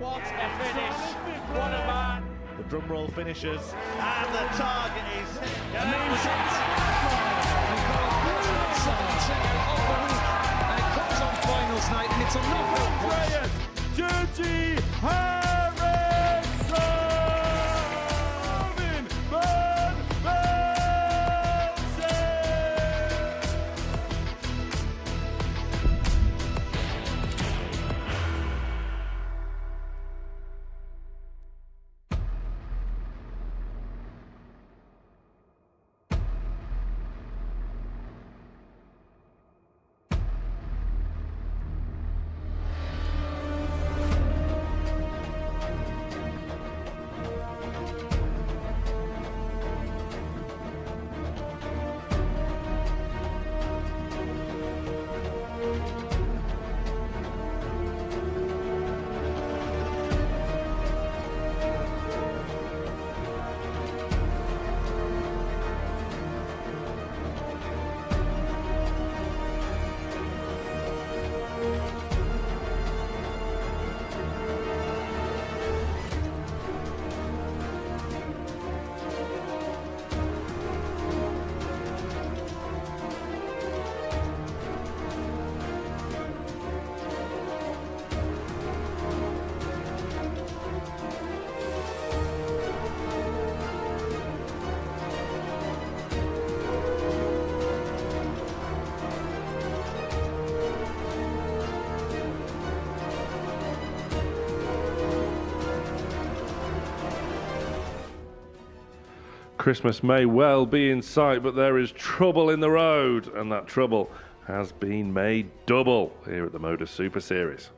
What a finish. What a man. The drum roll finishes, and the target is hit. And it comes on finals night, and it's a knockout push. Dirty Harrison! Christmas may well be in sight, but there is trouble in the road, and that trouble has been made double here at the Modus Super Series.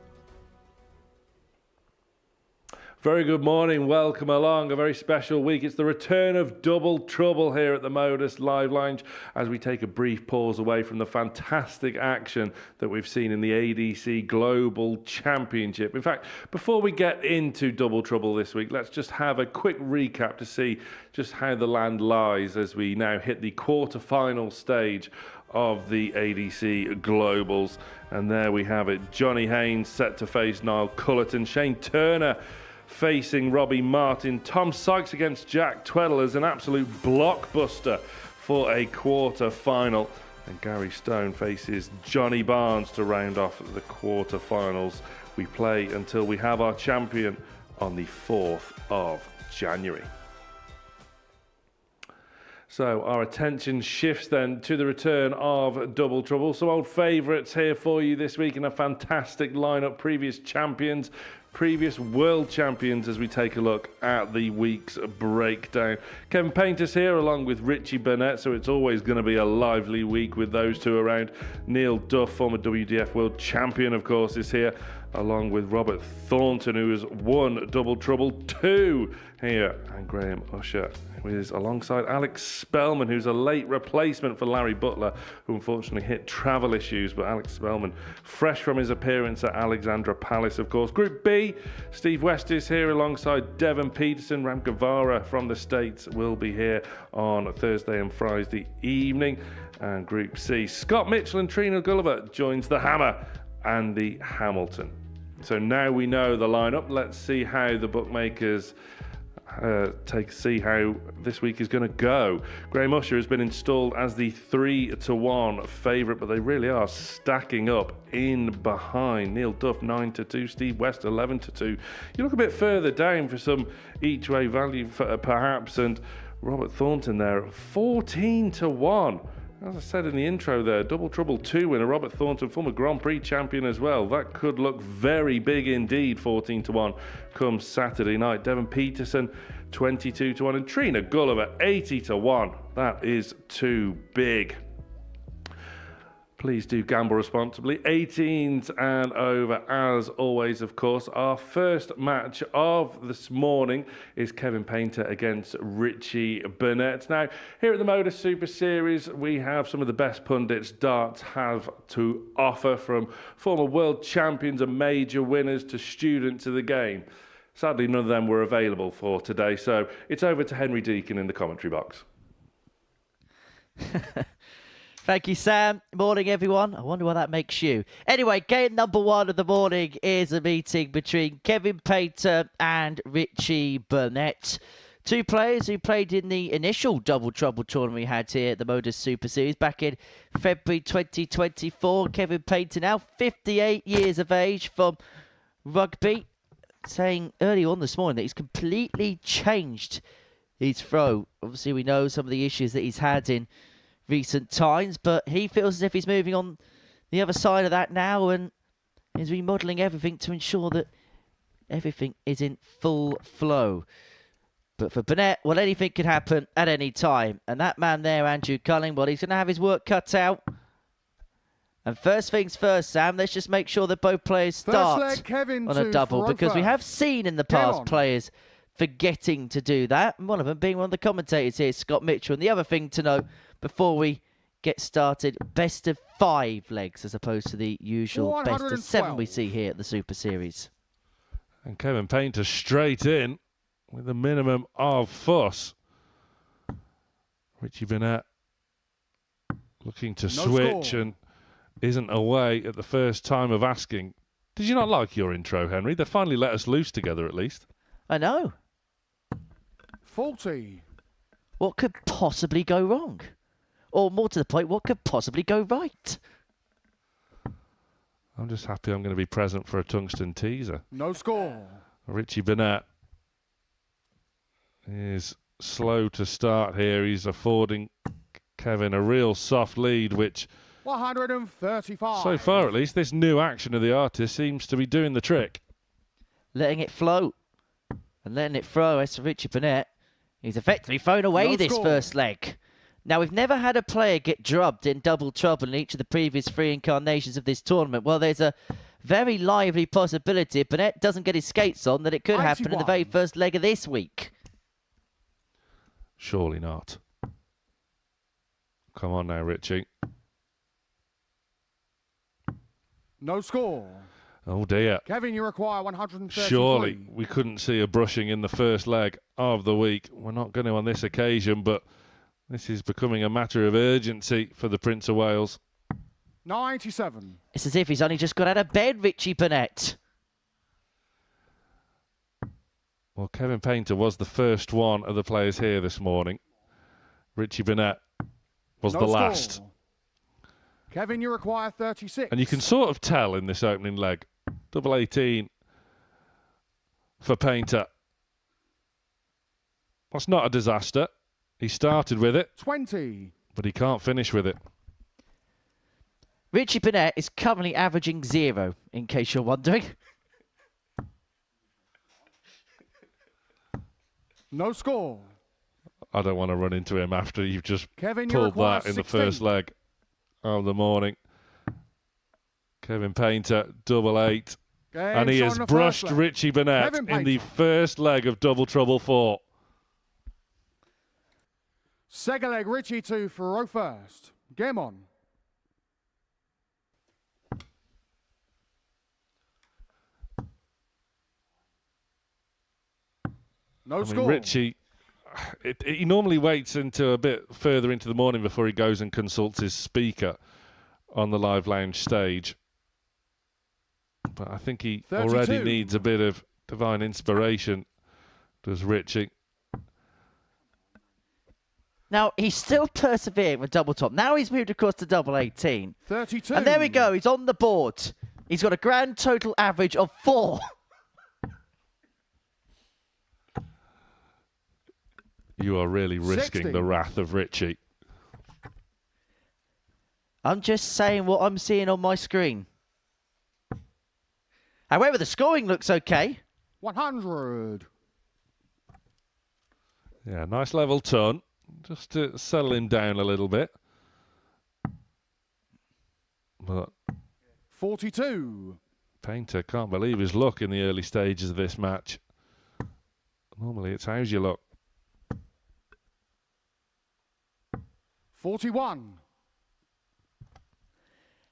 Very good morning, welcome along, a very special week. It's the return of Double Trouble here at the Modus Live Lounge as we take a brief pause away from the fantastic action that we've seen in the ADC Global Championship. In fact, before we get into Double Trouble this week, let's just have a quick recap to see just how the land lies as we now hit the quarter-final stage of the ADC Globals. And there we have it, Johnny Haynes set to face Niall Cullerton, Shane Turner facing Robbie Martin, Tom Sykes against Jack Tweddle as an absolute blockbuster for a quarter-final, and Gary Stone faces Johnny Barnes to round off the quarter-finals. We play until we have our champion on the 4th of January. So our attention shifts then to the return of Double Trouble. Some old favourites here for you this week in a fantastic lineup, previous champions, previous world champions as we take a look at the week's breakdown. Kevin Painter's here along with Richie Burnett, so it's always going to be a lively week with those two around. Neil Duff, former WDF world champion, of course, is here along with Robert Thornton, who has won Double Trouble 2 here, and Graham Usher is alongside Alex Spellman, who's a late replacement for Larry Butler, who unfortunately hit travel issues, but Alex Spellman, fresh from his appearance at Alexandra Palace, of course. Group B, Steve West is here alongside Devon Peterson. Ram Guevara from the States will be here on Thursday and Friday evening. And Group C, Scott Mitchell and Trina Gulliver joins the Hammer and the Hamilton. So now we know the lineup. Let's see how the bookmakers see how this week is going to go. Graham Usher has been installed as the 3-1 favourite, but they really are stacking up in behind. Neil Duff 9-2, Steve West 11-2. You look a bit further down for some each way value perhaps, and Robert Thornton there 14-1. As I said in the intro there, Double Trouble 2 winner Robert Thornton, former Grand Prix champion as well. That could look very big indeed, 14-1 come Saturday night. Devon Peterson 22-1 and Trina Gulliver 80-1. That is too big. Please do gamble responsibly. 18s and over, as always, of course. Our first match of this morning is Kevin Painter against Richie Burnett. Now, here at the Modus Super Series, we have some of the best pundits darts have to offer, from former world champions and major winners to students of the game. Sadly, none of them were available for today, so it's over to Henry Deacon in the commentary box. Thank you, Sam. Morning, everyone. I wonder what that makes you. Anyway, game number 1 of the morning is a meeting between Kevin Painter and Richie Burnett. Two players who played in the initial Double Trouble tournament we had here at the Modus Super Series back in February 2024. Kevin Painter, now 58 years of age, from rugby, saying early on this morning that he's completely changed his throw. Obviously, we know some of the issues that he's had in recent times, but he feels as if he's moving on the other side of that now and is remodelling everything to ensure that everything is in full flow. But for Burnett, well, anything could happen at any time. And that man there, Andrew Culling, well, he's going to have his work cut out. And first things first, Sam, let's just make sure that both players start on a double, because we have seen in the past players forgetting to do that. And one of them being one of the commentators here, Scott Mitchell. And the other thing to note before we get started, best of 5 legs as opposed to the usual best of 7 we see here at the Super Series. And Kevin Painter straight in with a minimum of fuss. Richie Burnett looking to switch and isn't away at the first time of asking. Did you not like your intro, Henry? They finally let us loose together, at least. I know. 40. What could possibly go wrong? Or more to the point, what could possibly go right? I'm just happy I'm going to be present for a tungsten teaser. No score. Richie Burnett is slow to start here. He's affording Kevin a real soft lead, which 135. so far at least, this new action of the artist seems to be doing the trick. Letting it float and letting it throw as to Richie Burnett. He's effectively thrown away this first leg. Now, we've never had a player get drubbed in double trouble in each of the previous 3 incarnations of this tournament. Well, there's a very lively possibility if Burnett doesn't get his skates on that it could happen in the very first leg of this week. Surely not. Come on now, Richie. No score. Oh dear. Kevin, you require 133. Surely we couldn't see a brushing in the first leg of the week. We're not going to on this occasion, but this is becoming a matter of urgency for the Prince of Wales. 97. It's as if he's only just got out of bed, Richie Burnett. Well, Kevin Painter was the first one of the players here this morning. Richie Burnett was the last. Kevin, you require 36. And you can sort of tell in this opening leg. Double 18 for Painter. That's not a disaster. He started with it. 20. But he can't finish with it. Richie Burnett is currently averaging 0, in case you're wondering. No score. I don't want to run into him after you've just Kevin, pulled that in 16. the first leg of the morning. Kevin Painter, double 8. And he has brushed Richie Burnett in the first leg of Double Trouble 4. Second leg, Richie to throw first. Game on. No score. Richie, he normally waits until a bit further into the morning before he goes and consults his speaker on the live lounge stage. But I think he 32. already needs a bit of divine inspiration, does Richie. Now, he's still persevering with double top. Now he's moved across to double 18. 32. And there we go. He's on the board. He's got a grand total average of 4. You are really risking 60. the wrath of Richie. I'm just saying what I'm seeing on my screen. However, the scoring looks okay. 100. Yeah, nice level ton. Just to settle him down a little bit. But 42. Painter can't believe his luck in the early stages of this match. Normally it's how's your luck. 41.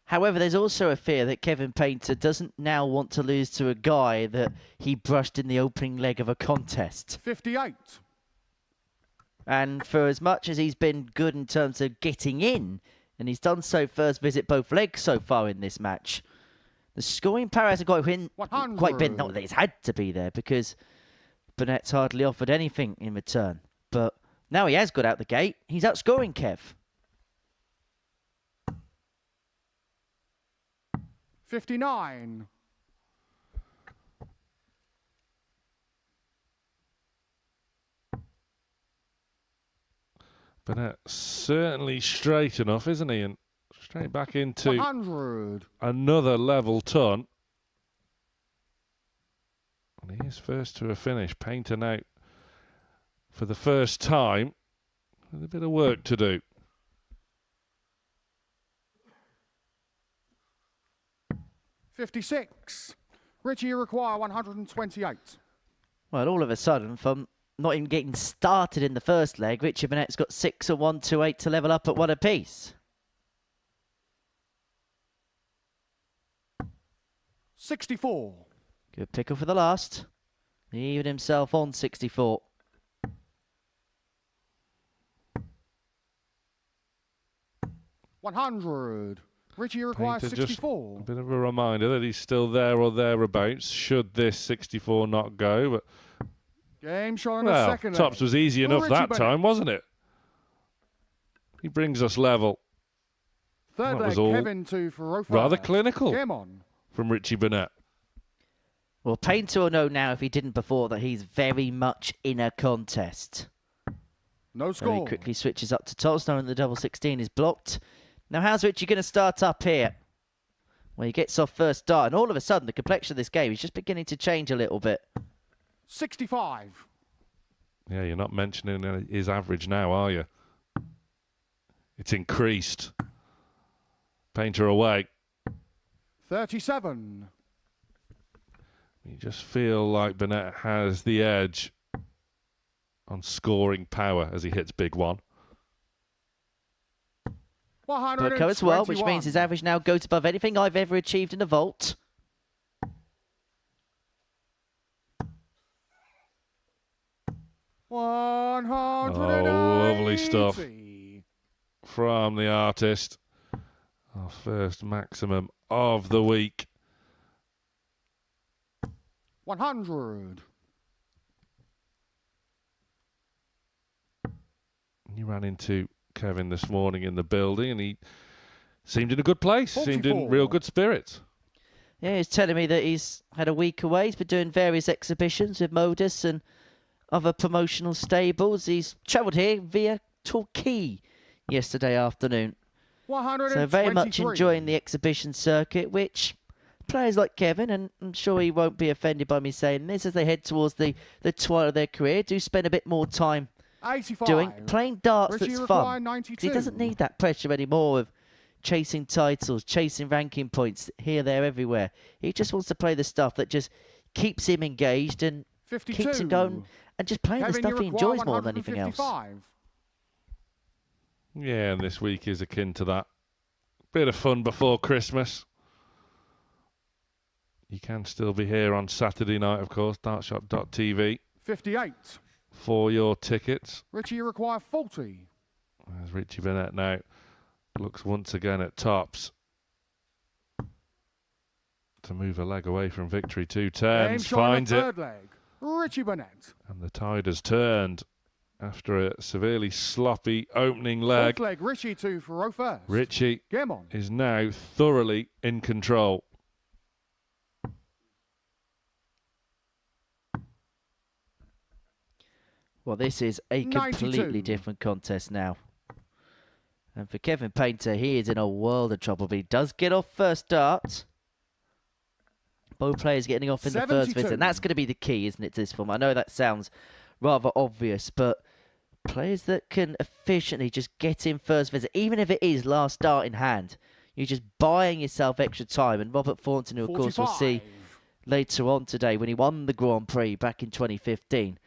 However, there's also a fear that Kevin Painter doesn't now want to lose to a guy that he brushed in the opening leg of a contest. 58. And for as much as he's been good in terms of getting in And he's done so first visit both legs so far in this match. The scoring power hasn't quite been, not that it's had to be there, because Burnett's hardly offered anything in return. But now he has got out the gate. He's outscoring Kev. 59. Burnett certainly straight enough, isn't he? And straight back into 100. Another level ton. And he is first to a finish. Painter now for the first time with a bit of work to do. $56. Richie, you require 128. Well, all of a sudden, from not even getting started in the first leg, Richie Burnett's got 6 and 128 to level up at 1 apiece. 64. Good pickle for the last. He evened himself on 64. $100. Richie requires Painter, 64. just a bit of a reminder that he's still there or thereabouts should this 64 not go. But Game shot on well, the second Tops leg. was easy enough Richie that Burnett. time, wasn't it? He brings us level. Third That leg, was all Kevin to Farofa. rather clinical Game on. from Richie Burnett. Well, Painter will know now, if he didn't before, that he's very much in a contest. No So he score. quickly switches up to Tops, knowing the double 16 is blocked. Now, how's Richie going to start up here? Well, he gets off first start, and all of a sudden, the complexion of this game is just beginning to change a little bit. 65. Yeah, you're not mentioning his average now, are you? It's increased. Painter away. 37. You just feel like Burnett has the edge on scoring power as he hits big one. Burko as well, which means his average now goes above anything I've ever achieved in a vault. Oh, lovely stuff from the artist. Our first maximum of the week. 100. You ran into Kevin this morning in the building and he seemed in a good place, 44. seemed in real good spirits. Yeah, he's telling me that he's had a week away. He's been doing various exhibitions with Modus and other promotional stables. He's travelled here via Torquay yesterday afternoon. So very much enjoying the exhibition circuit, which players like Kevin, and I'm sure he won't be offended by me saying this, as they head towards the twilight of their career, do spend a bit more time 85. playing darts Richie that's require fun. 92. He doesn't need that pressure anymore of chasing titles, chasing ranking points here, there, everywhere. He just wants to play the stuff that just keeps him engaged and 52. keeps him going and just playing Kevin, the stuff you he require enjoys more than anything else. 155. Yeah, and this week is akin to that. Bit of fun before Christmas. You can still be here on Saturday night, of course, dartshop.tv 58. for your tickets. Richie, you require 40. As Richie Burnett now looks once again at Tops to move a leg away from victory. 2 turns, finds it. Third leg. Richie Burnett. And the tide has turned after a severely sloppy opening leg. Fourth leg, Richie to Faro first. Richie Game on. is now thoroughly in control. Well, this is a 92. completely different contest now. And for Kevin Painter, he is in a world of trouble, but he does get off first start. Both players getting off in the first 72. visit, and that's going to be the key, isn't it, to this form? I know that sounds rather obvious, but players that can efficiently just get in first visit, even if it is last start in hand, you're just buying yourself extra time. And Robert Thornton, who of course we'll see later on today, when he won the Grand Prix back in 2015,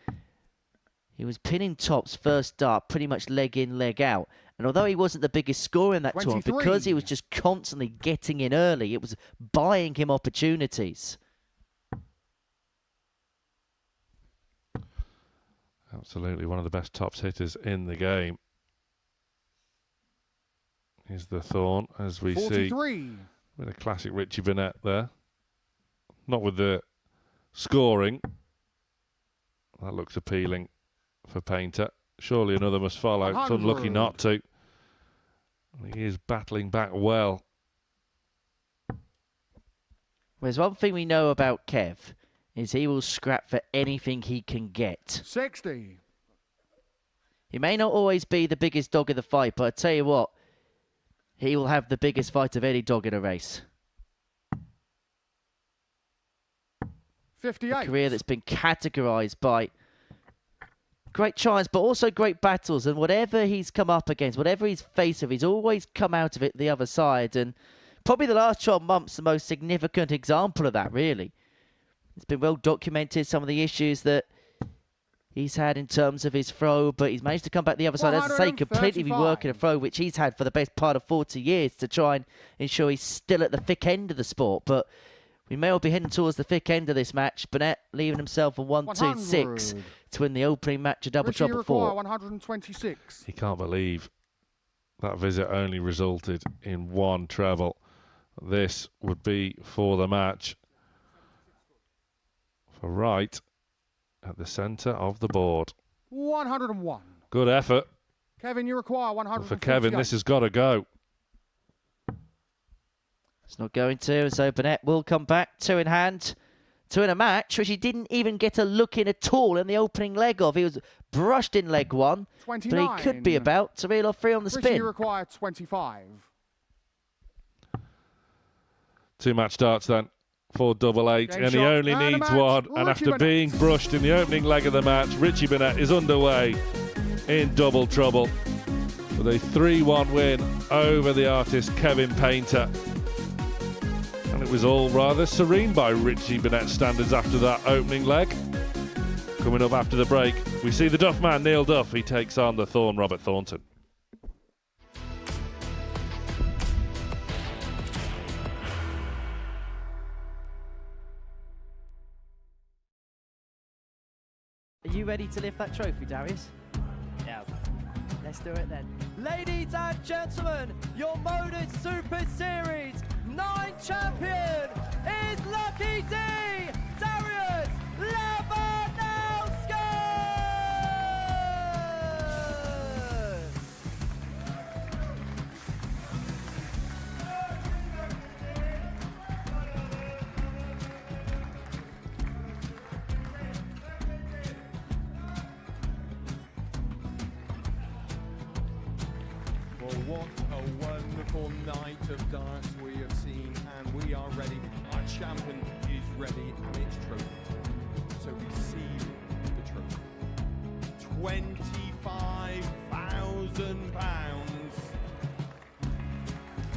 he was pinning Tops first start, pretty much leg in, leg out. And although he wasn't the biggest scorer in that tournament, because he was just constantly getting in early, it was buying him opportunities. Absolutely one of the best Tops hitters in the game. is the Thorn, as we 43. see with a classic Richie Burnett there. Not with the scoring. That looks appealing for Painter. Surely another must follow. It's unlucky not to. He is battling back well. There's one thing we know about Kev, is he will scrap for anything he can get. 60. He may not always be the biggest dog in the fight, but I tell you what, he will have the biggest fight of any dog in a race. 58. A career that's been categorised by great triumphs, but also great battles. And whatever he's come up against, whatever he's faced with, he's always come out of it the other side. And probably the last 12 months, the most significant example of that, really. It's been well documented, some of the issues that he's had in terms of his throw, but he's managed to come back the other side, as I say, completely reworking a throw, which he's had for the best part of 40 years to try and ensure he's still at the thick end of the sport. But we may well be heading towards the thick end of this match. Burnett leaving himself a 1-2-6 to win the opening match of Double Trouble 4. 126. He can't believe that visit only resulted in one treble. This would be for the match. For right at the centre of the board. 101. Good effort. Kevin, you require 100. For Kevin, this has got to go. It's not going to, so Burnett will come back, 2 in hand, 2 in a match, which he didn't even get a look in at all in the opening leg of. He was brushed in leg 1, 29. but he could be about to reel off 3 on the spin. Richie require 25. 2 match starts then for double 8, Game and he shot only and a needs match. one. Richie And after Burnett. being brushed in the opening leg of the match, Richie Burnett is underway in double trouble with a 3-1 win over the artist Kevin Painter. And it was all rather serene by Richie Burnett standards after that opening leg. Coming up after the break, we see the Duff man, Neil Duff. He takes on the Thorn, Robert Thornton. Are you ready to lift that trophy, Darius? Yes. Let's do it then. Ladies and gentlemen, your Modus Super Series 9 champion is Lucky D, Darius Labanowski! Well, what a wonderful night of darts we have seen, and we are ready. Our champion is ready, and it's trophy time. So receive the trophy. £25,000.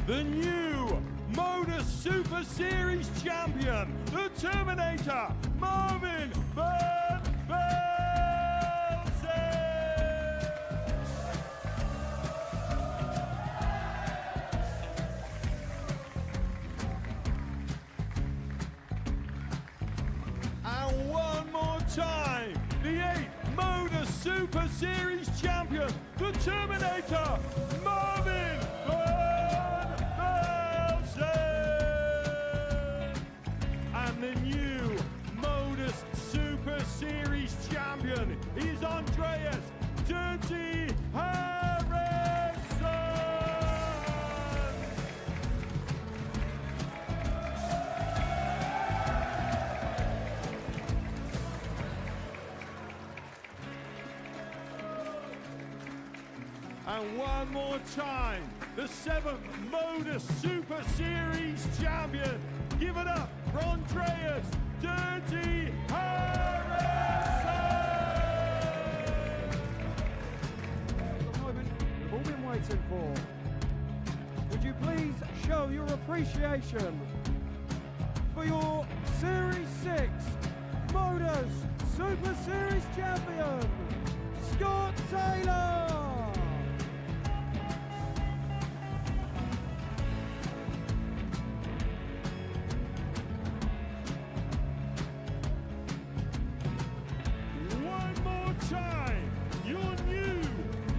The new Modus Super Series champion, the Terminator, Marvin Burnett. And one more time, the 8th Modus Super Series champion, the Terminator, Marvin Burnett. And the new Modus Super Series champion is Andreas Dirty Harrison. And one more time, the 7th Modus Super Series champion. Give it up for Andreas Dirty Harrison! The moment we've all been waiting for. Would you please show your appreciation for your Series 6 Modus Super Series champion, Scott Taylor! One more time, your new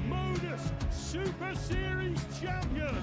Modus Super Series champion,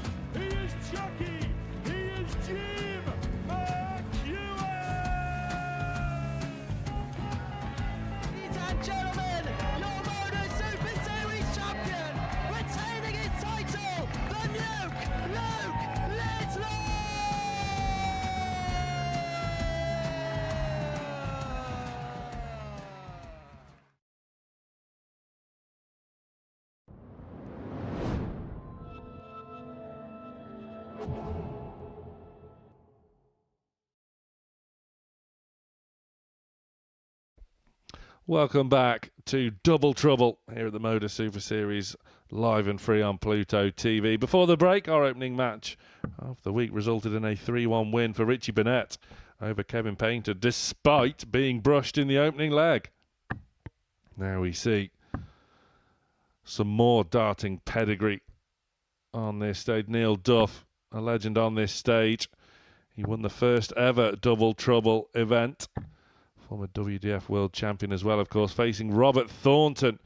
Welcome back to Double Trouble here at the Modus Super Series, live and free on Pluto TV. Before the break, our opening match of the week resulted in a 3-1 win for Richie Burnett over Kevin Painter, despite being brushed in the opening leg. Now we see some more darting pedigree on this stage. Neil Duff, a legend on this stage. He won the first ever Double Trouble event. Former WDF World Champion as well, of course, facing Robert Thornton,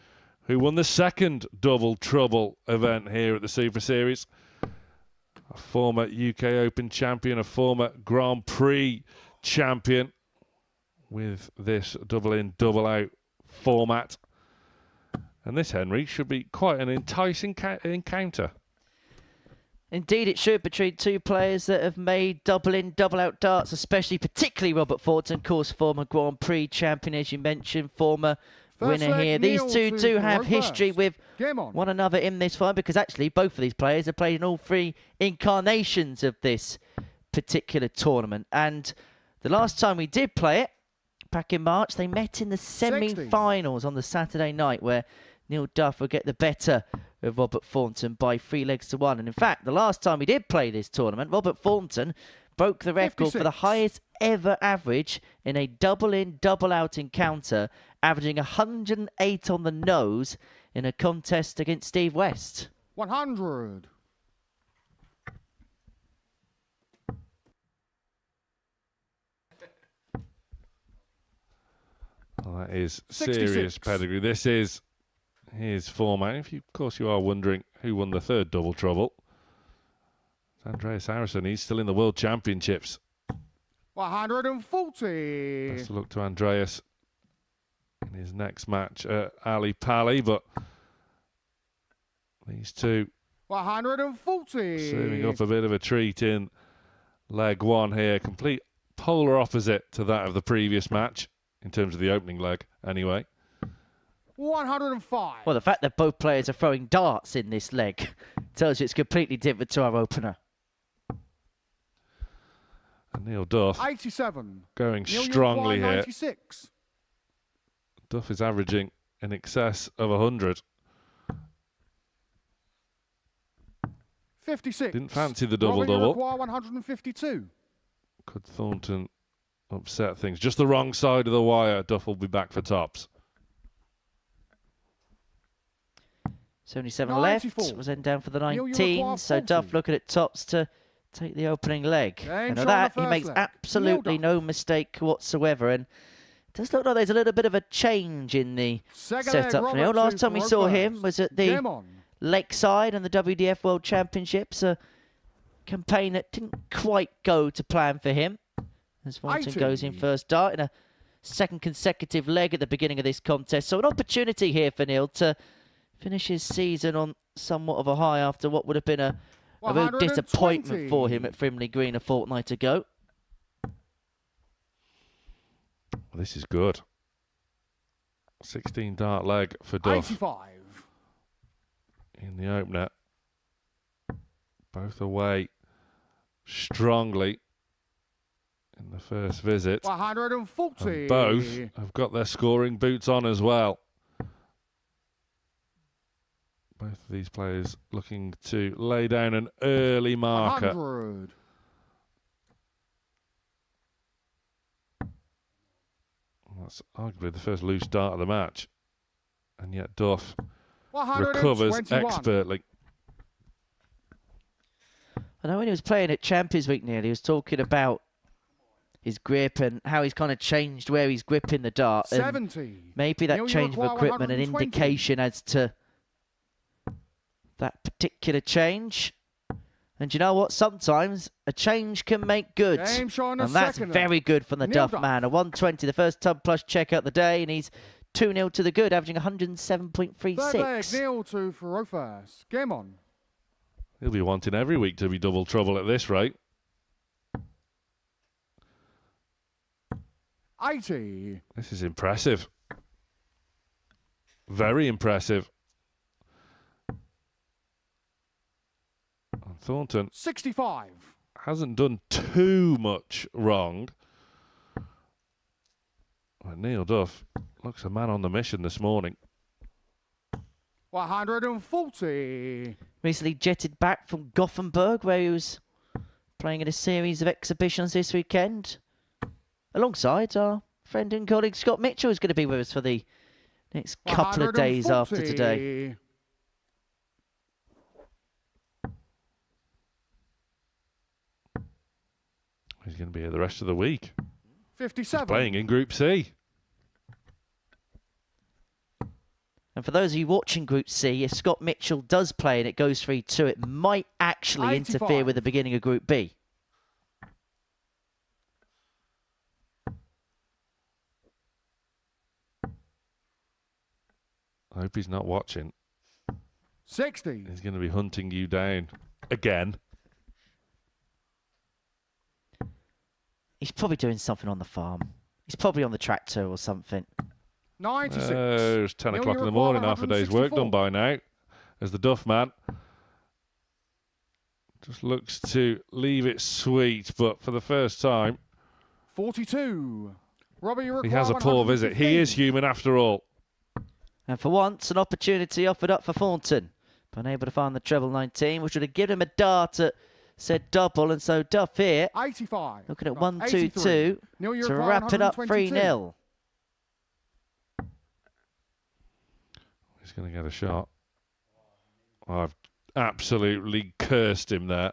who won the second Double Trouble event here at the Super Series. A former UK Open champion, a former Grand Prix champion with this double in, double out format. And this, Henry, should be quite an enticing encounter. Indeed, it should, between two players that have made double-in, double-out darts, particularly Robert Thornton, of course, former Grand Prix champion, as you mentioned, former winner here. These two do have history with one another in this fight, because actually both of these players have played in all three incarnations of this particular tournament. And the last time we did play it, back in March, they met in the semi-finals on the Saturday night, where Neil Duff would get the better of Robert Thornton by 3-1. And in fact, the last time we did play this tournament, Robert Thornton broke the record 56. for the highest ever average in a double-in, double-out encounter, averaging 108 on the nose in a contest against Steve West. 100. Well, that is 66. serious pedigree. This is his format. If you, of course, you are wondering who won the third Double Trouble, it's Andreas Harrison. He's still in the World Championships. 140. Best of luck to Andreas in his next match at Ali Pali, but these two 140. serving up a bit of a treat in leg one here. Complete polar opposite to that of the previous match in terms of the opening leg, anyway. 105. Well, the fact that both players are throwing darts in this leg tells you it's completely different to our opener. And Neil Duff 87. going Neil strongly here. 96. Duff is averaging in excess of 100. 56. Didn't fancy the double-double. 152. Could Thornton upset things? Just the wrong side of the wire. Duff will be back for tops. 77 94. left, was then down for the Neil, you 19, require so 40. Duff looking at tops to take the opening leg. James And on of that, the he first makes leg. absolutely Neil no mistake whatsoever, and it does look like there's a little bit of a change in the Second setup leg, for Neil. Robert Last time we Duff saw first. him was at the Game on. Lakeside and the WDF World Championships, a campaign that didn't quite go to plan for him, as Thornton 80. goes in first dart in a second consecutive leg at the beginning of this contest. So an opportunity here for Neil to finish his season on somewhat of a high after what would have been a real disappointment for him at Frimley Green a fortnight ago. Well, this is good. 16 dart leg for Duff 85. in the opener. Both away strongly in the first visit. 140. And both have got their scoring boots on as well. Both of these players looking to lay down an early marker. 100. That's arguably the first loose dart of the match. And yet Duff 121. recovers expertly. I know when he was playing at Champions Week, Neil, he was talking about his grip and how he's kind of changed where he's gripping the dart. And 70. maybe that Neil, you change of require equipment, an 120. indication as to that particular change. And you know what? Sometimes a change can make good. Game showing a And that's second very leg. good from the Neil Duff Duff. man. A 120, the first tub plus check out the day, and he's 2-0 to the good, averaging Third leg, 107.36. Neil to Faro first. Game on. He'll be wanting every week to be double trouble at this rate. 80. This is impressive. Very impressive. And Thornton 65. hasn't done too much wrong. Well, Neil Duff Looks a man on the mission this morning. 140. Recently jetted back from Gothenburg, where he was playing in a series of exhibitions this weekend. Alongside our friend and colleague Scott Mitchell, who's going to be with us for the next couple of days after today. He's going to be here the rest of the week. 57. He's playing in Group C. And for those of you watching Group C, if Scott Mitchell does play and it goes 3-2, it might actually 85. interfere with the beginning of Group B. I hope he's not watching. 60. He's going to be hunting you down again. He's probably doing something on the farm. He's probably on the tractor or something. 96. It's 10 Neil, o'clock you in the require morning, half a day's work 164. done by now. As the Duff man just looks to leave it sweet, but for the first time, 42. Robbie, you he require has a poor visit. He is human after all. And for once, an opportunity offered up for Thornton. But unable to find the treble 19, which would have given him a dart at said double. And so Duff here, 85. looking at No, 1-2-2 Neil, you to require wrap it up 122. 3-0. He's going to get a shot. I've absolutely cursed him there.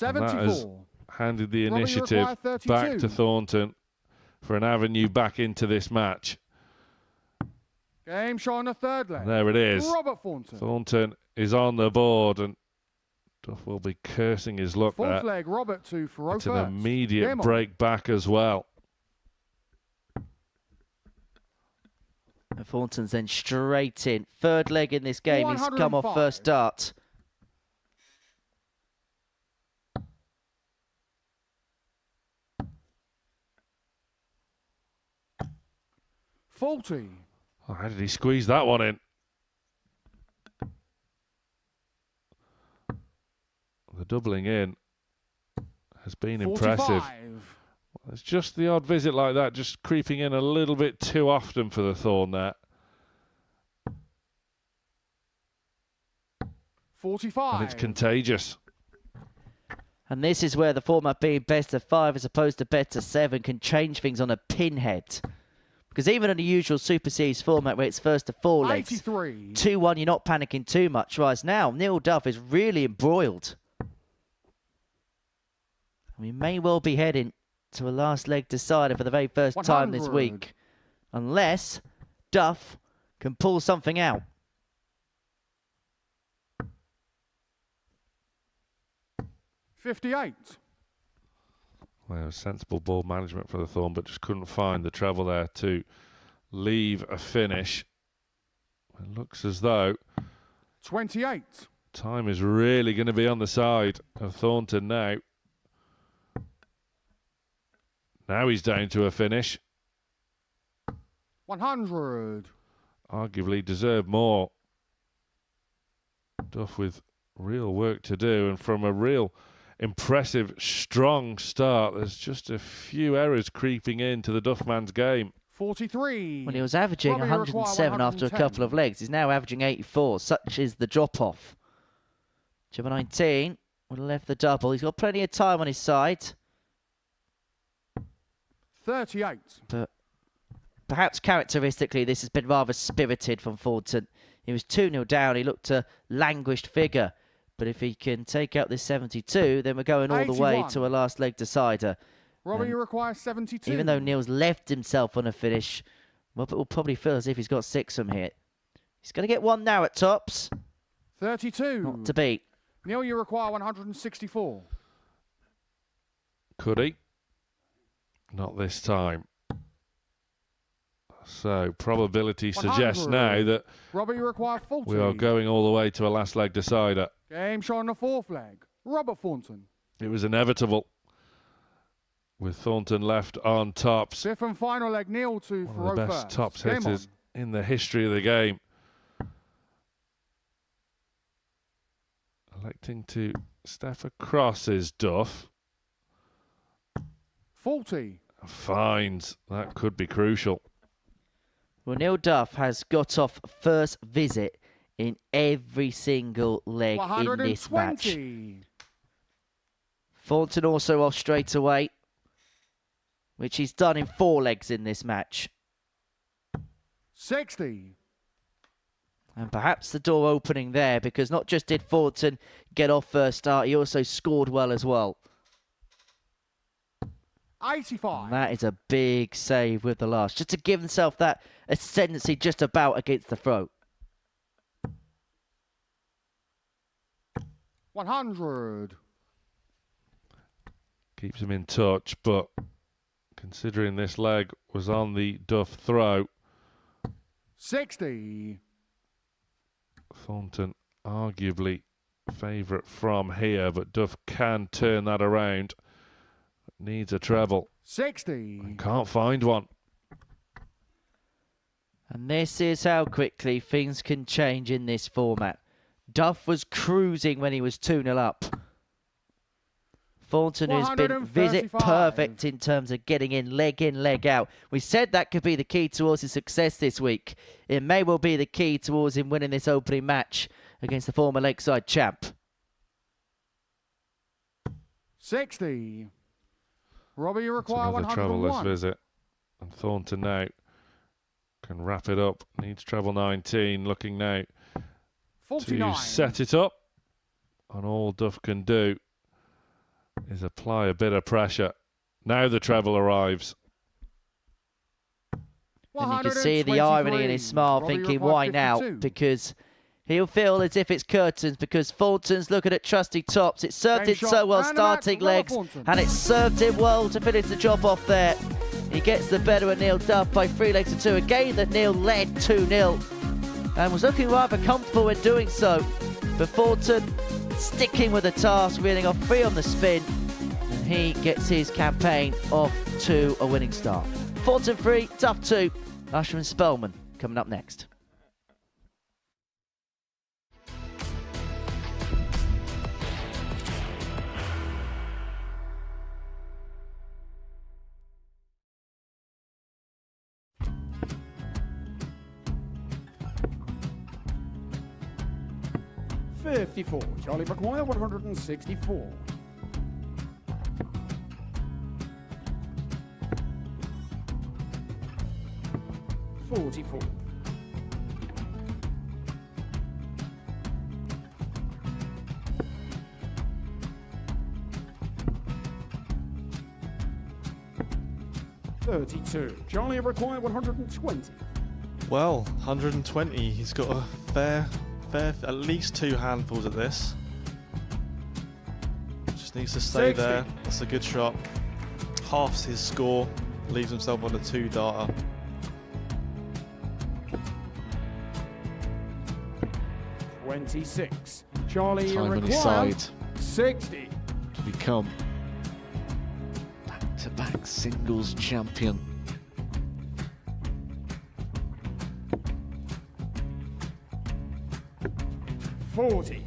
And that has 74. handed the Robbie, you initiative require back 32. to Thornton for an avenue back into this match. Game shot on the third leg. There it is. Robert Thornton. Thornton is on the board, and Duff will be cursing his luck Fourth there. leg, Robert to Farouk It's an first. immediate Game on. break back as well. And Thornton's then straight in. Third leg in this game. He's come off 105. first dart. Faulty. Oh, how did he squeeze that one in? The doubling in has been 45. impressive. It's just the odd visit like that, just creeping in a little bit too often for the Thorn there. 45. And it's contagious. And this is where the format being best of 5 as opposed to best of 7 can change things on a pinhead. Because even in the usual Super Series format where it's first to 4 legs, 83. 2-1, you're not panicking too much. Whereas now, Neil Duff is really embroiled. We may well be heading to a last leg decider for the very first time this 100. week. Unless Duff can pull something out. $58. Well, sensible ball management for the Thorn, but just couldn't find the treble there to leave a finish. It looks as though 28. time is really going to be on the side of Thornton now. Now he's down to a finish. 100. Arguably deserved more. Duff with real work to do, and from a real impressive, strong start, there's just a few errors creeping into the Duff man's game. 43. When he was averaging Robbie, you require 107 after a 110. couple of legs, he's now averaging 84. Such is the drop-off. Treble 19 would have left the double. He's got plenty of time on his side. 38. But perhaps characteristically, this has been rather spirited from Thornton. He was 2-0 down. He looked a languished figure. But if he can take out this 72, then we're going all the way 81. to a last leg decider. Robbie, And you require 72. Even though Neil's left himself on a finish, well, it will probably feel as if he's got 6 from here. He's going to get one now at tops. 32. Not to beat. Neil, you require 164. Could he? Not this time. So probability suggests 100. now that Robbie, you require 40. we are going all the way to a last leg decider. Game shot on the fourth leg. Robert Thornton. It was inevitable with Thornton left on tops. Fifth and final leg, Neil to One Farouk of the best first. tops Game hitters on. in the history of the game. Electing to step across is Duff. 40. Finds. That could be crucial. Well, Neil Duff has got off first visit in every single leg in this match. 120. Thornton also off straight away, which he's done in 4 legs in this match. 60. And perhaps the door opening there, because not just did Thornton get off first start, he also scored well as well. 85. And that is a big save with the last, just to give himself that ascendancy just about against the throat. 100. Keeps him in touch, but considering this leg was on the Duff throat, 60. Thornton arguably favourite from here, but Duff can turn that around. Needs a treble. 60. Can't find one. And this is how quickly things can change in this format. Duff was cruising when he was 2-0 up. Thornton has been visit perfect in terms of getting in, leg out. We said that could be the key towards his success this week. It may well be the key towards him winning this opening match against the former Lakeside champ. 60. Robbie, you That's require another 101. treble-less visit. And Thornton now can wrap it up. Needs treble 19. Looking now 49. to set it up. And all Duff can do is apply a bit of pressure. Now the treble arrives. And you can see the irony in his smile, Robbie, thinking, require why now? 52. Because he'll feel as if it's curtains, because Thornton's looking at trusty tops. It served Game him shot, so well man of the match, starting Robert legs, Thornton. and it served him well to finish the job off there. He gets the better of Neil Duff by 3 legs to 2. A game that Neil led 2-0 and was looking rather comfortable in doing so. But Thornton sticking with the task, reeling off 3 on the spin, and he gets his campaign off to a winning start. Thornton 3, Duff 2. Usher and Spellman coming up next. $54. Charlie McGuire, 164. $44. $32. Charlie require 120. Well, 120. He's got a fair, at least 2 handfuls at this. Just needs to stay 60. there. That's a good shot. Halves his score. Leaves himself on a 2-darter. $26. Charlie Time on his require side 60. to become back-to-back singles champion. $40.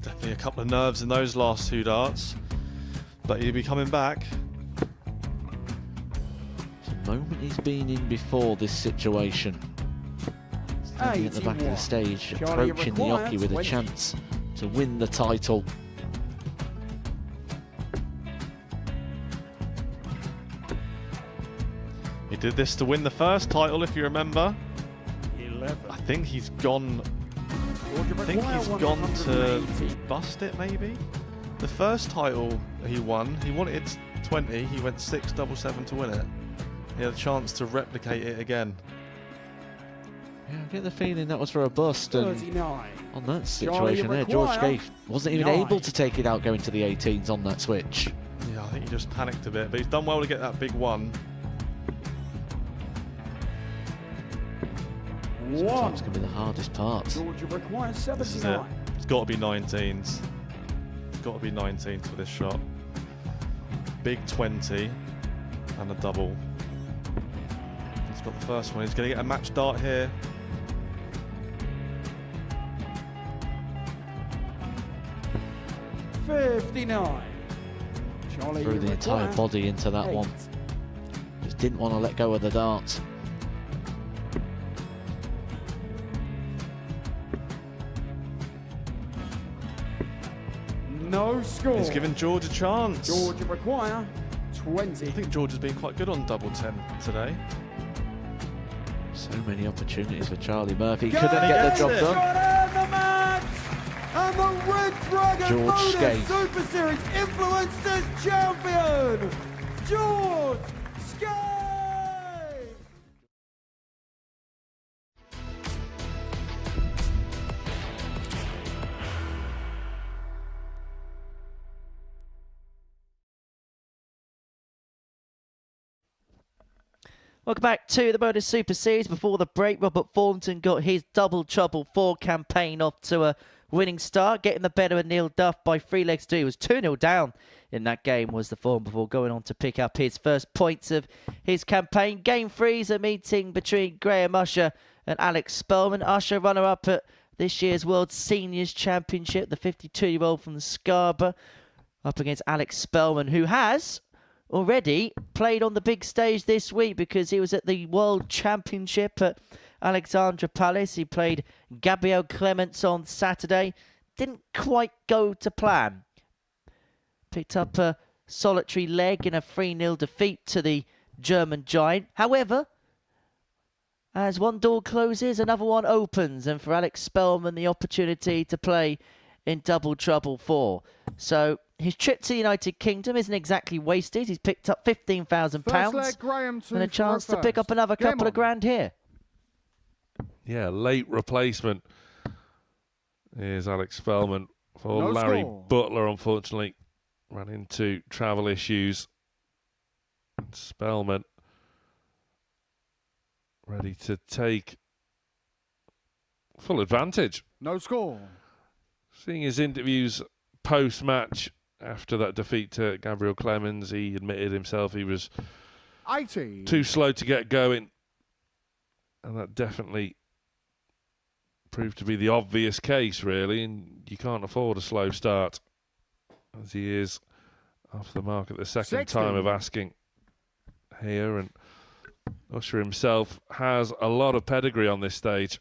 Definitely a couple of nerves in those last 2 darts. But he'll be coming back. The moment he's been in before this situation. Standing at the back of the 81. stage, Charlie approaching the requires jockey with a 20. chance to win the title. He did this to win the first title, if you remember. 11. I think he's gone. I think he's gone to bust it, maybe. The first title he wanted 20. He went 6-7-7 to win it. He had a chance to replicate it again. Yeah, I get the feeling that was for a bust, and 39. on that situation there, George Scaife wasn't even 9. able to take it out going to the 18s on that switch. Yeah, I think he just panicked a bit, but he's done well to get that big one. Sometimes can be the hardest part. Georgia requires This is it. 79. It's got to be 19s. It's got to be 19s for this shot. Big 20 and a double. He's got the first one. He's going to get a match dart here. $59. Charlie Threw the entire McGuire, body into that 8. one. Just didn't want to let go of the dart. No score. He's given George a chance. George McGuire, 20. I think George has been quite good on double 10 today. So many opportunities for Charlie Murphy. Go Couldn't get the job it. done. Got in the match! And the Red Dragon George Modus Scaife. Super Series Influencers Champion, George Scaife! Welcome back to the Modus Super Series. Before the break, Robert Thornton got his Double Trouble 4 campaign off to a winning start, getting the better of Neil Duff by 3 legs to 2. He was 2-0 down in that game, was the form, before going on to pick up his first points of his campaign. Game 3 is a meeting between Graham Usher and Alex Spellman. Usher, runner-up at this year's World Seniors Championship, the 52-year-old from Scarborough, up against Alex Spellman, who has already played on the big stage this week because he was at the World Championship at Alexandra Palace. He played Gabriel Clements on Saturday. Didn't quite go to plan. Picked up a solitary leg in a 3-0 defeat to the German giant. However, as one door closes, another one opens, and for Alex Spellman, the opportunity to play in Double Trouble 4. So his trip to the United Kingdom isn't exactly wasted. He's picked up £15,000 and a chance to pick up another couple of grand here. Yeah, late replacement is Alex Spellman for Larry Butler, unfortunately. Ran into travel issues. And Spellman ready to take full advantage. No score. Seeing his interviews post-match after that defeat to Gabriel Clemens, he admitted himself he was 80. too slow to get going. And that definitely proved to be the obvious case, really. And you can't afford a slow start, as he is off the mark at the second 60. time of asking here. And Usher himself has a lot of pedigree on this stage.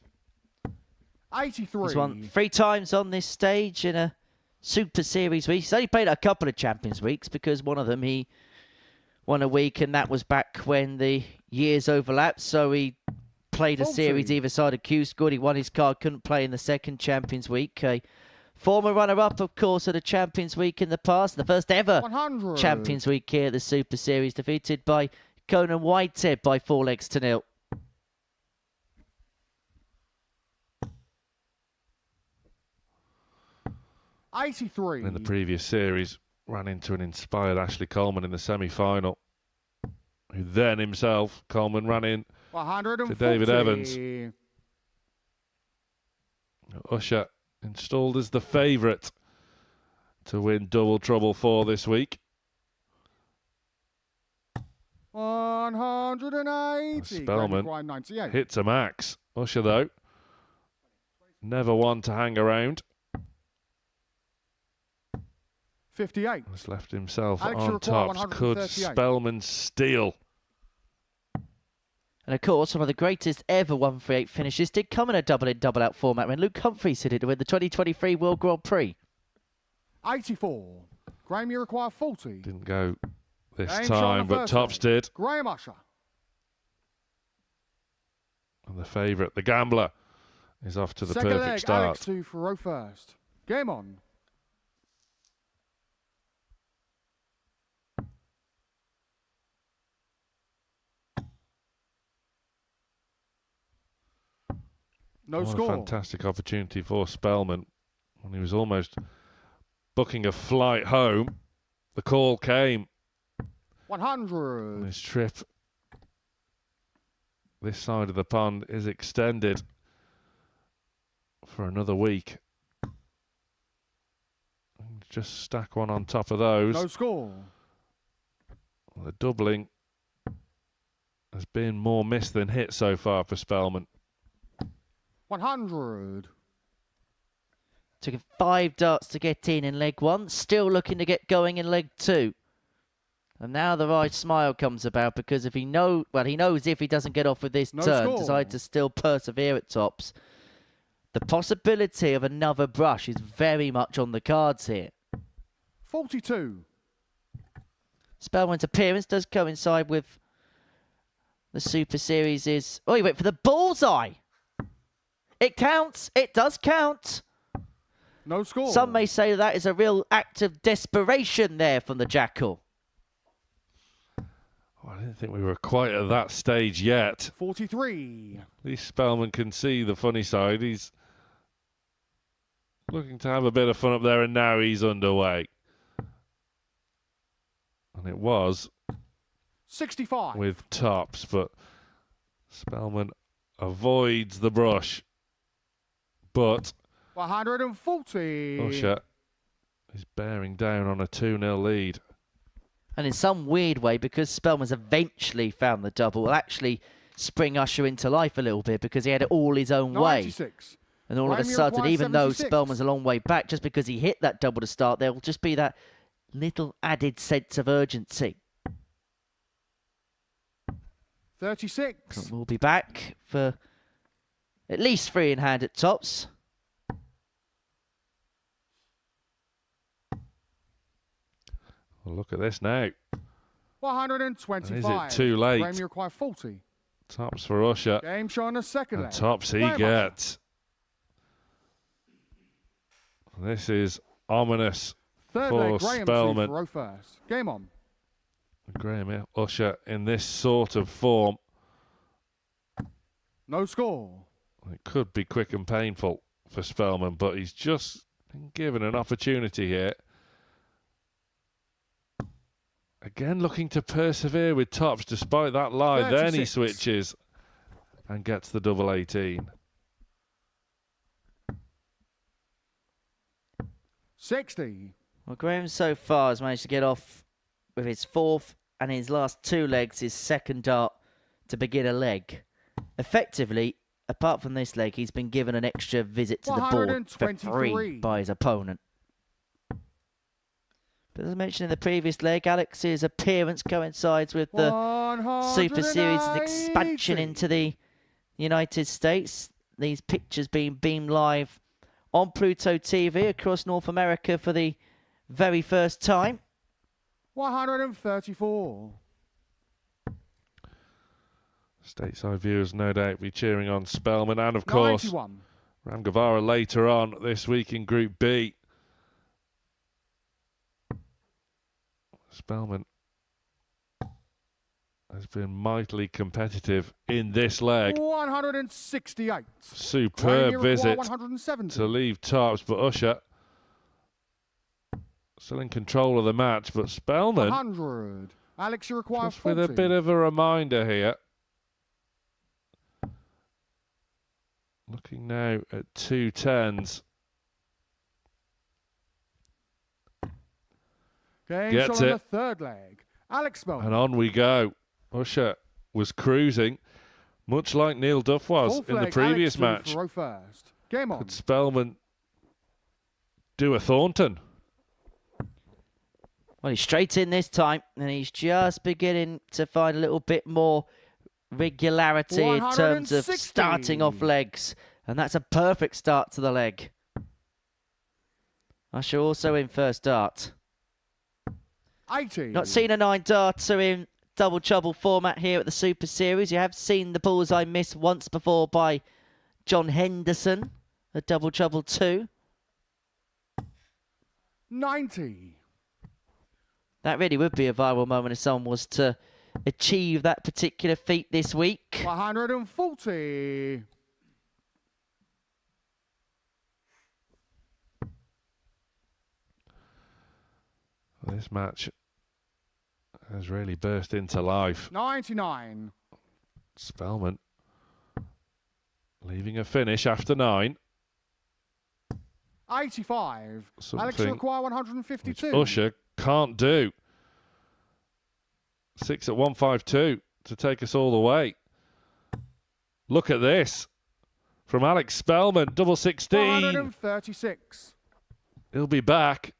83. He's won 3 times on this stage in a Super Series week. He's only played a couple of Champions Weeks because one of them he won a week, and that was back when the years overlapped. So he played a series either side of Q scored. He won his card, couldn't play in the second Champions Week. A former runner-up, of course, at the Champions Week in the past. The first ever 100. Champions Week here at the Super Series, defeated by Conan Whitehead by 4 legs to 0. $83. In the previous series, ran into an inspired Ashley Coleman in the semi-final, who then himself, Coleman, ran in to David Evans. Usher installed as the favourite to win Double Trouble 4 this week. 180. Spellman 98. hits a max. Usher, though, never one to hang around. 58. Has left himself Alex on require top. Could 138. Spellman steal? And of course, one of the greatest ever 138 finishes did come in a double-in, double-out format when Luke Humphries hit it to win the 2023 World Grand Prix. 84. Graham, you require 40. Didn't go this Game time, shot on the but first Tops leg. did. Graham Usher. And the favourite, the gambler, is off to the Second perfect leg, start. Alex to row first. Game on. No What score. a fantastic opportunity for Spellman when he was almost booking a flight home. The call came. 100. His trip this side of the pond is extended for another week. Just stack one on top of those. No score. The doubling has been more miss than hit so far for Spellman. 100. Took him 5 darts to get in leg 1. Still looking to get going in leg 2. And now the right smile comes about because if he knows if he doesn't get off with this turn, decide to still persevere at tops, the possibility of another brush is very much on the cards here. 42. Spellman's appearance does coincide with the Super Series is... Oh, he went for the bullseye. It counts. It does count. No score. Some may say that is a real act of desperation there from the Jackal. Oh, I didn't think we were quite at that stage yet. 43. At least Spellman can see the funny side. He's looking to have a bit of fun up there, and now he's underway. And it was 65 with tops, but Spellman avoids the brush. But 140. Usher is bearing down on a 2-0 lead. And in some weird way, because Spellman's eventually found the double, will actually spring Usher into life a little bit because he had it all his own 96. way. And all of a Romeo sudden, requires even though 76. Spellman's a long way back, just because he hit that double to start, there will just be that little added sense of urgency. 36. We'll be back for at least 3 in hand at tops. Well, look at this now. 125. Is it too late? Romeo require 40. Tops for Usher. Game showing a second And leg. tops he Graham gets. This is ominous Third for leg, Graham Spellman. 2 for row first. Game on. Graham Usher in this sort of form. No score. It could be quick and painful for Spellman, but he's just been given an opportunity here. Again, looking to persevere with tops despite that lie. 36. Then he switches and gets the double 18. 60. Well, Graham so far has managed to get off with his fourth and his last 2 legs, his second dart to begin a leg. Effectively, apart from this leg, he's been given an extra visit to the board for 3 by his opponent. But as I mentioned in the previous leg, Alex's appearance coincides with the Super Series' expansion into the United States. These pictures being beamed live on Pluto TV across North America for the very first time. 134. Stateside viewers no doubt be cheering on Spellman and, of course, 91. Ramgavara later on this week in Group B. Spellman has been mightily competitive in this leg. 168. Superb visit 170. to leave tops, but Usher still in control of the match. But Spellman, 100. Alex, you require just 40. with a bit of a reminder here. Looking now at 2 10s. Game Gets shot on it. the third leg. Alex Spellman. And on we go. Usher was cruising, much like Neil Duff was Fourth in the leg, previous Alex match. for row first. Game on. Could Spellman do a Thornton? Well, he's straight in this time, and he's just beginning to find a little bit more regularity in terms of 160. starting off legs. And that's a perfect start to the leg. Usher also in first dart. 80. Not seen a 9-darter in double trouble format here at the Super Series. You have seen the bullseye miss once before by John Henderson, a double trouble 2. 90. That really would be a viral moment if someone was to achieve that particular feat this week. 140. This match has really burst into life. 99. Spellman leaving a finish after 9. 85. Something Alex, you require which 152. Usher can't do. 6 at 152 to take us all the way. Look at this. From Alex Spellman, double 16. 136. He'll be back.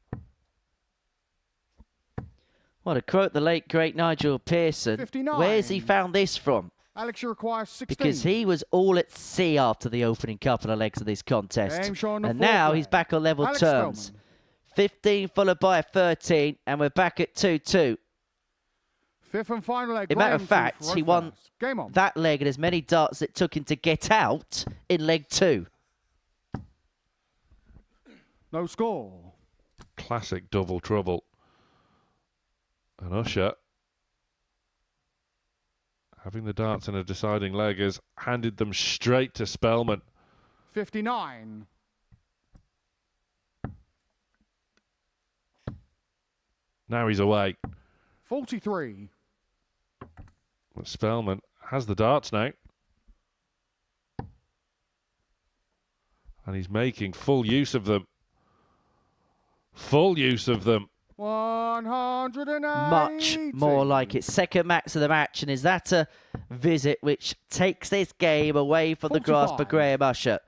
Well, to quote the late, great Nigel Pearson, 59. where's he found this from? Alex, you require 16. Because he was all at sea after the opening couple of legs of this contest. Game shot on the And fourth now leg. he's back on level Alex terms. Spellman. 15 followed by a 13, and we're back at 2-2. Fifth and final leg. As a matter of Graham fact, for he won first. Game on. that leg and as many darts it took him to get out in leg 2. No score. Classic double trouble. And Usher, having the darts in a deciding leg, has handed them straight to Spellman. 59. Now he's away. 43. But Spellman has the darts now. And he's making full use of them. Full use of them. 180. Much more like it. Second max of the match, and is that a visit which takes this game away from the grasp of 45. Graham Usher?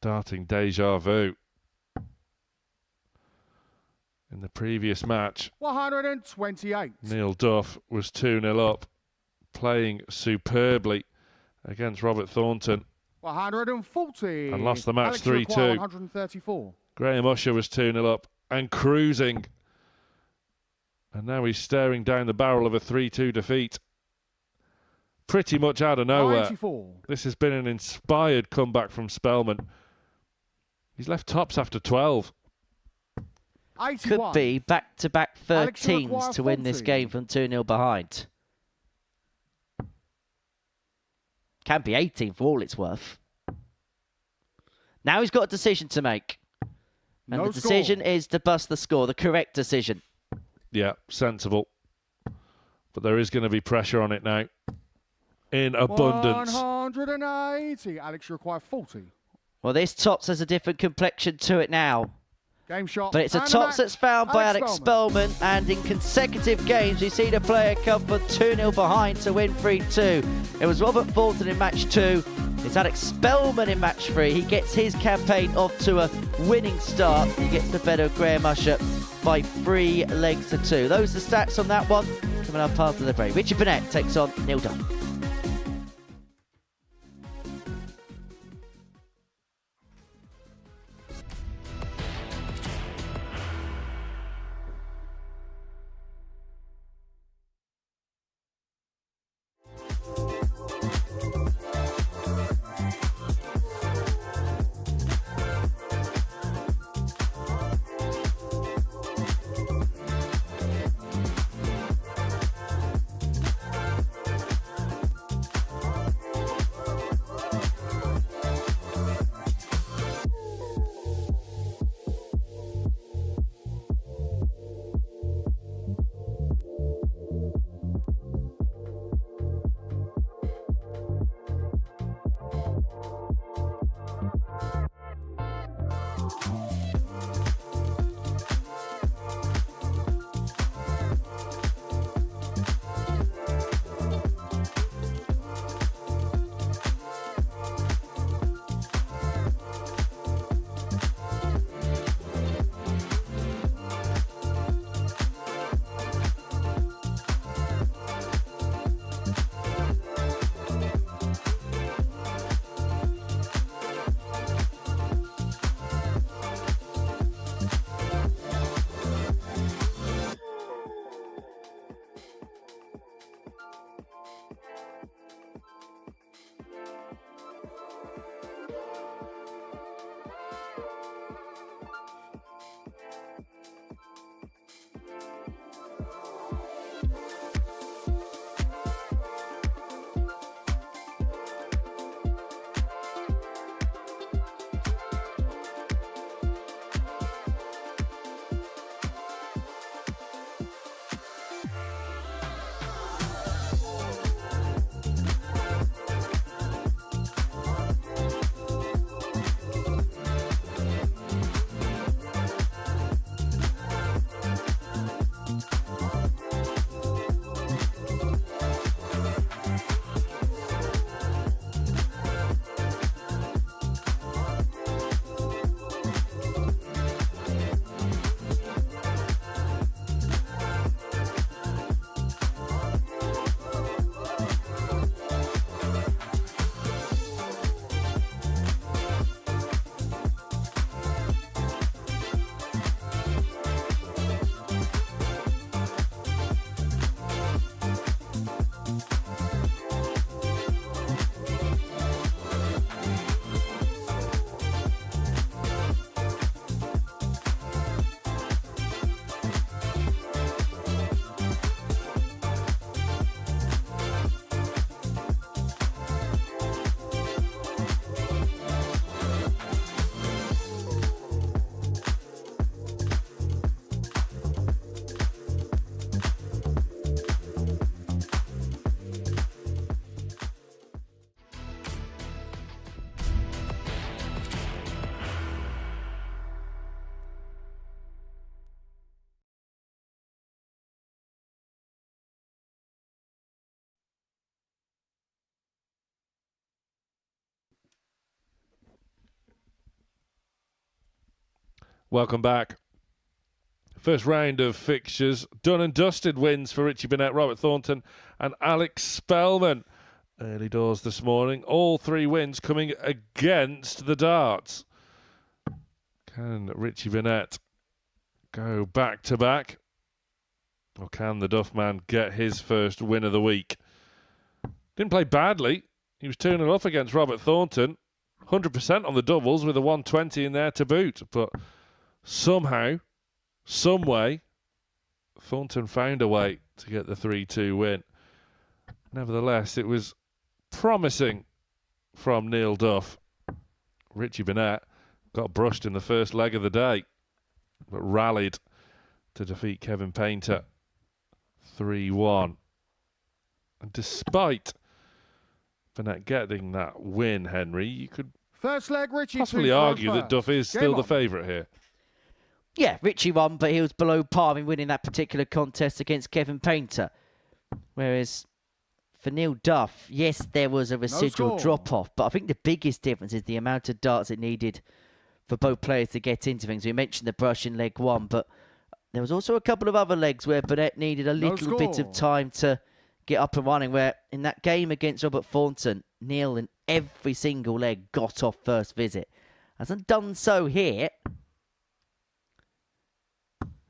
Darting deja vu. In the previous match, 128. Neil Duff was 2-0 up, playing superbly against Robert Thornton. 140. And lost the match Alex, you require 3-2. 134. Graham Usher was 2-0 up and cruising. And now he's staring down the barrel of a 3-2 defeat. Pretty much out of nowhere. 94. This has been an inspired comeback from Spellman. He's left tops after 12. 81. Could be back-to-back Alex, you 13s require to win this 40. game from 2-0 behind. Can be 18 for all it's worth. Now he's got a decision to make. And No the decision score. is to bust the score, the correct decision. Yeah, sensible. But there is going to be pressure on it now. In abundance. 180. Alex, you require 40. Well, this tops has a different complexion to it now. Game shot. But it's a and tops match. that's found by Alex Spellman. And in consecutive games, we see the player come from 2-0 behind to win 3-2. It was Robert Thornton in match 2. It's Alex Spellman in match 3. He gets his campaign off to a winning start. He gets the better of Graham Usher by 3 legs to 2. Those are the stats on that one. Coming up after the break. Richie Burnett takes on Neil Duff. Welcome back. First round of fixtures. Done and dusted wins for Richie Burnett, Robert Thornton and Alex Spellman. Early doors this morning. All 3 wins coming against the darts. Can Richie Burnett go back to back? Or can the Duff man get his first win of the week? Didn't play badly. He was 2-0 up against Robert Thornton. 100% on the doubles with a 120 in there to boot. But somehow, some way, Thornton found a way to get the 3-2 win. Nevertheless, it was promising from Neil Duff. Richie Burnett got brushed in the first leg of the day, but rallied to defeat Kevin Painter 3-1. And despite Burnett getting that win, Henry, you could First leg, Richie possibly argue that Duff is still the favourite here. Yeah, Richie won, but he was below par in winning that particular contest against Kevin Painter. Whereas for Neil Duff, yes, there was a residual drop-off, but I think the biggest difference is the amount of darts it needed for both players to get into things. We mentioned the brush in leg 1, but there was also a couple of other legs where Burnett needed a little bit of time to get up and running, where in that game against Robert Thornton, Neil in every single leg got off first visit. Hasn't done so here.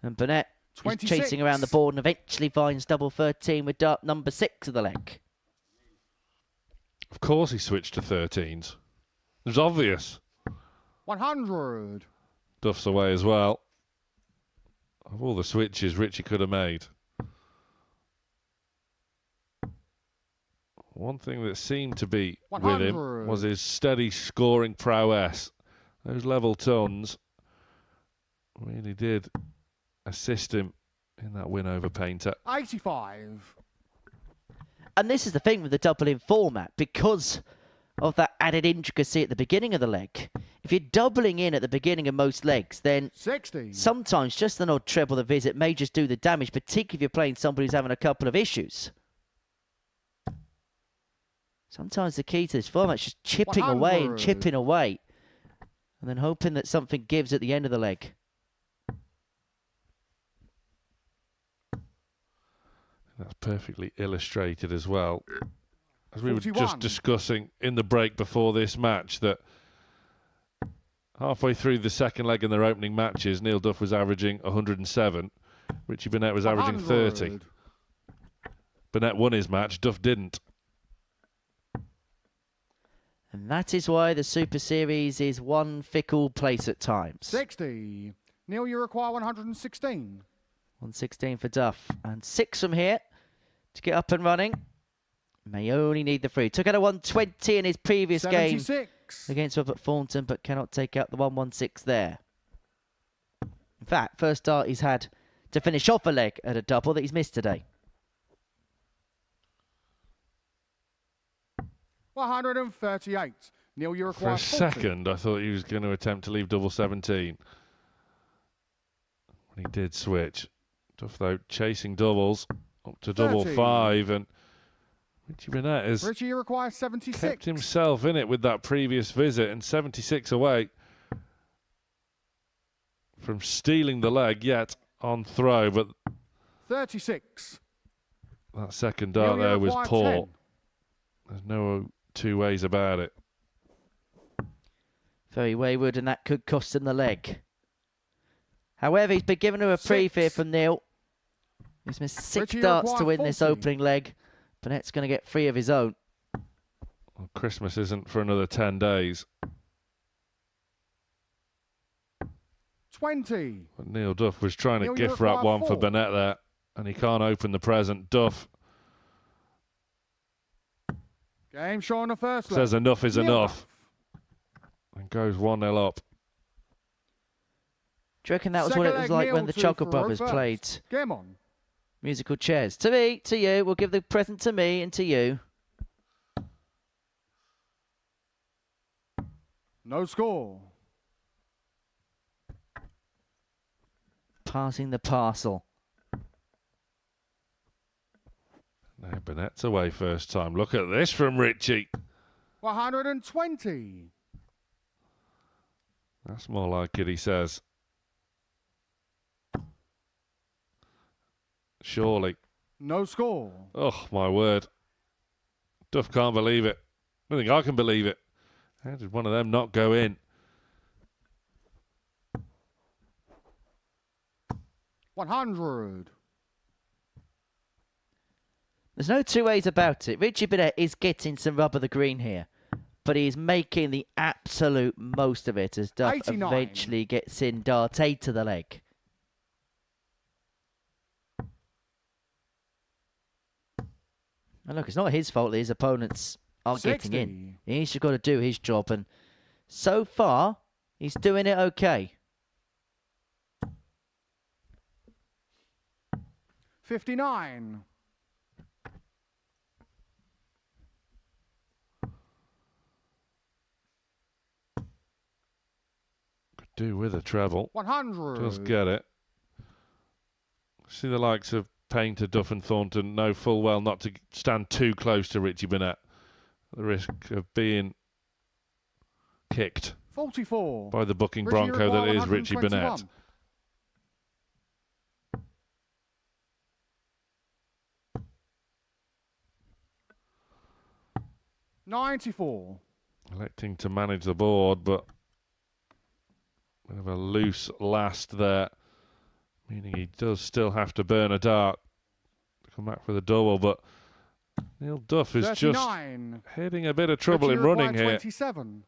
And Burnett is chasing around the board and eventually finds double 13 with dart number 6 of the leg. Of course he switched to 13s. It was obvious. 100. Duff's away as well. Of all the switches Richie could have made. One thing that seemed to be 100. with him was his steady scoring prowess. Those level tons really did assist him in that win over Painter. 85. And this is the thing with the double-in format, because of that added intricacy at the beginning of the leg. If you're doubling in at the beginning of most legs, then 60. Sometimes just an odd treble the visit may just do the damage, particularly if you're playing somebody who's having a couple of issues. Sometimes the key to this format is just chipping 100. away and chipping away, and then hoping that something gives at the end of the leg. That's perfectly illustrated as well. As we 41. were just discussing in the break before this match, that halfway through the second leg in their opening matches, Neil Duff was averaging 107. Richie Burnett was averaging 30. Burnett won his match, Duff didn't. And that is why the Super Series is one fickle place at times. 60. Neil, you require 116. 116 for Duff. And 6 from here to get up and running. May only need the 3. Took out a 120 in his previous 76. game against Robert Thornton, but cannot take out the 116 there. In fact, first start he's had to finish off a leg at a double that he's missed today. 138. Neil, you require For a 40. second, I thought he was going to attempt to leave double 17. When he did switch. Duff, though, chasing doubles up to double 30. 5. And Richie Burnett has Richie, you require 76. kept himself in it with that previous visit, and 76 away from stealing the leg yet on throw. But 36. that second dart Neil, you there was require poor. 10. There's no two ways about it. Very wayward, and that could cost him the leg. However, he's been given a reprieve here from Neil. He's missed 6 Richie, you darts to require win this 40. opening leg. Burnett's going to get 3 of his own. Well, Christmas isn't for another 10 days. 20. But Neil Duff was trying to Neil, you gift wrap require one for 4. Burnett there, and he can't open the present. Duff Game show on the first leg. says enough is Neil enough Duff. and goes 1-0 up. Do you reckon that was Second what it was leg, like Neil when the to Chuckle Thoreau Brothers first. played Game on. musical chairs? To me, to you. We'll give the present to me and to you. No score. Passing the parcel. Now Burnett's away first time. Look at this from Richie. 120. That's more like it, he says. Surely. No score. Oh, my word. Duff can't believe it. I don't think I can believe it. How did one of them not go in? 100. There's no two ways about it. Richie Burnett is getting some rub of the green here, but he's making the absolute most of it as Duff 89. eventually gets in dart 8 to the leg. And look, it's not his fault that his opponents aren't 60. getting in. He's just got to do his job, and so far, he's doing it okay. 59. Could do with a treble. 100. Does get it. See the likes of Painter, Duff and Thornton know full well not to stand too close to Richie Burnett. The risk of being kicked 44. by the bucking Richie bronco that require is Richie 121. Burnett. 94. Electing to manage the board, but bit of a loose last there, meaning he does still have to burn a dart to come back for the double, but Neil Duff is 39. just hitting a bit of trouble Richie in running require here. 27.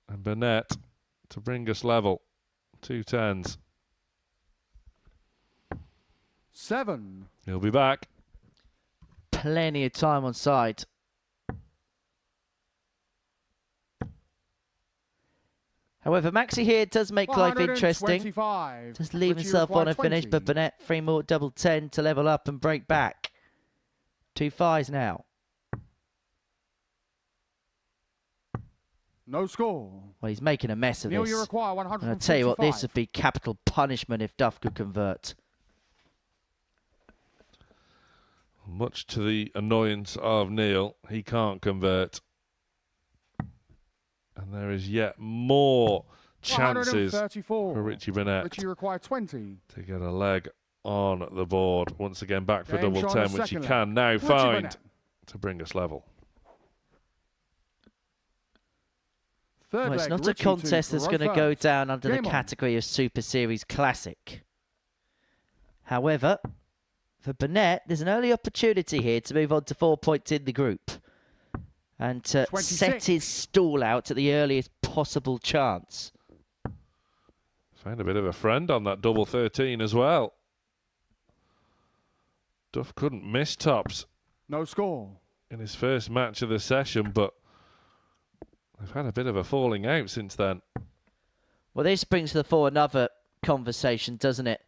And Burnett to bring us level. 2 10s. 7. He'll be back. Plenty of time on side. However, Maxi here does make life interesting. 125. Just leave Richie himself on require a finish, 20. but Burnett, 3 more double 10 to level up and break back. 2 5s now. No score. Well, he's making a mess of Neil, this. you require And 155. I'll tell you what, this would be capital punishment if Duff could convert. Much to the annoyance of Neil, he can't convert. And there is yet more chances for Richie Burnett Richie require 20. to get a leg on the board. Once again, back for Game double shot 10, on the which he second can leg. now Richie find Burnett. to bring us level. Third Well, it's leg, not a Richie contest to that's going to Thoreau go first. down under Game the on. category of Super Series Classic. However, for Burnett, there's an early opportunity here to move on to 4 points in the group and to 26. set his stall out at the earliest possible chance. Found a bit of a friend on that double 13 as well. Duff couldn't miss tops No score. in his first match of the session, but they've had a bit of a falling out since then. Well, this brings to the fore another conversation, doesn't it?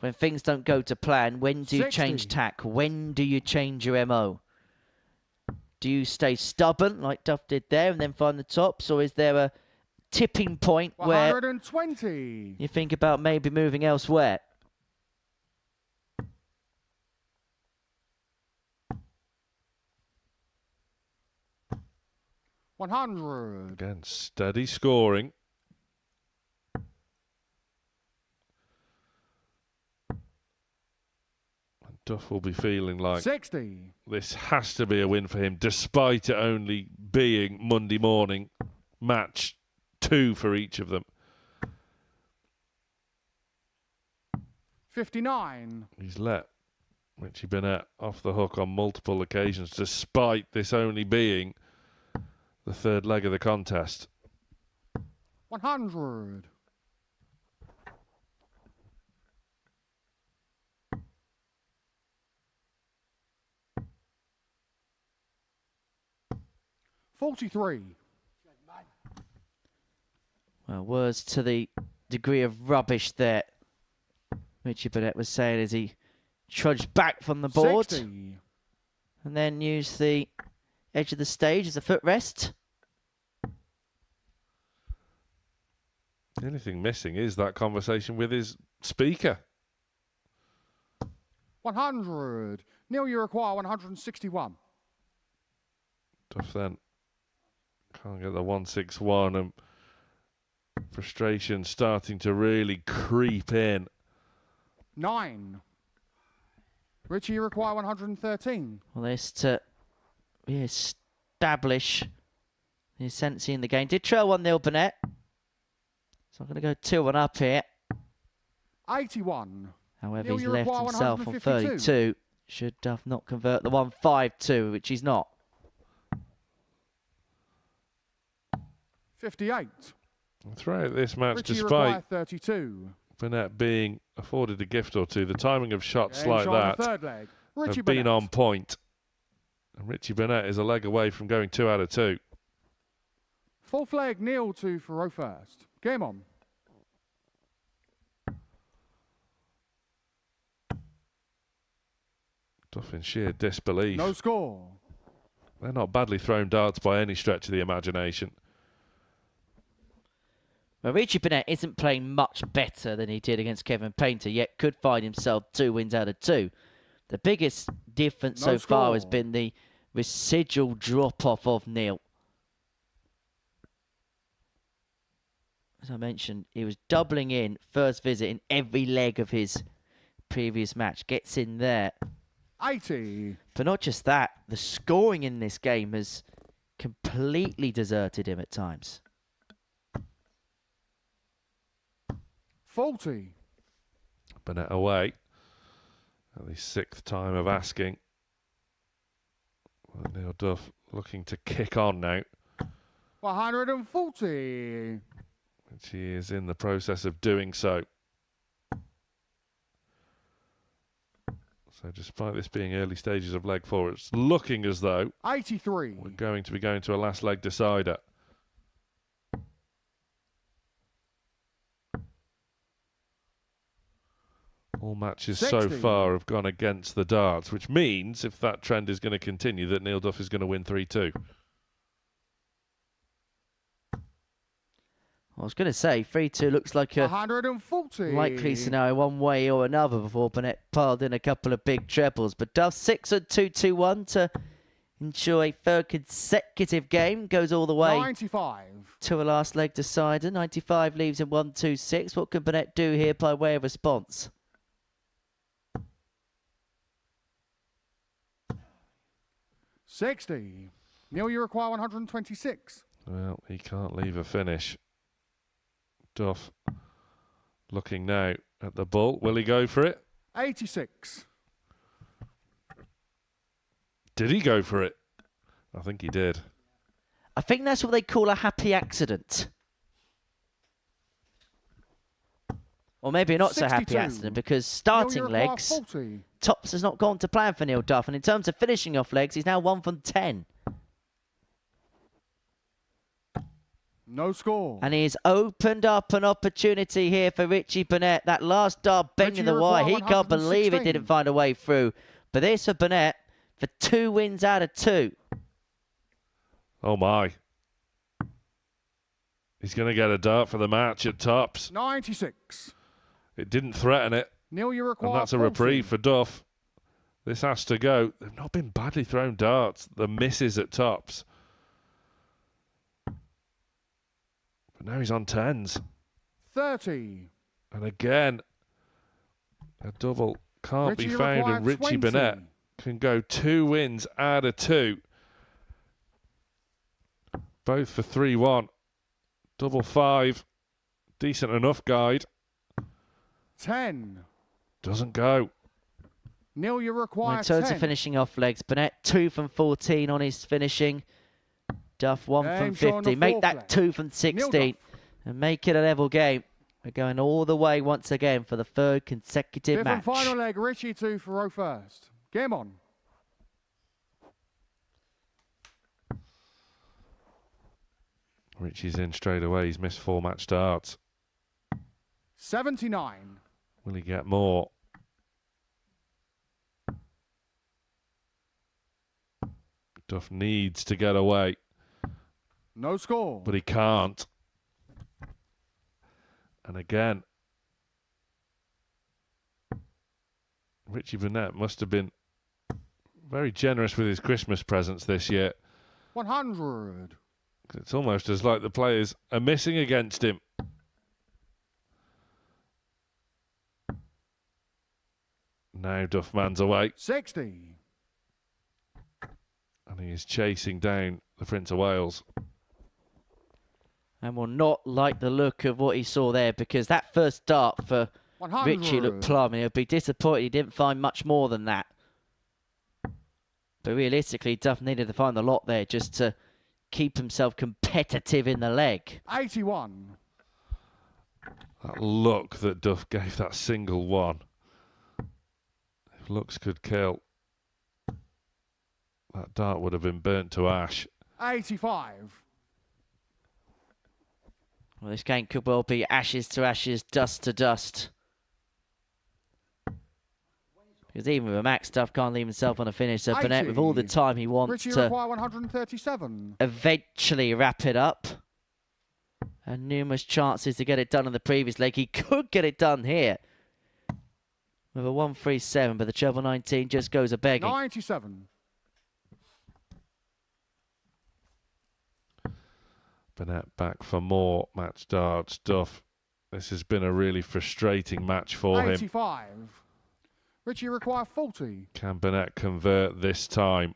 When things don't go to plan, when do you 60. change tack? When do you change your MO? Do you stay stubborn like Duff did there and then find the tops? Or is there a tipping point where 120. you think about maybe moving elsewhere? $100. Again, steady scoring. And Duff will be feeling like 60. this has to be a win for him, despite it only being Monday morning, match 2 for each of them. 59. He's let Richie Burnett off the hook on multiple occasions, despite this only being the third leg of the contest. 100. $43. Well, words to the degree of rubbish that Richie Burnett was saying as he trudged back from the board 60. and then used the edge of the stage as a footrest. The only thing missing is that conversation with his speaker. 100. Neil, you require 161. Duff then can't get the 161, and frustration starting to really creep in. 9. Richie, you require 113. Well, this to establish the ascendancy in the game. Did trail 1-0 Burnett. So I'm going to go 2-1 up here. 81. However, Neil, he's you left require himself on 152. 32. Should Duff not convert the 1-5-2, which he's not. 58. Throughout this match, Richie, you despite require 32. Burnett being afforded a gift or two, the timing of shots Game like shot on that the third leg. Richie have been Burnett. on point. And Richie Burnett is a leg away from going 2 out of 2. Fourth leg, Neil to Thoreau first. Game on. Duff in sheer disbelief. No score. They're not badly thrown darts by any stretch of the imagination. Well, Richie Burnett isn't playing much better than he did against Kevin Painter, yet could find himself 2 wins out of 2. The biggest difference so far has been the residual drop-off of Neil. As I mentioned, he was doubling in first visit in every leg of his previous match. Gets in there. 80. But not just that, the scoring in this game has completely deserted him at times. 40. Burnett away. At the 6th time of asking. Well, Neil Duff looking to kick on now. 140. Which he is in the process of doing so. So despite this being early stages of leg 4, it's looking as though 83. we're going to be going to a last leg decider. All matches 60. so far have gone against the darts, which means, if that trend is going to continue, that Neil Duff is going to win 3-2. I was going to say, 3-2 looks like a 140. likely scenario one way or another before Burnett piled in a couple of big trebles. But Duff 6 at 2-2-1 to ensure a third consecutive game. Goes all the way 95. to a last leg decider. 95 leaves in 1-2-6. What can Burnett do here by way of response? $60. Neil, you require 126. Well, he can't leave a finish. Duff looking now at the ball. Will he go for it? 86. Did he go for it? I think he did. I think that's what they call a happy accident. Or maybe not so happy 62. accident, because starting Neil, you require legs, 40. tops has not gone to plan for Neil Duff. And in terms of finishing off legs, he's now 1 from 10. No score. And he's opened up an opportunity here for Richie Burnett. That last dart banging the wire. He can't believe it didn't find a way through. But this for Burnett for 2 wins out of 2. Oh my. He's going to get a dart for the match at tops. 96. It didn't threaten it. Neil, you require And that's a 40. reprieve for Duff. This has to go. They've not been badly thrown darts. The misses at tops. But now he's on 10s. 30. And again, a double can't Richie, be you found. require And Richie 20. Burnett can go 2 wins out of 2. Both for 3-1. Double 5. Decent enough guide. 10. Doesn't go. Neil, you require In terms 10. of finishing off legs, Burnett 2 from 14 on his finishing. Duff 1 from Game shot on the 50. Make fourth that leg. 2 from 16 and make it a level game. We're going all the way once again for the third consecutive Fifth match. and final leg, Richie to Thoreau first. Game on. Richie's in straight away. He's missed 4 match darts. 79. Will he get more? Duff needs to get away, No score. but he can't. And again, Richie Burnett must have been very generous with his Christmas presents this year. 100. It's almost as like the players are missing against him. now Duff man's away. 60. And he is chasing down the Prince of Wales. And will not like the look of what he saw there, because that first dart for 100. Richie looked plum. He'll be disappointed he didn't find much more than that. But realistically, Duff needed to find the lot there just to keep himself competitive in the leg. 81. That look that Duff gave that single one. If looks could kill, that dart would have been burnt to ash. 85. Well, this game could well be ashes to ashes, dust to dust. Because even with a max, Duff can't leave himself on a finish. So Burnett, with all the time he wants Richie to require 137. Eventually wrap it up. And numerous chances to get it done on the previous leg. He could get it done here with a 137, but the treble 19 just goes a begging. 97. Burnett back for more match darts. Duff, this has been a really frustrating match for him. 85. Richie require 40. Can Burnett convert this time?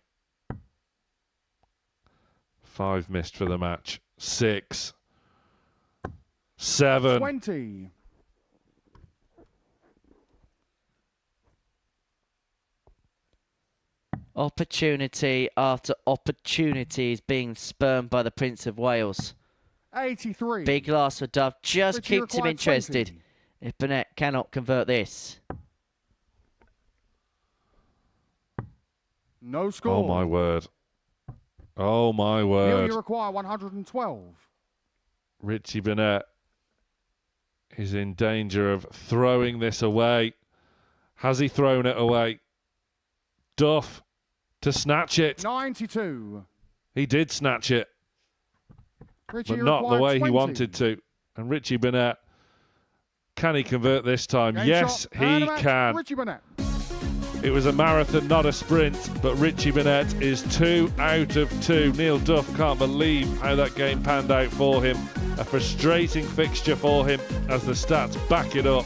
5 missed for the match. 6. 7. 20. Opportunity after opportunity is being spurned by the Prince of Wales. 83. Big loss for Duff. Just Richie keeps him required interested. 20. If Burnett cannot convert this. No score. Oh my word. Oh my Neil, word. you require 112. Richie Burnett is in danger of throwing this away. Has he thrown it away? Duff to snatch it. 92. He did snatch it, Richie but not the required way 20. he wanted to. And Richie Burnett, can he convert this time? Game Yes, shot, and he a match. can. Richie Burnett. It was a marathon, not a sprint, but Richie Burnett is 2 out of 2. Neil Duff can't believe how that game panned out for him. A frustrating fixture for him as the stats back it up.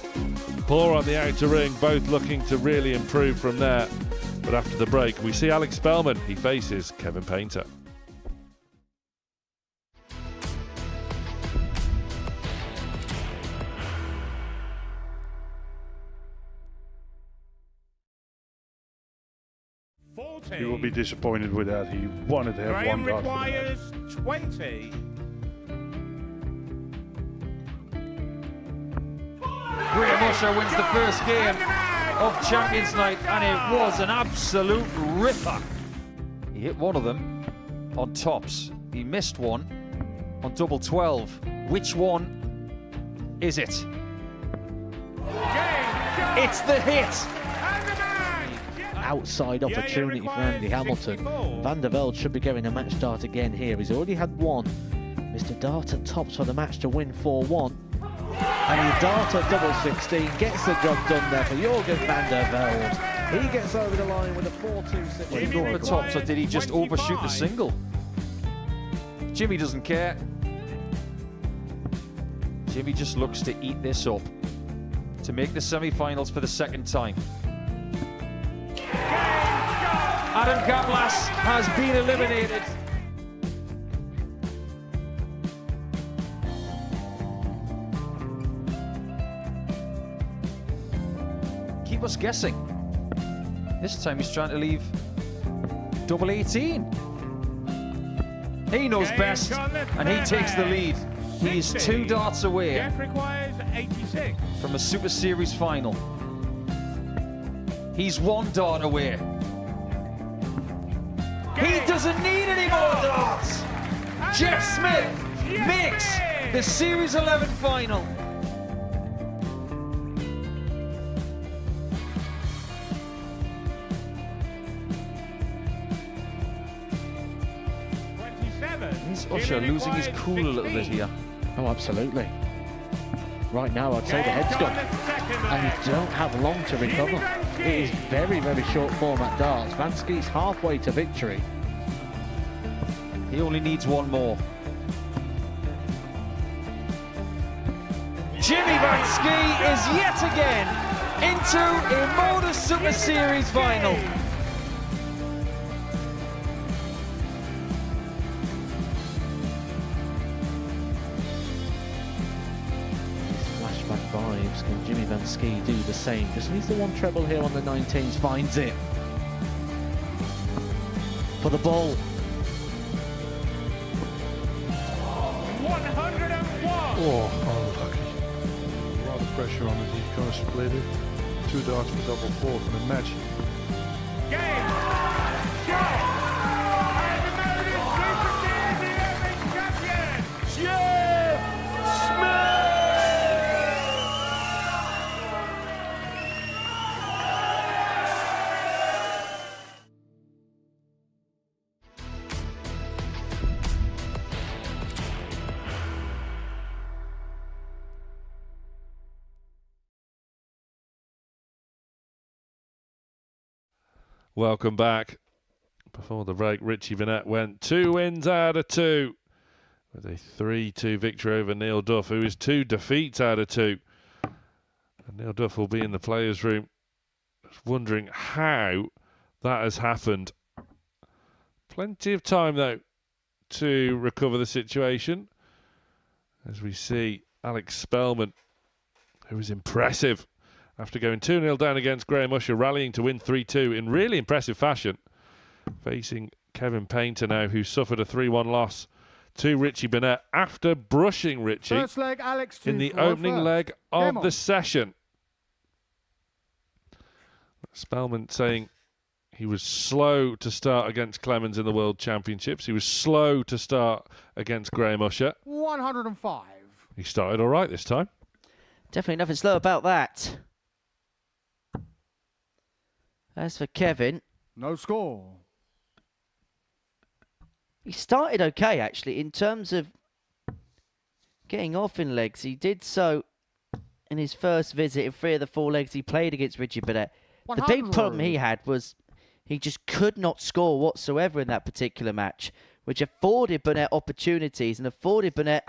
Poor on the outer ring, both looking to really improve from there. But after the break, we see Alex Spellman. He faces Kevin Painter. You will be disappointed with that. He wanted to have one dart. Requires 20. Graham Usher wins the first game of Champions Night, and it was an absolute ripper. He hit one of them on tops. He missed one on double 12. Which one is it? It's the hit. Outside opportunity for Andy Hamilton. Van der Velde should be getting a match start again here. He's already had one. Mr. Dart at tops for the match to win 4-1. And he Dart at double 16, gets the job done there for Jurgen van der Velde. He gets over the line with a 4-2. Did he go over tops, or did he just overshoot the single? Jimmy doesn't care. Jimmy just looks to eat this up to make the semi-finals for the second time. Adam Gablas has been eliminated. Keep us guessing. This time he's trying to leave double 18. He knows best, and he takes the lead. He's 2 darts away from a Super Series final. He's 1 dart away. He doesn't need any more darts. Jeff Smith makes the Series 11 final. Is Usher losing his cool a little bit here? Oh, absolutely. Right now, I'd say the head's gone. And you don't have long to recover. It is very, very short format darts. Van Skee's halfway to victory. He only needs 1 more. Jimmy Van Schie is yet again into a Modus Super Series final. Flashback vibes. Can Jimmy Van Ski do the same? Just needs the one treble here on the 19s. Finds it. For the ball. 101. Oh, unlucky. A lot of pressure on it. He's going to split it. 2 darts for double four for the match. Game. Shot. And the Modus Super Series 11 champion. Jeff Smith. Welcome back. Before the break, Richie Burnett went 2 wins out of 2 with a 3-2 victory over Neil Duff, who is 2 defeats out of 2. And Neil Duff will be in the players' room just wondering how that has happened. Plenty of time, though, to recover the situation. As we see Alex Spellman, who is impressive after going 2-0 down against Graham Usher, rallying to win 3-2 in really impressive fashion. Facing Kevin Painter now, who suffered a 3-1 loss to Richie Burnett after brushing Richie First leg, Alex in the 2-4 opening first. leg of Game the on. session. Spellman saying he was slow to start against Clemens in the World Championships. He was slow to start against Graham Usher. 105. He started all right this time. Definitely nothing slow about that. As for Kevin, No score. he started okay, actually, in terms of getting off in legs. He did so in his first visit in 3 of the 4 legs he played against Richie Burnett. The big problem he had was he just could not score whatsoever in that particular match, which afforded Burnett opportunities and afforded Burnett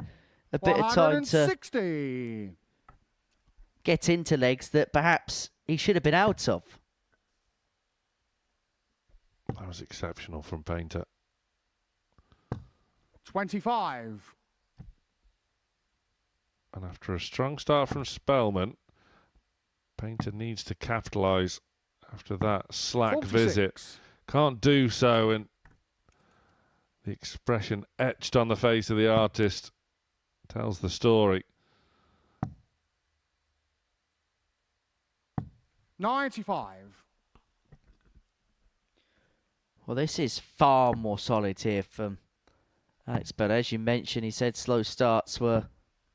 a bit of time to 160. get into legs that perhaps he should have been out of. That was exceptional from Painter. 25. And after a strong start from Spellman, Painter needs to capitalise after that slack 46. visit. Can't do so, and the expression etched on the face of the artist tells the story. 95. Well, this is far more solid here from Alex, but as you mentioned, he said slow starts were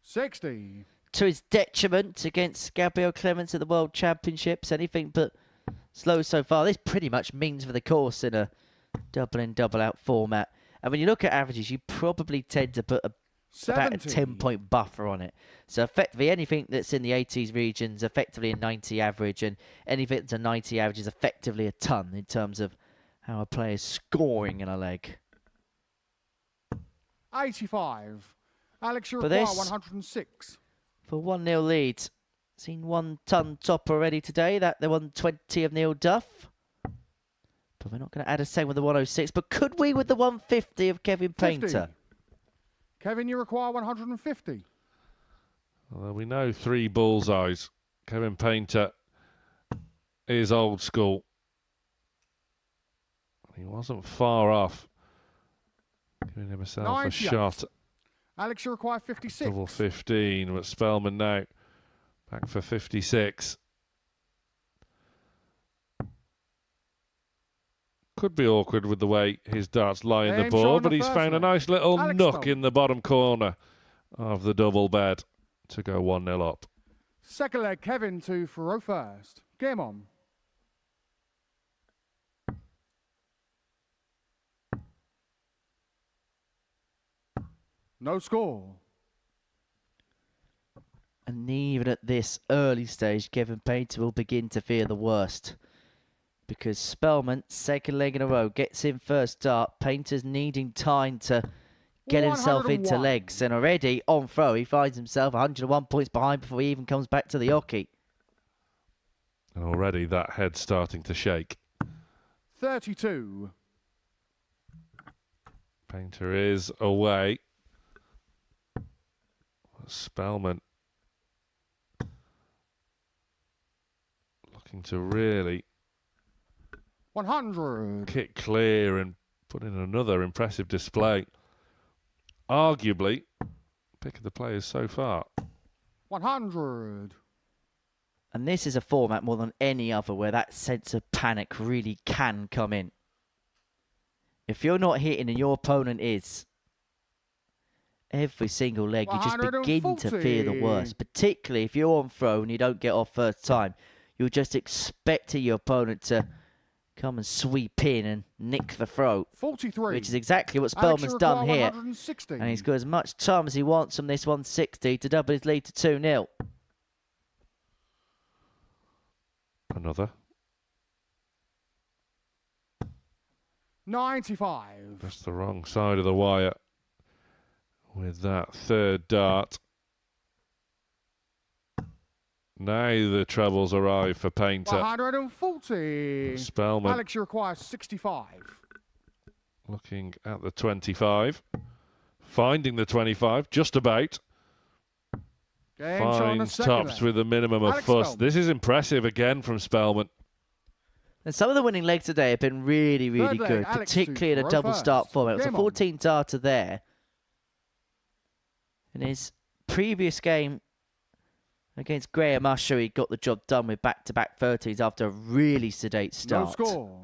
60. to his detriment against Gabriel Clemens at the World Championships. Anything but slow so far. This pretty much means for the course in a double in, double out format. And when you look at averages, you probably tend to put about a 10-point buffer on it. So effectively, anything that's in the 80s regions, effectively a 90 average, and anything that's a 90 average is effectively a ton in terms of how a player's scoring in a leg. 85. Alex, you But require this- 106. For 1-0 lead. Seen 1 ton top already today. That the 120 of Neil Duff. But we're not going to add a second with the 106. But could we with the 150 of Kevin 50. Painter? Kevin, you require 150. Well, we know 3 bullseyes. Kevin Painter is old school. He wasn't far off giving himself a 98. shot. Alex, you require 56. Double 15, but Spellman now back for 56. Could be awkward with the way his darts lie in the Aim shot board, on but the he's first found a leg. nice little Alex nook Spellman. in the bottom corner of the double bed to go 1-0 up. Second leg, Kevin to throw first. Game on. No score. And even at this early stage, Kevin Painter will begin to fear the worst. Because Spellman, second leg in a row, gets in first dart. Painter's needing time to get himself into 101. legs. And already on throw, he finds himself 101 points behind before he even comes back to the hockey. And already that head's starting to shake. 32. Painter is away. Spellman looking to really 100. kick clear and put in another impressive display. Arguably, pick of the players so far. 100. And this is a format more than any other where that sense of panic really can come in. If you're not hitting and your opponent is, every single leg you just begin to fear the worst. Particularly if you're on throw and you don't get off first time. You're just expecting your opponent to come and sweep in and nick the throw. 43. Which is exactly what Spellman's done here. And he's got as much time as he wants from this 160 to double his lead to 2-0. Another. 95. That's the wrong side of the wire with that third dart. Now the trebles arrive for Painter. 140. Spellman. Alex, you require 65. Looking at the 25. Finding the 25, just about. Finds tops with a minimum of fuss. Spellman. This is impressive again from Spellman. And some of the winning legs today have been really, really good, particularly in a double start format. It was a 14 darter there. In his previous game against Graham Usher, he got the job done with back-to-back 30s after a really sedate start. No score.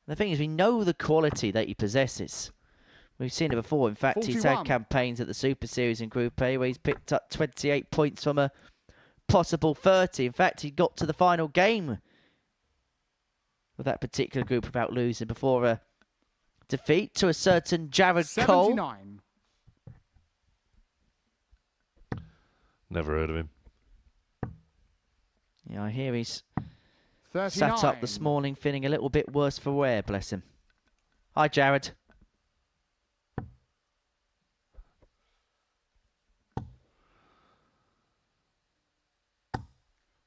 The thing is, we know the quality that he possesses. We've seen it before. In fact, 41. He's had campaigns at the Super Series in Group A where he's picked up 28 points from a possible 30. In fact, he got to the final game of that particular group without losing before a defeat to a certain Jared 79. Cole. Never heard of him. Yeah, I hear he's 39. sat up this morning feeling a little bit worse for wear, bless him. Hi, Jared.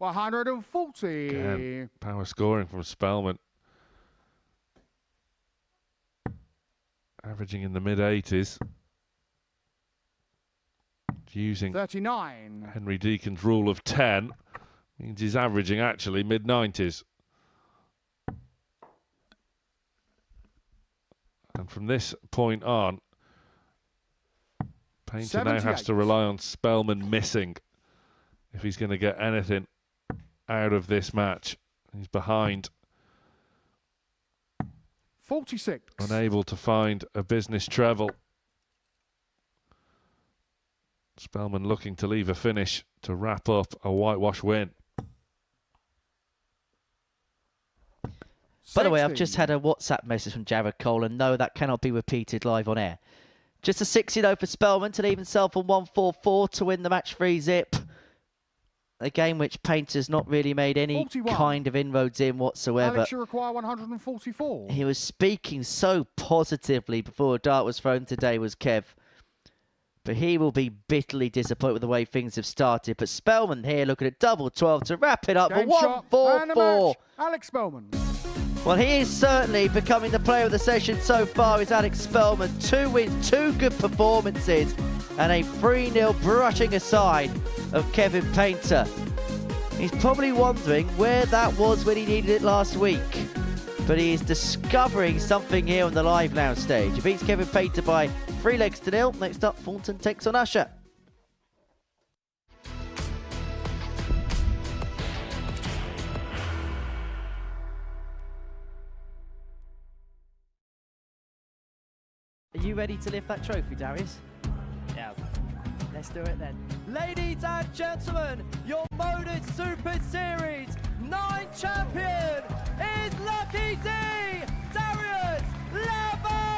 $140. Again, power scoring from Spellman. Averaging in the mid-80s. Using 39. Henry Deacon's rule of 10. Means he's averaging actually mid-90s. And from this point on, Painter now has to rely on Spellman missing if he's going to get anything out of this match. He's behind. 46. Unable to find a business treble. Spellman looking to leave a finish to wrap up a whitewash win. By the way, I've just had a WhatsApp message from Jared Cole, and no, that cannot be repeated live on air. Just a 60 though for Spellman to leave himself on 144 to win the match 3-zip. A game which Painter's not really made any 41. kind of inroads in whatsoever. Alex, you require 144. He was speaking so positively before a dart was thrown today, was Kev. But he will be bitterly disappointed with the way things have started. But Spellman here looking at double 12 to wrap it up Game for shot and a 144. match. Alex Spellman. Well, he is certainly becoming the player of the session so far. Is Alex Spellman. 2 wins, 2 good performances, and a 3-0 brushing aside of Kevin Painter. He's probably wondering where that was when he needed it last week. But he is discovering something here on the Live Now stage. He beats Kevin Painter by 3 legs to 0. Next up, Thornton takes on Usher. Are you ready to lift that trophy, Darius? Yes. Let's do it then. Ladies and gentlemen, your Modus Super Series 9 champion is Lucky D, Darius Labanowski!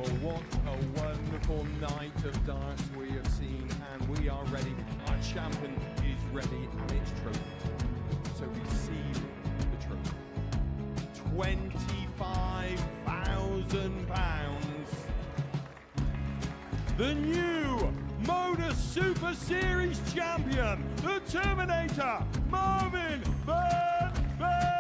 Well, what a wonderful night of darts we have seen, and we are ready. Our champion is ready, and it's trophy. So receive the trophy. £25,000. The new Modus Super Series champion, the Terminator, Marvin Van Velzen.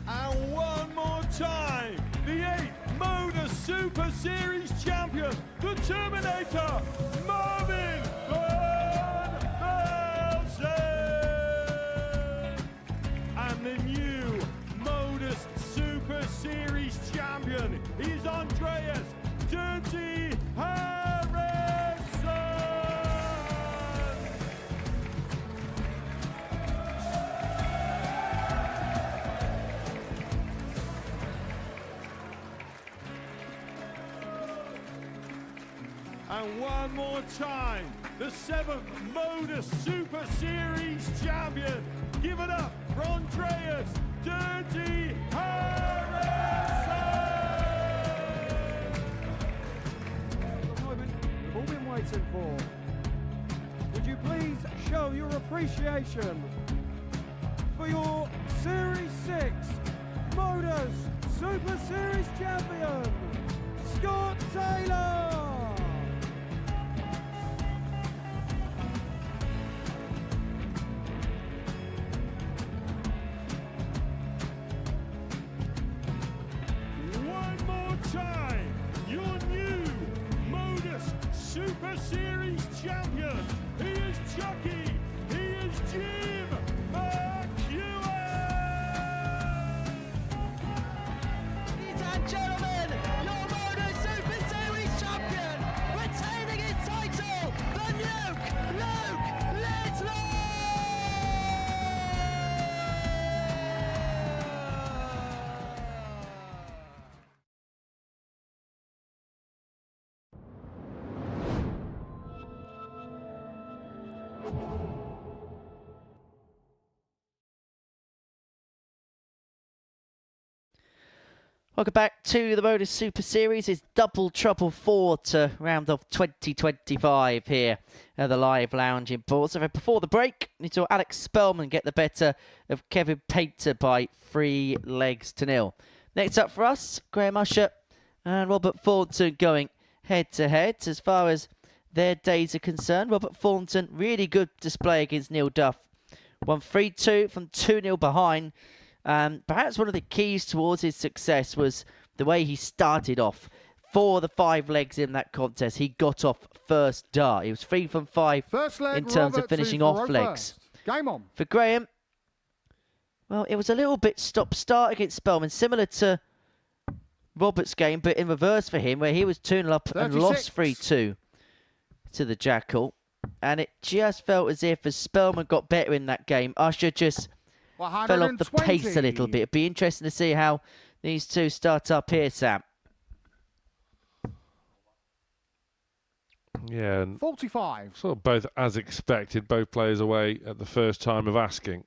And one more time, the 8th Modus Super Series champion, the Terminator, Marvin Van Velzen. And the new Modus Super Series champion is Andreas Dirty Harrison. And one more time, the 7th Modus Super Series champion. Give it up for Andreas Dirty Harrison. The moment we've all been waiting for. Would you please show your appreciation for your Series 6 Modus Super Series champion, Scott Taylor. One more time, your new Modus Super Series champion. He is Chucky. He is Jim McGuire. Ladies and gentlemen, your Modus Super Series champion, retaining his title, the Nuke, Luke Littler! Welcome back to the Modus Super Series. It's Double Trouble 4 to round off 2025 here at the Live Lounge in Port. So before the break, we saw Alex Spellman get the better of Kevin Painter by 3-0. Next up for us, Graham Usher and Robert Thornton going head-to-head. As far as their days are concerned, Robert Thornton, really good display against Neil Duff. Won 3-2 from 2-0 behind. Perhaps one of the keys towards his success was the way he started off. 4 of the 5 legs in that contest, he got off first dart. He was 3 from 5 First leg, in terms Robert, of finishing to off Faro legs. first. Game on. For Graham, well, it was a little bit stop-start against Spellman, similar to Robert's game, but in reverse for him, where he was 2-0 up and 36. lost 3-2 to the Jackal. And it just felt as if as Spellman got better in that game, Usher just fell off the pace a little bit. It'd be interesting to see how these two start up here, Sam. Yeah, and 45. sort of both as expected, both players away at the first time of asking.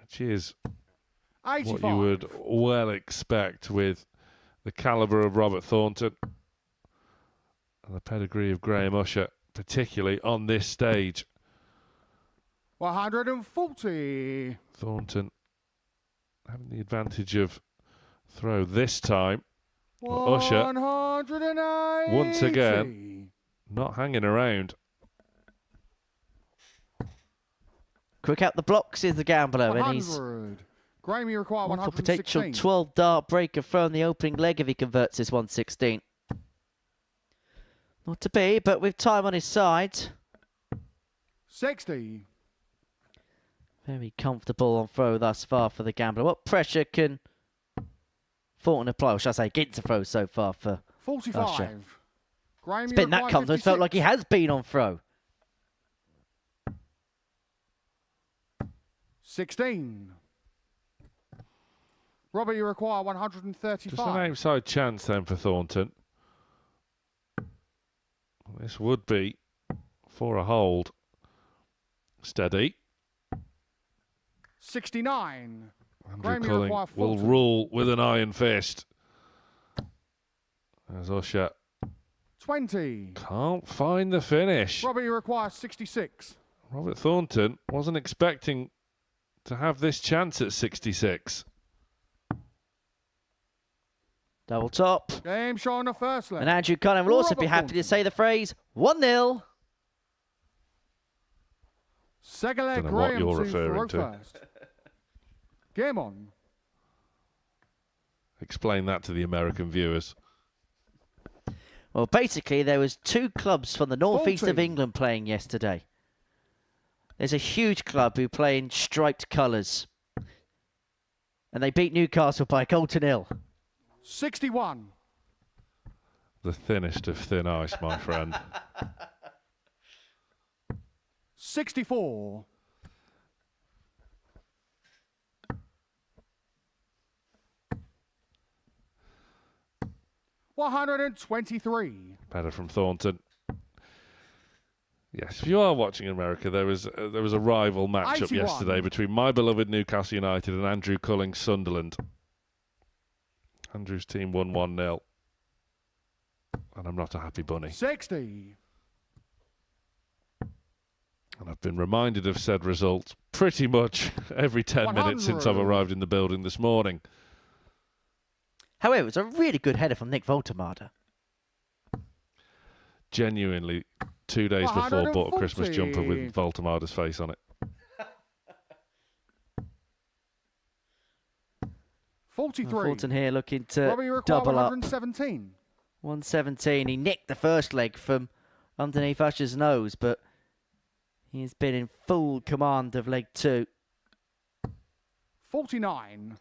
Which is 85. what you would well expect with the calibre of Robert Thornton and the pedigree of Graham Usher, particularly on this stage. 140. Thornton having the advantage of throw this time. Well, Usher, 180. once again, not hanging around. Quick out the blocks is the gambler, 100. and he's Graham, you require on for 116. potential 12 dart breaker throw in the opening leg if he converts his 116. Not to be, but with time on his side. 60. Very comfortable on throw thus far for the gambler. What pressure can Thornton apply, or should I say, get to throw so far for 45. Usher? Graham, It's you been that require comfortable. It felt 56. like he has been on throw. 16. Robert, you require Just an 135. outside chance then for Thornton. This would be for a hold. Steady. 69. Andrew Graham, you Culling require will 40. rule with an iron fist. As Usher 20. can't find the finish. Robbie, you require 66. Robert Thornton wasn't expecting to have this chance at 66. Double top. Game show on the first leg. And Andrew Cullen will also be Robert happy to Thornton. say the phrase 1-0. Second leg, Don't know what Graham you're to referring to. first. Game on. Explain that to the American viewers. Well, basically, there was 2 clubs from the northeast of 40. England playing yesterday. There's a huge club who play in striped colours. And they beat Newcastle by a goal to 0. 61. The thinnest of thin ice, my friend. 64. $123. Better from Thornton. Yes, if you are watching America, there was a rival matchup 81. yesterday between my beloved Newcastle United and Andrew Culling's Sunderland. Andrew's team won 1-0. And I'm not a happy bunny. 60. And I've been reminded of said result pretty much every 10 minutes since I've 100. arrived in the building this morning. However, it was a really good header from Nick Voltemada. Genuinely, 2 days before, bought a Christmas 140. jumper with Voltemada's face on it. 43. Thornton here looking to Robbie, you require double up. 117. 117. He nicked the first leg from underneath Usher's nose, but he's been in full command of leg 2. 49.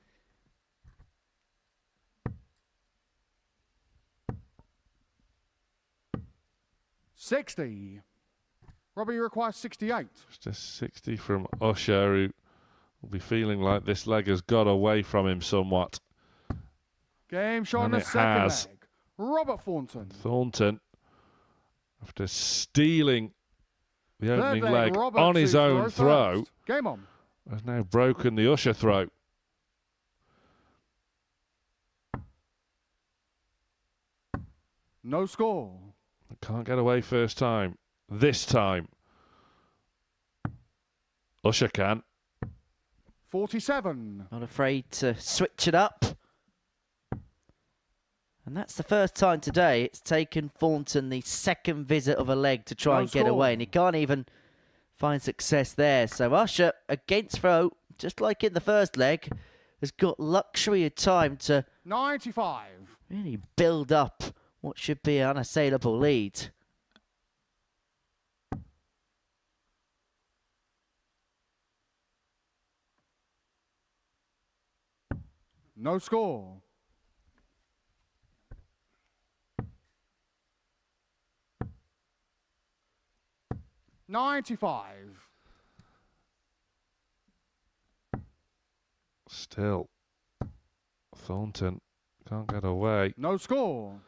$60. Robbie, you require 68. Just a 60 from Usher, who will be feeling like this leg has got away from him somewhat. Game show on And the it second has. leg. Robert Thornton. Thornton, after stealing the Third opening leg, leg Robert on his to own throw, first. Game on. has now broken the Usher throw. No score. Can't get away first time. This time, Usher can. 47. Not afraid to switch it up. And that's the first time today it's taken Thornton the second visit of a leg to try No and get score. away. And he can't even find success there. So Usher, against throw, just like in the first leg, has got luxury of time to 95. really build up what should be an unassailable lead. No score. $95. Still, Thornton can't get away. No score.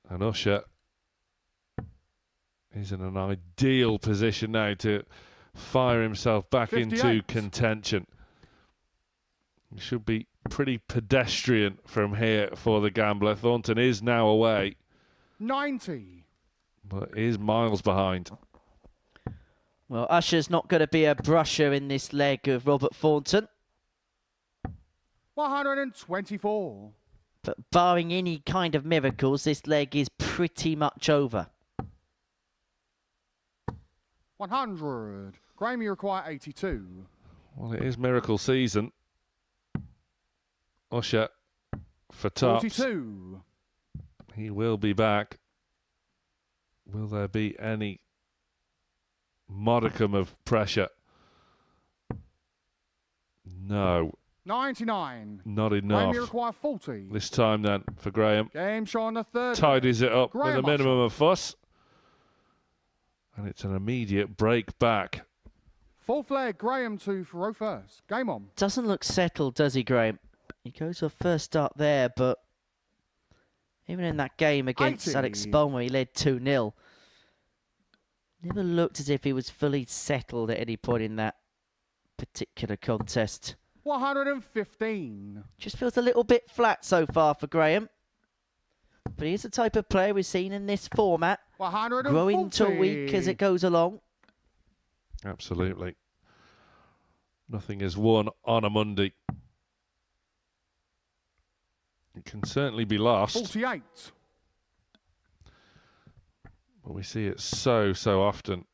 And Usher is in an ideal position now to fire himself back into 58. contention. He should be pretty pedestrian from here for the gambler. Thornton is now away, 90. but is miles behind. Well, Usher's not going to be a brusher in this leg of Robert Thornton. 124. But barring any kind of miracles, this leg is pretty much over. 100. Graham, you require 82. Well, it is miracle season. Usher for tops. 42. He will be back. Will there be any modicum of pressure? No, 99. not Graham, enough. you require 40. This time then for Graham. Game show on the third. Tidies it up Graham with a minimum of fuss. And it's an immediate break back. Fourth leg, Graham to throw first. Game on. Doesn't look settled, does he, Graham? He goes for first start there, but Even in that game against 80. Alex Spellman, he led 2-0. Never looked as if he was fully settled at any point in that particular contest. 115. Just feels a little bit flat so far for Graham. But he's the type of player we've seen in this format. 140. Growing to weak as it goes along. Absolutely. Nothing is won on a Monday. It can certainly be lost. 48. But we see it so often.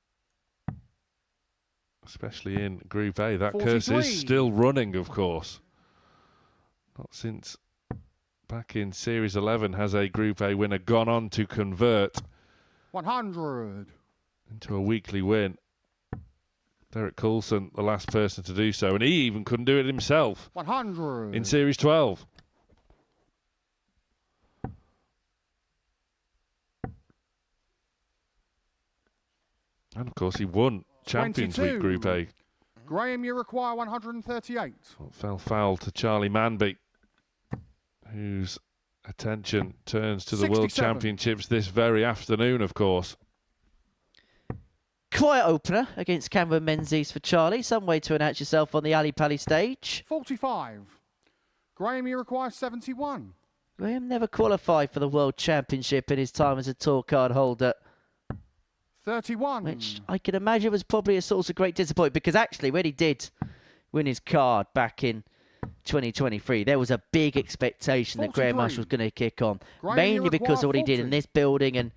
Especially in Group A. That 43. curse is still running, of course. Not since back in Series 11 has a Group A winner gone on to convert 100. into a weekly win. Derek Coulson, the last person to do so, and he even couldn't do it himself 100. in Series 12. And of course he won Champions 22. Week Group A. Graham, you require 138. Well, fell foul to Charlie Manby, whose attention turns to the World 67. Championships this very afternoon, of course. Quiet opener against Cameron Menzies for Charlie. Some way to announce yourself on the Ali Pali stage. 45. Graham, you require 71. Graham never qualified for the World Championship in his time as a tour card holder, 31. which I can imagine was probably a source of great disappointment, because actually when he did win his card back in 2023, there was a big expectation that Graham 43. Usher was going to kick on, Graham, mainly you because of what he did 40. in this building and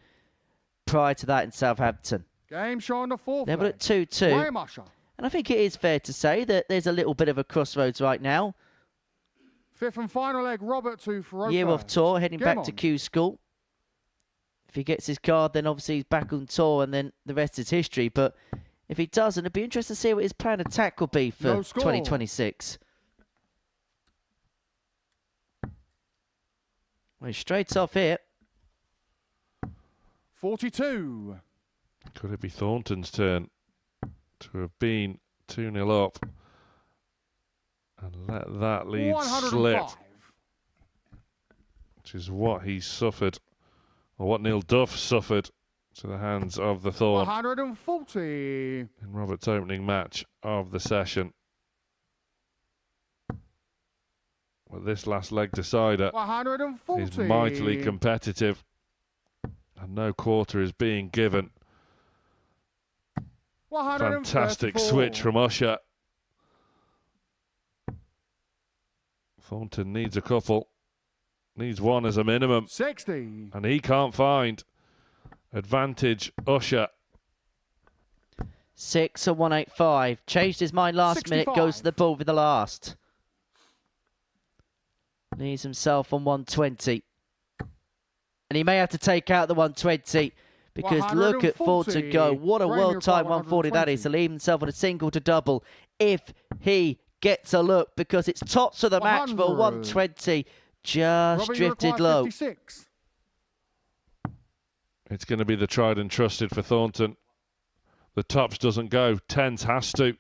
prior to that in Southampton. Game showing the fourth Level leg. at 2-2. Graham Usher. And I think it is fair to say that there's a little bit of a crossroads right now. Fifth and final leg, Robert 2 for Year off tour, heading Game back on. to Q School. If he gets his card, then obviously he's back on tour, and then the rest is history. But if he doesn't, it'd be interesting to see what his plan of attack will be for No score. 2026. Well, he's straight off here. 42. Could it be Thornton's turn to have been 2-0 up and let that lead 105. slip, which is what he suffered, or what Neil Duff suffered to the hands of the Thorn 140. in Robert's opening match of the session. Well, this last leg decider 140. is mightily competitive, and no quarter is being given. Fantastic 134. switch from Usher. Thornton needs a couple. Needs one as a minimum. 60. And he can't find. Advantage Usher. 6 and 185. Changed his mind last minute. 65. Goes to the ball with the last. Leaves himself on 120. And he may have to take out the 120. Because look at 140. Thornton go. What a Graham, world you're time quite 140 that is. To leave himself on a single to double. If he gets a look. Because it's tops of the match for 100. 120. Just Robert, you drifted require low. 56. It's going to be the tried and trusted for Thornton. The tops doesn't go. Tens has to.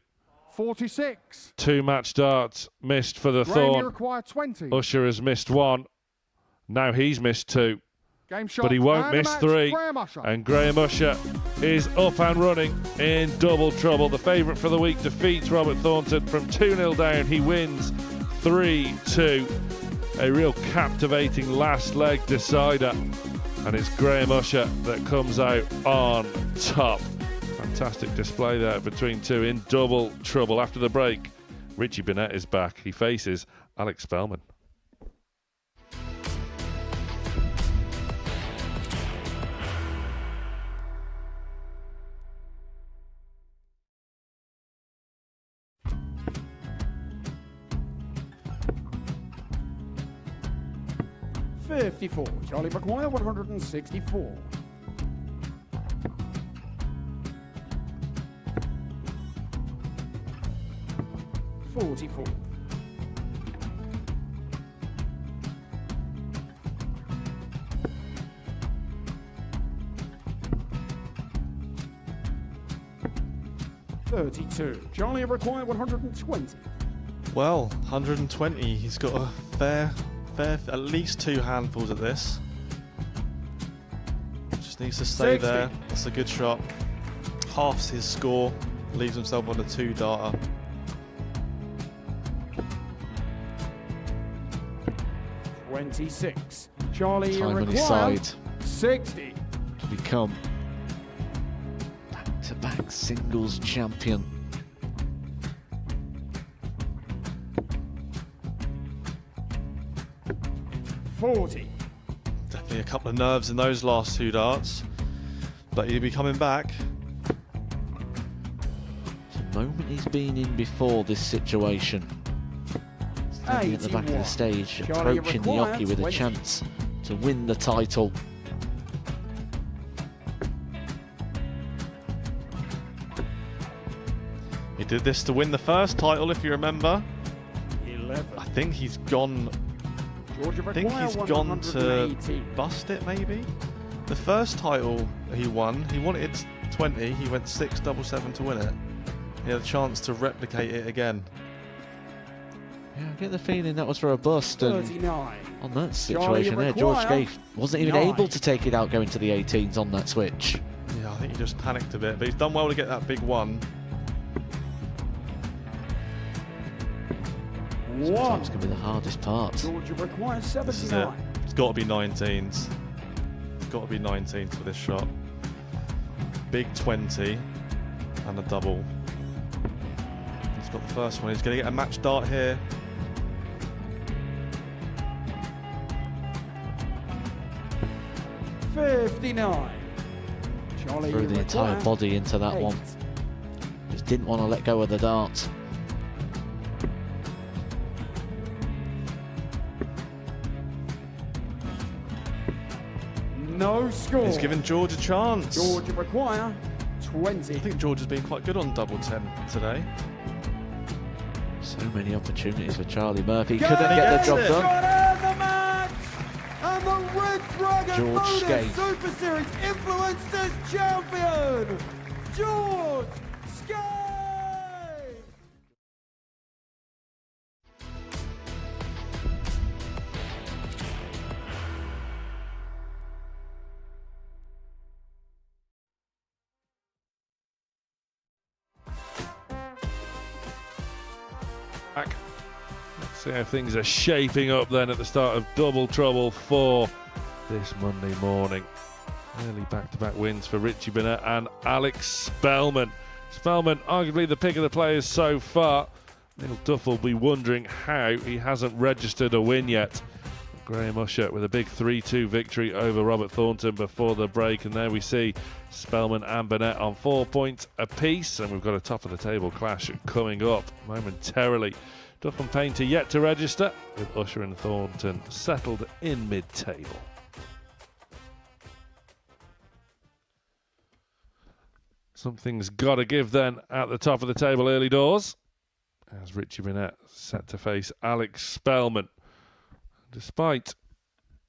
46. 2 match darts missed for the Graham, you Thorn. require 20. Usher has missed 1. Now he's missed 2. Game shot. But he won't and a miss match, 3. Graham Usher. And Graham Usher is up and running in double trouble. The favourite for the week defeats Robert Thornton from 2-0 down. He wins 3-2. A real captivating last leg decider. And it's Graham Usher that comes out on top. Fantastic display there between two in double trouble. After the break, Richie Burnett is back. He faces Alex Spellman. $54. Charlie McGuire, 164. $44. $32. Charlie require 120. Well, 120. He's got a fair, at least 2 handfuls at this. Needs to stay 60. there. That's a good shot. Halves his score. Leaves himself on a 2-darter. $26. Charlie Time on his required side $60. to become back-to-back singles champion. $40. Definitely a couple of nerves in those last 2 darts. But he'll be coming back. The moment he's been in before this situation. Standing at the back of the stage, Charlie approaching the required Yoki with a 20. chance to win the title. He did this to win the first title, if you remember. 11. I think he's gone. Georgia I think McGuire he's won gone to 118. bust it, maybe. The first title he won, he wanted 20. He went 6-7-7 to win it. He had a chance to replicate it again. Yeah, I get the feeling that was for a bust, and 39. on that Charlie situation there, George require Scaife wasn't even 9. able to take it out going to the 18s on that switch. Yeah, I think he just panicked a bit, but he's done well to get that big one. Sometimes can be the hardest part. Georgia requires This is it. 79. It's got to be 19s. It's got to be 19s for this shot. Big 20 and a double. He's got the first one. He's going to get a match dart here. $59. Charlie Threw the entire required body into that 8. one. Just didn't want to let go of the dart. No score. He's given George a chance. Georgia require I 20. think George has been quite good on double 10 today. So many opportunities for Charlie Murphy. Go Couldn't get the job against done. Got in the match, and the Red Dragon George Modus Scaife. Super Series Influencers Champion, George Scaife. Back. Let's see how things are shaping up then at the start of Double Trouble 4 this Monday morning. Early back-to-back wins for Richie Burnett and Alex Spellman. Spellman, arguably the pick of the players so far. Neil Duff will be wondering how he hasn't registered a win yet. Graham Usher with a big 3-2 victory over Robert Thornton before the break, and there we see Spellman and Burnett on 4 points apiece, and we've got a top of the table clash coming up momentarily. Duff and Painter yet to register, with Usher and Thornton settled in mid-table. Something's got to give then at the top of the table early doors, as Richie Burnett set to face Alex Spellman. Despite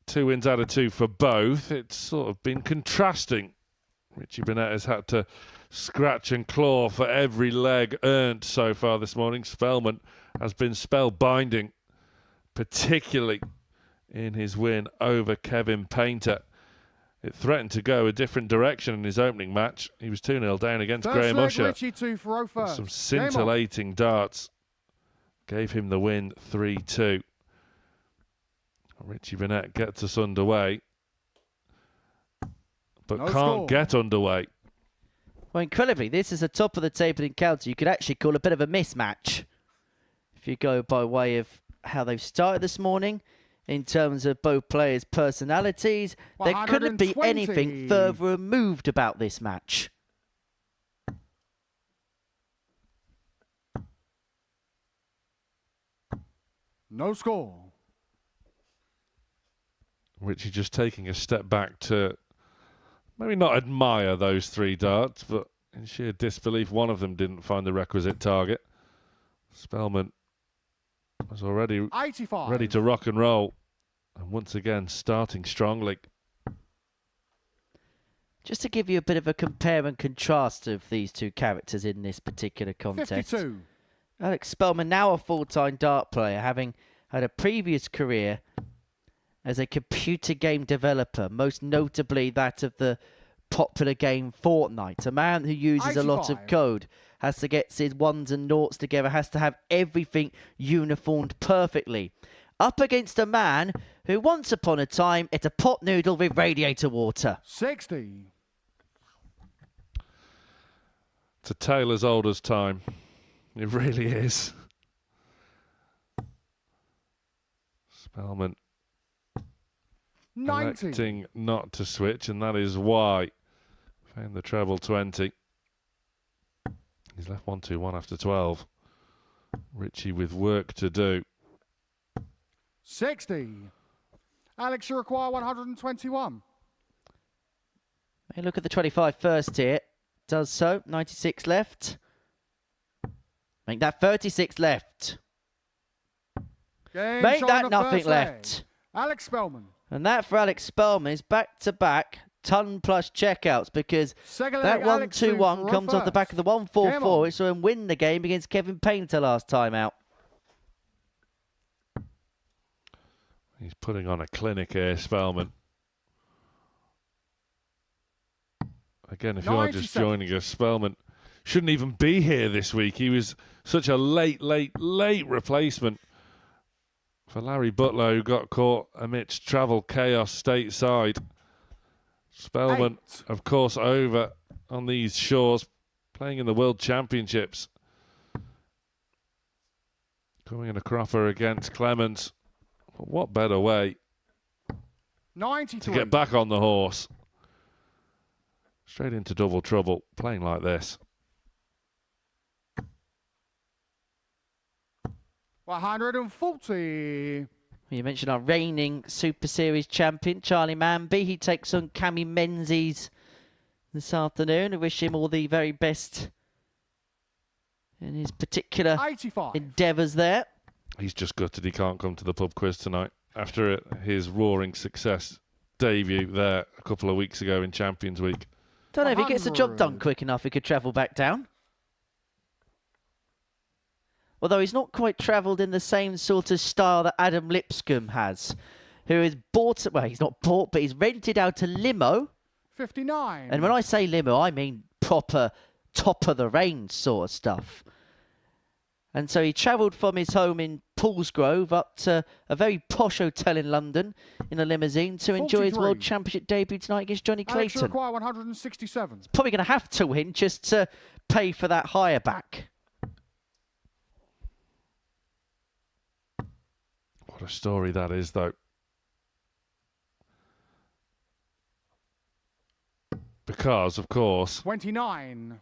2 wins out of 2 for both, it's sort of been contrasting. Richie Burnett has had to scratch and claw for every leg earned so far this morning. Spellman has been spellbinding, particularly in his win over Kevin Painter. It threatened to go a different direction in his opening match. He was 2-0 down against First Graham leg, Usher. Richie 2 for 01st. Some Game on. scintillating darts gave him the win 3-2. Richie Burnett gets us underway, but No can't score. get underway. Well, incredibly, this is a top of the table encounter. You could actually call a bit of a mismatch if you go by way of how they've started this morning in terms of both players' personalities. There couldn't be 120. anything further removed about this match. No score. Richie just taking a step back to maybe not admire those 3 darts, but in sheer disbelief, one of them didn't find the requisite target. Spellman was already 85. ready to rock and roll, and once again starting strongly. Just to give you a bit of a compare and contrast of these two characters in this particular contest. 52. Alex Spellman, now a full-time dart player, having had a previous career as a computer game developer, most notably that of the popular game Fortnite. A man who uses a lot of 85. code, has to get his ones and noughts together, has to have everything uniformed perfectly. Up against a man who once upon a time ate a pot noodle with radiator water. 60. It's a tale as old as time. It really is. Spellman 90. electing not to switch, and that is why. Found the treble 20. He's left 1-2-1 after 12. Richie with work to do. 60. Alex, you require 121. Hey, look at the 25 first here. Does so. 96 left. Make that 36 left. Game Make showing that the nothing first leg. left. Alex Spellman. And that for Alex Spellman is back-to-back ton-plus checkouts, because Second that leg, Alex 1-2-1 for comes off the back of the first. Game 1-4-4, on. which saw him win the game against Kevin Painter last time out. He's putting on a clinic here, Spellman. Again, if you are just 97. joining us, Spellman shouldn't even be here this week. He was such a late replacement for Larry Butler, who got caught amidst travel chaos stateside. Spellman, 8. of course, over on these shores, playing in the World Championships. Coming in a cropper against Clemens. What better way 93. to get back on the horse? Straight into double trouble, playing like this. 140. You mentioned our reigning Super Series champion, Charlie Manby. He takes on Cammy Menzies this afternoon. I wish him all the very best in his particular 85. endeavours there. He's just gutted he can't come to the pub quiz tonight after his roaring success debut there a couple of weeks ago in Champions Week. Don't know if he gets the job done 100. quick enough, he could travel back down. Although he's not quite travelled in the same sort of style that Adam Lipscomb has, who has bought, well, he's not bought, but he's rented out a limo. 59. And when I say limo, I mean proper top-of-the-range sort of stuff. And so he travelled from his home in Paulsgrove up to a very posh hotel in London in a limousine to enjoy his 43. World Championship debut tonight against Johnny Alex, you Clayton. require 167. Probably going to have to win just to pay for that hire back. What a story that is, though. Because, of course, 29.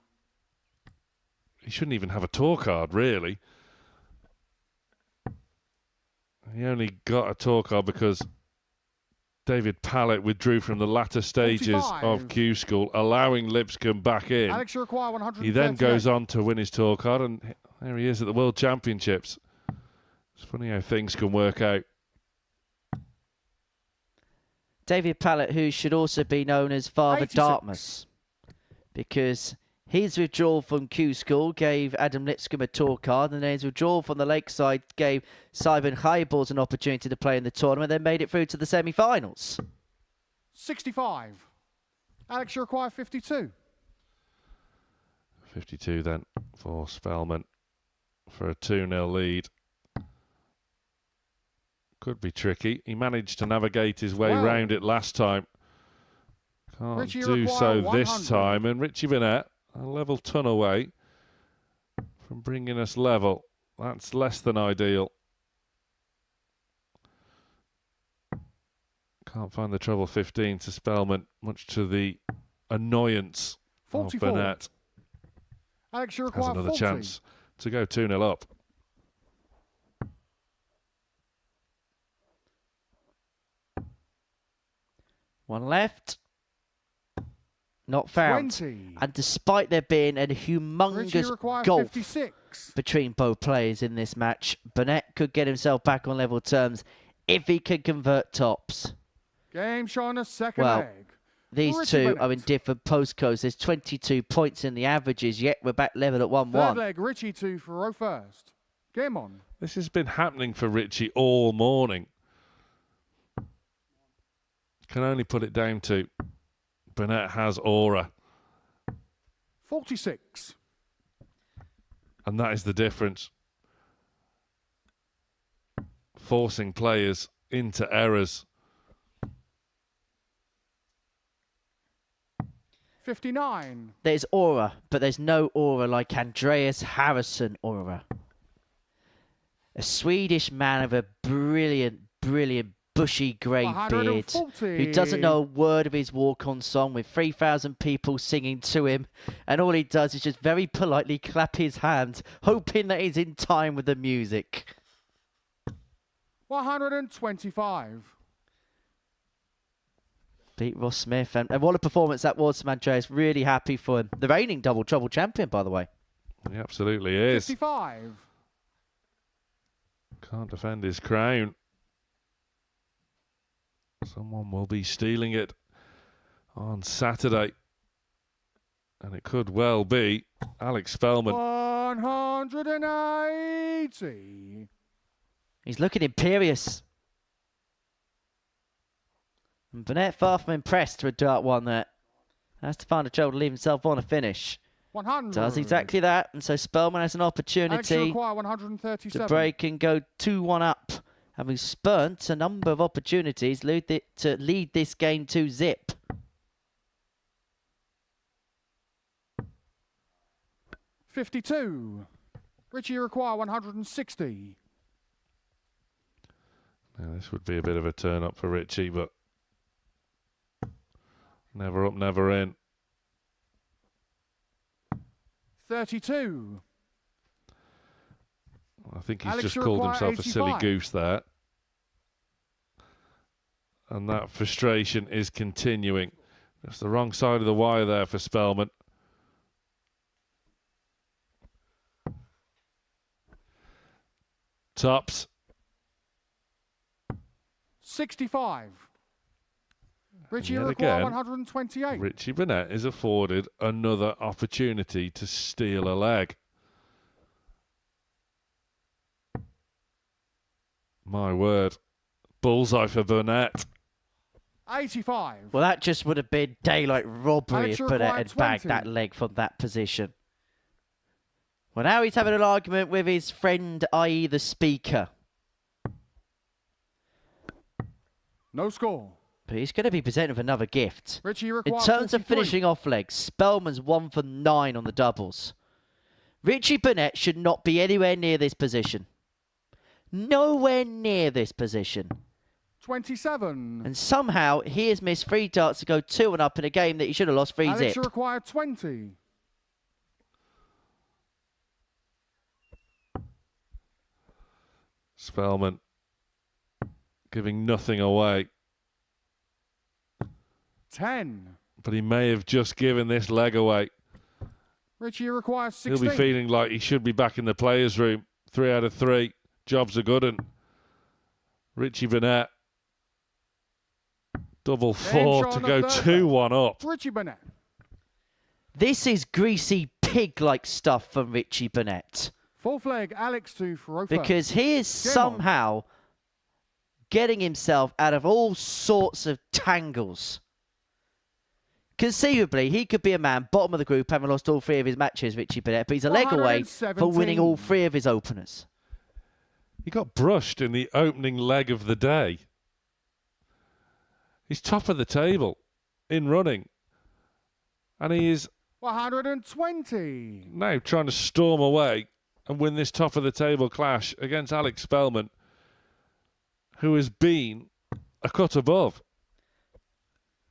he shouldn't even have a tour card, really. He only got a tour card because David Pallett withdrew from the latter stages 45. of Q School, allowing Lipscomb back in. Alex, you require 138. He then goes on to win his tour card, and there he is at the World Championships. It's funny how things can work out. David Pallett, who should also be known as Father 86. Dartmouth, because his withdrawal from Q School gave Adam Lipscomb a tour card, and then his withdrawal from the Lakeside gave Simon Highballs an opportunity to play in the tournament, then made it through to the semi-finals. 65. Alex, you require 52. 52 then for Spellman for a 2-0 lead. Could be tricky. He managed to navigate his way Well, round it last time. Can't Richie do require so 100. this time. And Richie Burnett, a level ton away from bringing us level. That's less than ideal. Can't find the treble 15 to Spellman, much to the annoyance 44. of Burnett. Alex, you Has require another 40. chance to go 2-0 up. One left. Not found. 20. And despite there being a Richie, you humongous require gulf 56. between both players in this match, Burnett could get himself back on level terms if he can convert tops. Game showing a second Well, leg. These Richie two Burnett. are in different postcodes. There's 22 points in the averages, yet we're back level at 1-1. Third leg, Richie 2 for row first. Game on. This has been happening for Richie all morning. Can only put it down to Burnett has aura. 46. And that is the difference. Forcing players into errors. 59. There's aura, but there's no aura like Andreas Harrison aura. A Swedish man of a brilliant, brilliant bushy grey beard 140. who doesn't know a word of his walk-on song with 3,000 people singing to him, and all he does is just very politely clap his hands, hoping that he's in time with the music. 125. Beat Ross Smith, and what a performance that was from Andreas. Really happy for him. The reigning double trouble champion, by the way. He absolutely is. 55. Can't defend his crown. Someone will be stealing it on Saturday. And it could well be Alex Spellman. 180. He's looking imperious. And Burnett far from impressed with Dart 1 there. Has to find a trouble to leave himself on a finish. 100. Does exactly that, and so Spellman has an opportunity to break and go 2-1 up, having spurnt a number of opportunities to lead this game to zip. $52. Richie, you require 160. Now, this would be a bit of a turn up for Richie, but never up, never in. 32. I think he's Alex, just you called require himself a silly 85. goose there. And that frustration is continuing. That's the wrong side of the wire there for Spellman. Tops. 65. Richie, you Yet require again, 128. Richie Burnett is afforded another opportunity to steal a leg. My word. Bullseye for Burnett. 85. Well, that just would have been daylight robbery Alex, if you Burnett require had bagged 20. that leg from that position. Well, now he's having an argument with his friend, i.e. the speaker. No score. But he's going to be presented with another gift. Richie, you In require terms of 43. finishing off legs, Spellman's 1 for 9 on the doubles. Richie Burnett should not be anywhere near this position. Nowhere near this position. 27. And somehow he has missed 3 darts to go 2-1 up in a game that he should have lost 3 Alex, zip. you require 20. Spellman giving nothing away. 10. But he may have just given this leg away. Richie, you require 16. He'll be feeling like he should be back in the players' room. 3 out of 3. Jobs are good. And Richie Burnett. Double 4 to go 2-1 up. Richie Burnett. This is greasy pig-like stuff from Richie Burnett. Fourth leg, Alex to Farofa. Because he is somehow getting himself out of all sorts of tangles. Conceivably, he could be a man, bottom of the group, having lost all 3 of his matches, Richie Burnett, but he's a leg away for winning all 3 of his openers. He got brushed in the opening leg of the day. He's top of the table in running. And he is 120. now trying to storm away and win this top of the table clash against Alex Spellman, who has been a cut above.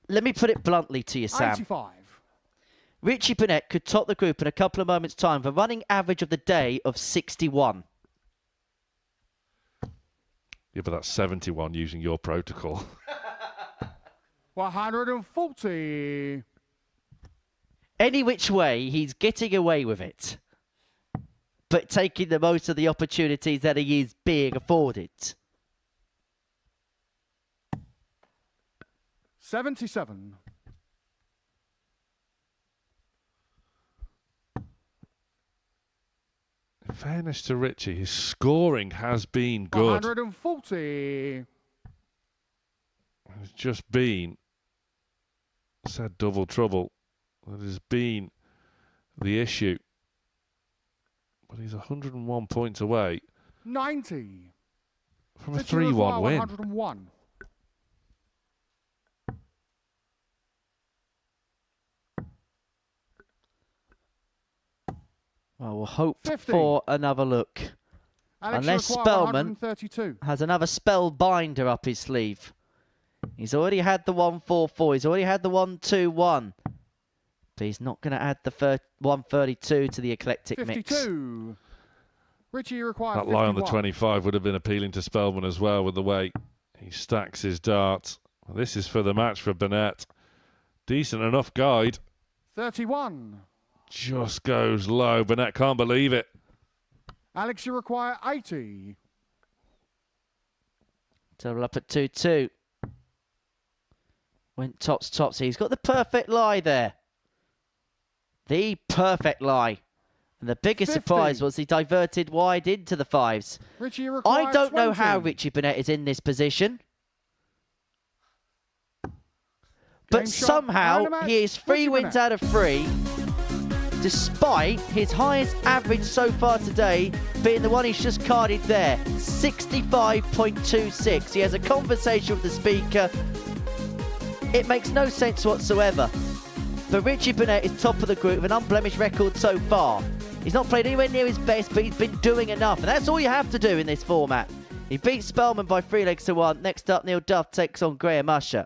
Let me put it bluntly to you, Sam. 85. Richie Burnett could top the group in a couple of moments' time for running average of the day of 61. Yeah, but that's 71 using your protocol. 140. Any which way, he's getting away with it. But taking the most of the opportunities that he is being afforded. 77. In fairness to Richie, his scoring has been good. 140. It's just been said double trouble. That has been the issue. But he's 101 points away 90. from a Richie 3-1 Require, win. 101. Well, we'll hope 50. for another look. Alex Unless Require, Spellman 132. has another spell binder up his sleeve. He's already had the 144. He's already had the 121. But he's not going to add the 132 to the eclectic 52. mix. Richie Require, That lie on the 51. 25 would have been appealing to Spellman as well with the way he stacks his darts. Well, this is for the match for Burnett. Decent enough guide. 31. Just goes low. Burnett can't believe it. Alex, you require 80. Double up at 2-2. Went tops. He's got the perfect lie there. The perfect lie. And the biggest 50. surprise was he diverted wide into the fives. Richie, you require I don't know 20. how Richie Burnett is in this position. But Game shot, somehow and a match. he is 3 Richie wins Burnett. out of 3. Despite his highest average so far today being the one he's just carded there, 65.26. He has a conversation with the speaker. It makes no sense whatsoever. But Richie Burnett is top of the group with an unblemished record so far. He's not played anywhere near his best, but he's been doing enough. And that's all you have to do in this format. He beat Spellman by 3 legs to 1. Next up, Neil Duff takes on Graham Usher.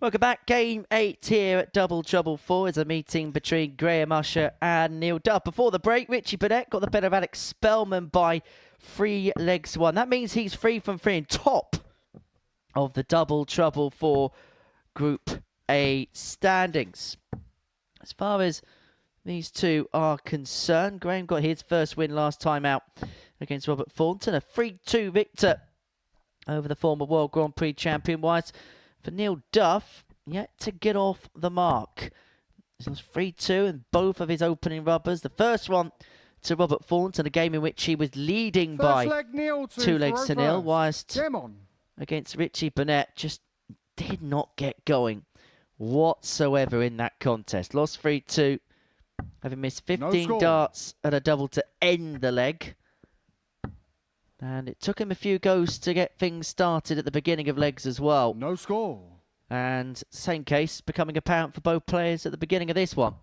Welcome back. Game 8 here at Double Trouble 4 is a meeting between Graham Usher and Neil Duff. Before the break, Richie Burnett got the better of Alex Spellman by 3 legs to 1. That means he's free from 3 and top of the Double Trouble 4 Group A standings. As far as these two are concerned, Graham got his first win last time out against Robert Thornton. A 3-2 victor over the former World Grand Prix champion. Whilst for Neil Duff, yet to get off the mark. It was 3-2 in both of his opening rubbers. The first one to Robert Thornton, a game in which he was leading by 2 legs to 0, whilst against Richie Burnett just did not get going whatsoever in that contest. Lost 3-2, having missed 15 darts at a double to end the leg. And it took him a few goes to get things started at the beginning of legs as well. No score. And same case becoming apparent for both players at the beginning of this one.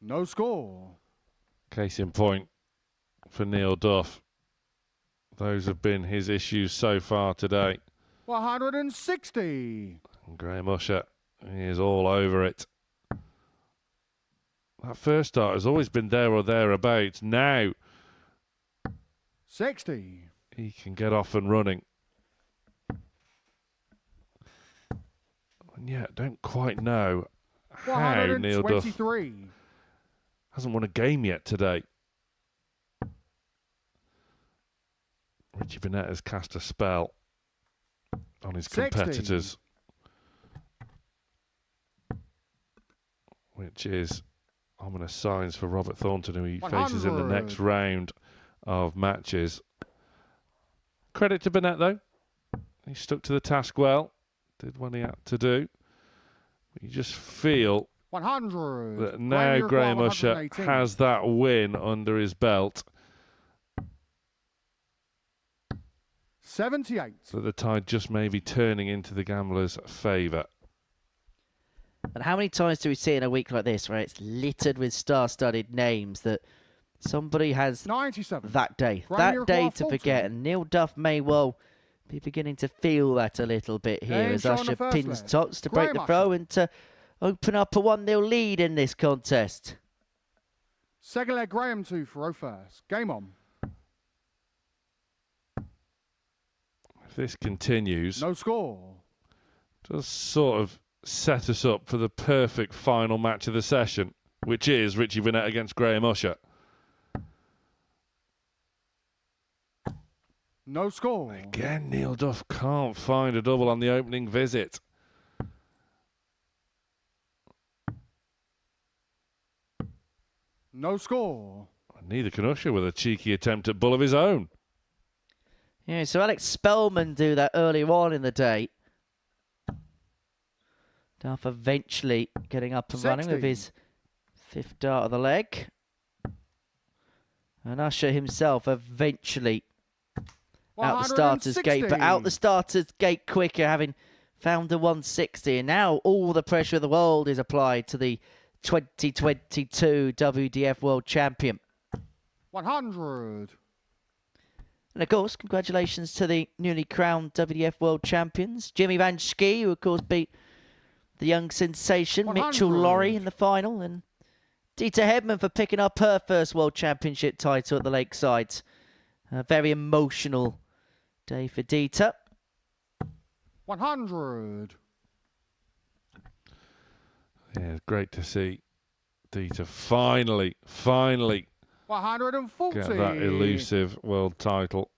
No score. Case in point for Neil Duff. Those have been his issues so far today. 160. And Graham Usher, he is all over it. That first start has always been there or thereabouts. Now 60. He can get off and running. And yeah, don't quite know how Neil Duff hasn't won a game yet today. Richie Burnett has cast a spell on his competitors, which is ominous signs for Robert Thornton, who he faces in the next round of matches. Credit to Burnett, though. He stuck to the task well, did what he had to do. You just feel 100. that now Graham Usher has that win under his belt. 78. So the tide just may be turning into the gambler's favour. And how many times do we see in a week like this where it's littered with star-studded names that somebody has 97. that day to forget? And Neil Duff may well be beginning to feel that a little bit here as Usher pins tops to break the throw and to open up a 1-0 lead in this contest. Second leg, Graham 2 for first. Game on. If this continues, no score. Does sort of set us up for the perfect final match of the session, which is Richie Burnett against Graham Usher. No score. Again, Neil Duff can't find a double on the opening visit. No score. Neither can Usher with a cheeky attempt at bull of his own. Yeah, so Alex Spellman do that earlier on in the day. Duff eventually getting up and running with his 5th dart of the leg. And Usher himself eventually out the starter's gate, but out the starter's gate quicker, having found the 160. And now all the pressure of the world is applied to the 2022 WDF World Champion. 100. And of course, congratulations to the newly crowned WDF World Champions. Jimmy Van Schie, who of course beat the young sensation, 100. Mitchell Laurie in the final. And Dieter Hedman for picking up her first World Championship title at the Lakeside. A very emotional day for Dieter. 100. Yeah, great to see Dieter finally 140. get that elusive world title.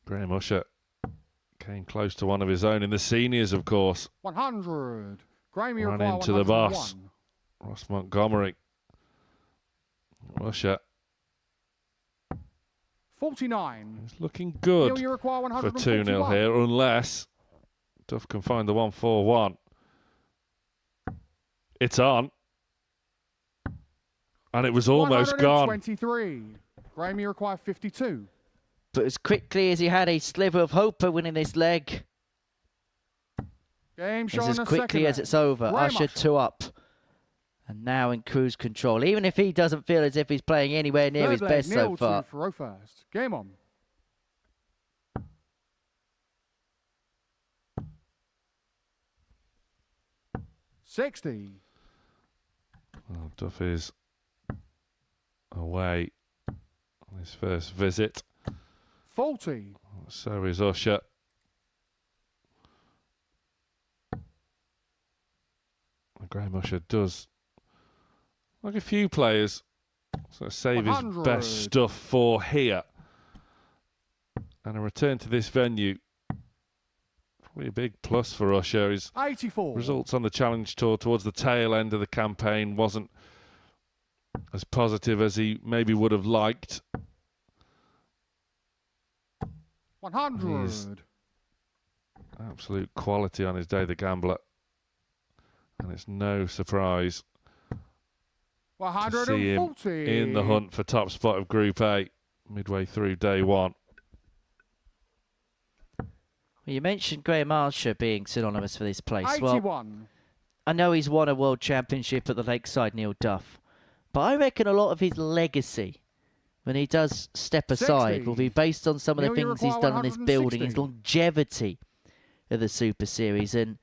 Graham Usher came close to one of his own in the seniors, of course. 100. Graham, you ran require into the boss, 101. Ross Montgomery. Usher 49. is looking good Neil, you require for 141. 2-0 here, unless Duff can find the 141. It's on. And it was almost gone. 123. Graham, you require 52. But as quickly as he had a sliver of hope of winning this leg, Game it's showing as a quickly second as it's over. Graham Usher 2 up. And now in cruise control, even if he doesn't feel as if he's playing anywhere near his best so far. For first. Game on. $60. Well, Duff is away on his first visit. $40. So is Usher. Graham Usher does, like a few players, sort of save 100. his best stuff for here. And a return to this venue, probably a big plus for Usher. His 84. results on the Challenge Tour towards the tail end of the campaign wasn't as positive as he maybe would have liked. 100. Absolute quality on his day, the gambler. And it's no surprise to see him 140. in the hunt for top spot of Group A midway through day one. Well, you mentioned Graham Usher being synonymous for this place. 81. Well, I know he's won a world championship at the Lakeside Neil Duff, but I reckon a lot of his legacy, when he does step aside, 60. will be based on some of the Neil, you things he's require done in this building, his 160. longevity of the Super Series, and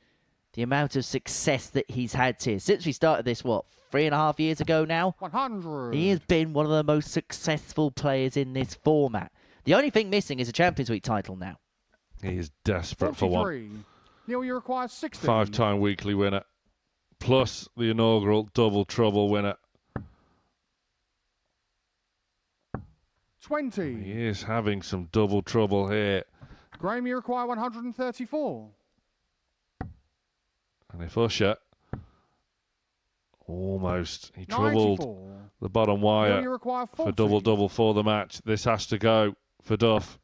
the amount of success that he's had here. Since we started this, 3.5 years ago now? 100. He has been one of the most successful players in this format. The only thing missing is a Champions League title now. He is desperate 43. for one. Neil, you require 60. 5-time weekly winner, plus the inaugural Double Trouble winner. 20. He is having some double trouble here. Graham, you require 134. And if Usher almost, he troubled 94. the bottom Neil, you wire require 40. for double-double for the match. This has to go for Duff.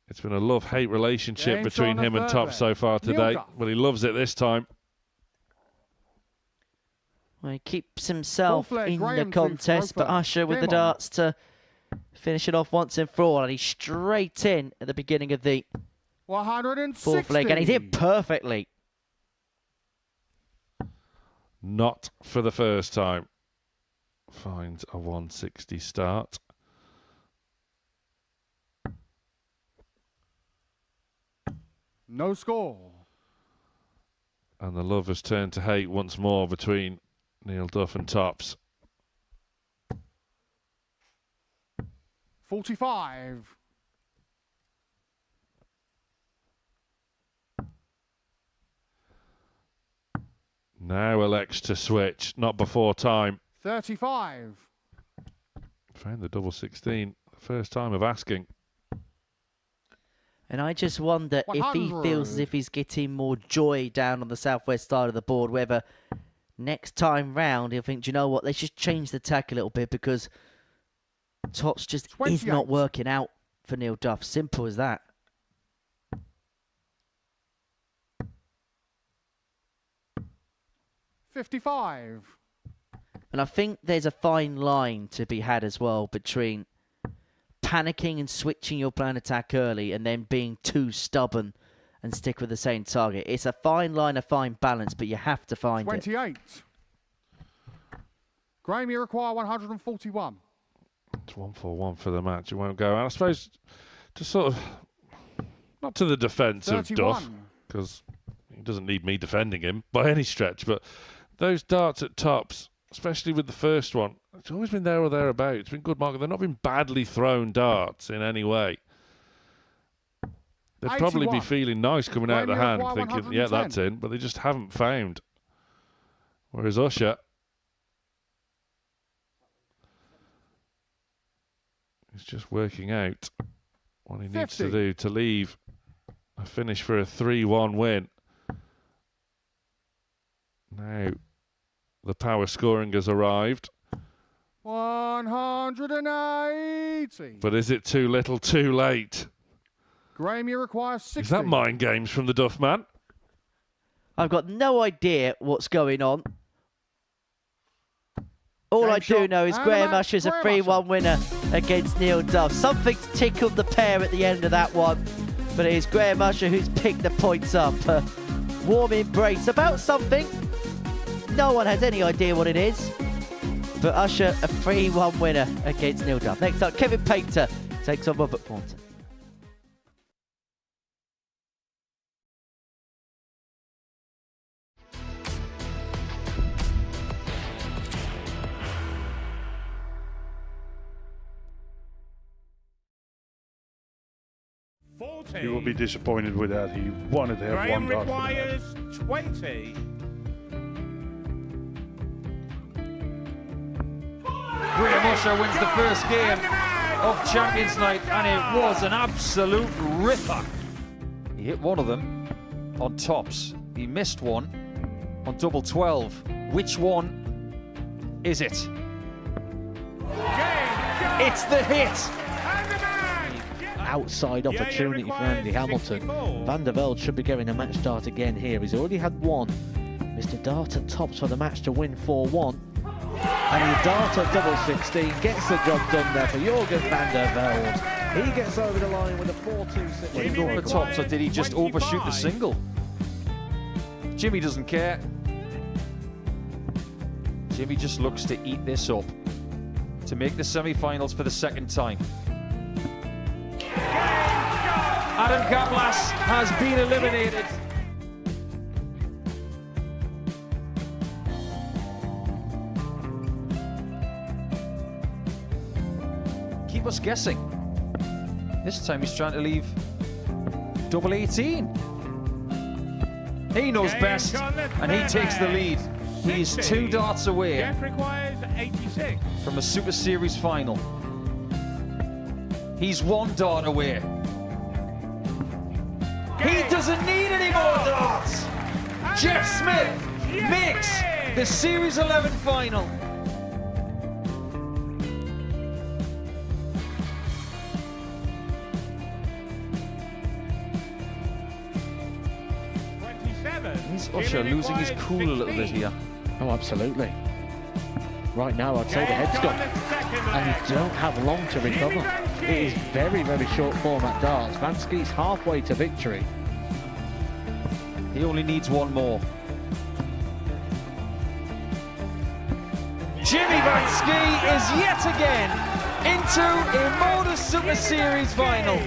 It's been a love-hate relationship James between on the him and third Top leg. so far Neil today, Duff. but he loves it this time. Well, he keeps himself Fourth leg, in Graham the to contest, but Roper. Usher with the Game on. darts to finish it off once and for all. And he's straight in at the beginning of the 160. fourth leg, and he's in perfectly. Not for the first time. Finds a 160 start. No score. And the love has turned to hate once more between Neil Duff and Tops. 45. Now elects to switch, not before time. 35. Found the double 16, first time of asking. And I just wonder if he feels as if he's getting more joy down on the southwest side of the board, whether next time round he'll think, do you know what, let's just change the tack a little bit because Tops just is not 28. working out for Neil Duff. Simple as that. $55. And I think there's a fine line to be had as well between panicking and switching your plan attack early and then being too stubborn and stick with the same target. It's a fine line, a fine balance, but you have to find it. 28. Graham, you require 141. It's 1-4-1 for the match. It won't go. And I suppose just sort of, not to the defence of 31. Duff, because he doesn't need me defending him by any stretch, but those darts at Tops, especially with the first one, it's always been there or thereabouts. It's been good market. They've not been badly thrown darts in any way. They'd probably be 81. feeling nice coming out of the Graham, hand, you require thinking, yeah, that's 110. in, but they just haven't found. Whereas Usher, he's just working out what he needs to 50. do to leave a finish for a 3-1 win. Now, the power scoring has arrived. 180. But is it too little, too late? Graham, you require 60. Is that mind games from the Duff man? I've got no idea what's going on. All Game I do shot know is and Graham a match. Usher's a Graham 3-1 winner against Neil Duff. Something's tickled the pair at the end of that one, but it is Graham Usher who's picked the points up. Warm embrace about something. no one has any idea what it is. But Usher, a 3-1 winner against Neil Duff. Next up, Kevin Painter takes on Robert Thornton. He will be disappointed with that. He wanted to have one dart. requires 20. Graham Usher wins the first game of Champions Night, and it was an absolute ripper. He hit one of them on tops. He missed one on double 12. Which one is it? It's the hit. Outside opportunity for Andy Hamilton. Van der Velde should be getting a match start again here. He's already had one. Mr. Dart at tops for the match to win 4-1. And he dart at double 16, gets the job done there for Jurgen van der Velde. He gets over the line with a 4-2-6. Did he go over the tops, or did he just overshoot the single? Jimmy doesn't care. Jimmy just looks to eat this up to make the semi-finals for the second time. Adam Gablas has been eliminated. Keep us guessing. This time he's trying to leave double 18. He knows best, and he takes the lead. He's 2 darts away from a Super Series final. He's 1 dart away. He doesn't need any more darts. Jeff Smith makes the Series 11 final. Is Usher losing his cool a little bit here? Oh, absolutely. Right now, I'd say the head's gone. And you don't have long to recover. It is very, very short format darts. Van Skee's halfway to victory. He only needs 1 more. Jimmy Van Schie is yet again into a Modus Super Series final.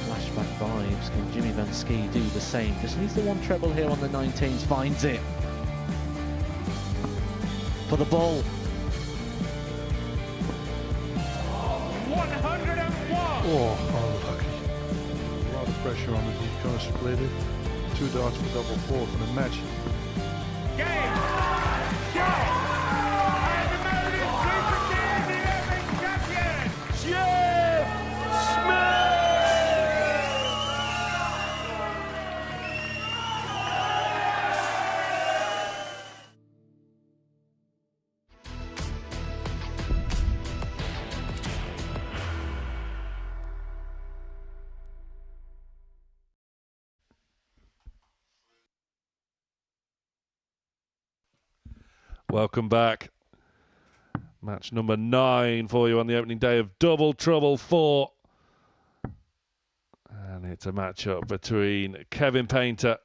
Flashback vibes. Can Jimmy Van Schie do the same? Just needs the 1 treble here on the 19s. Finds it. For the ball. 101. Oh, unlucky. A lot of pressure on it. He's going to split it. 2 darts for double 4 for the match. Game. Shot. And the Modus Super Series 11 champion, Jeff Smith. Welcome back. Match number 9 for you on the opening day of Double Trouble 4. And it's a matchup between Kevin Painter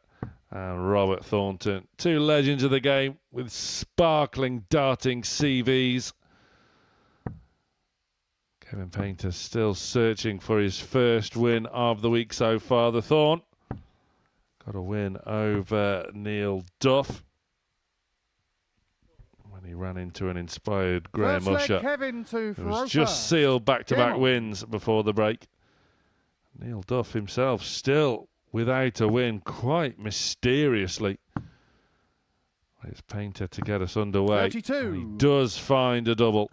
and Robert Thornton. 2 legends of the game with sparkling darting CVs. Kevin Painter still searching for his first win of the week so far. The Thorn got a win over Neil Duff. He ran into an inspired Graham Usher, who was just sealed back-to-back wins before the break. Neil Duff himself still without a win, quite mysteriously. It's Painter to get us underway. He does find a double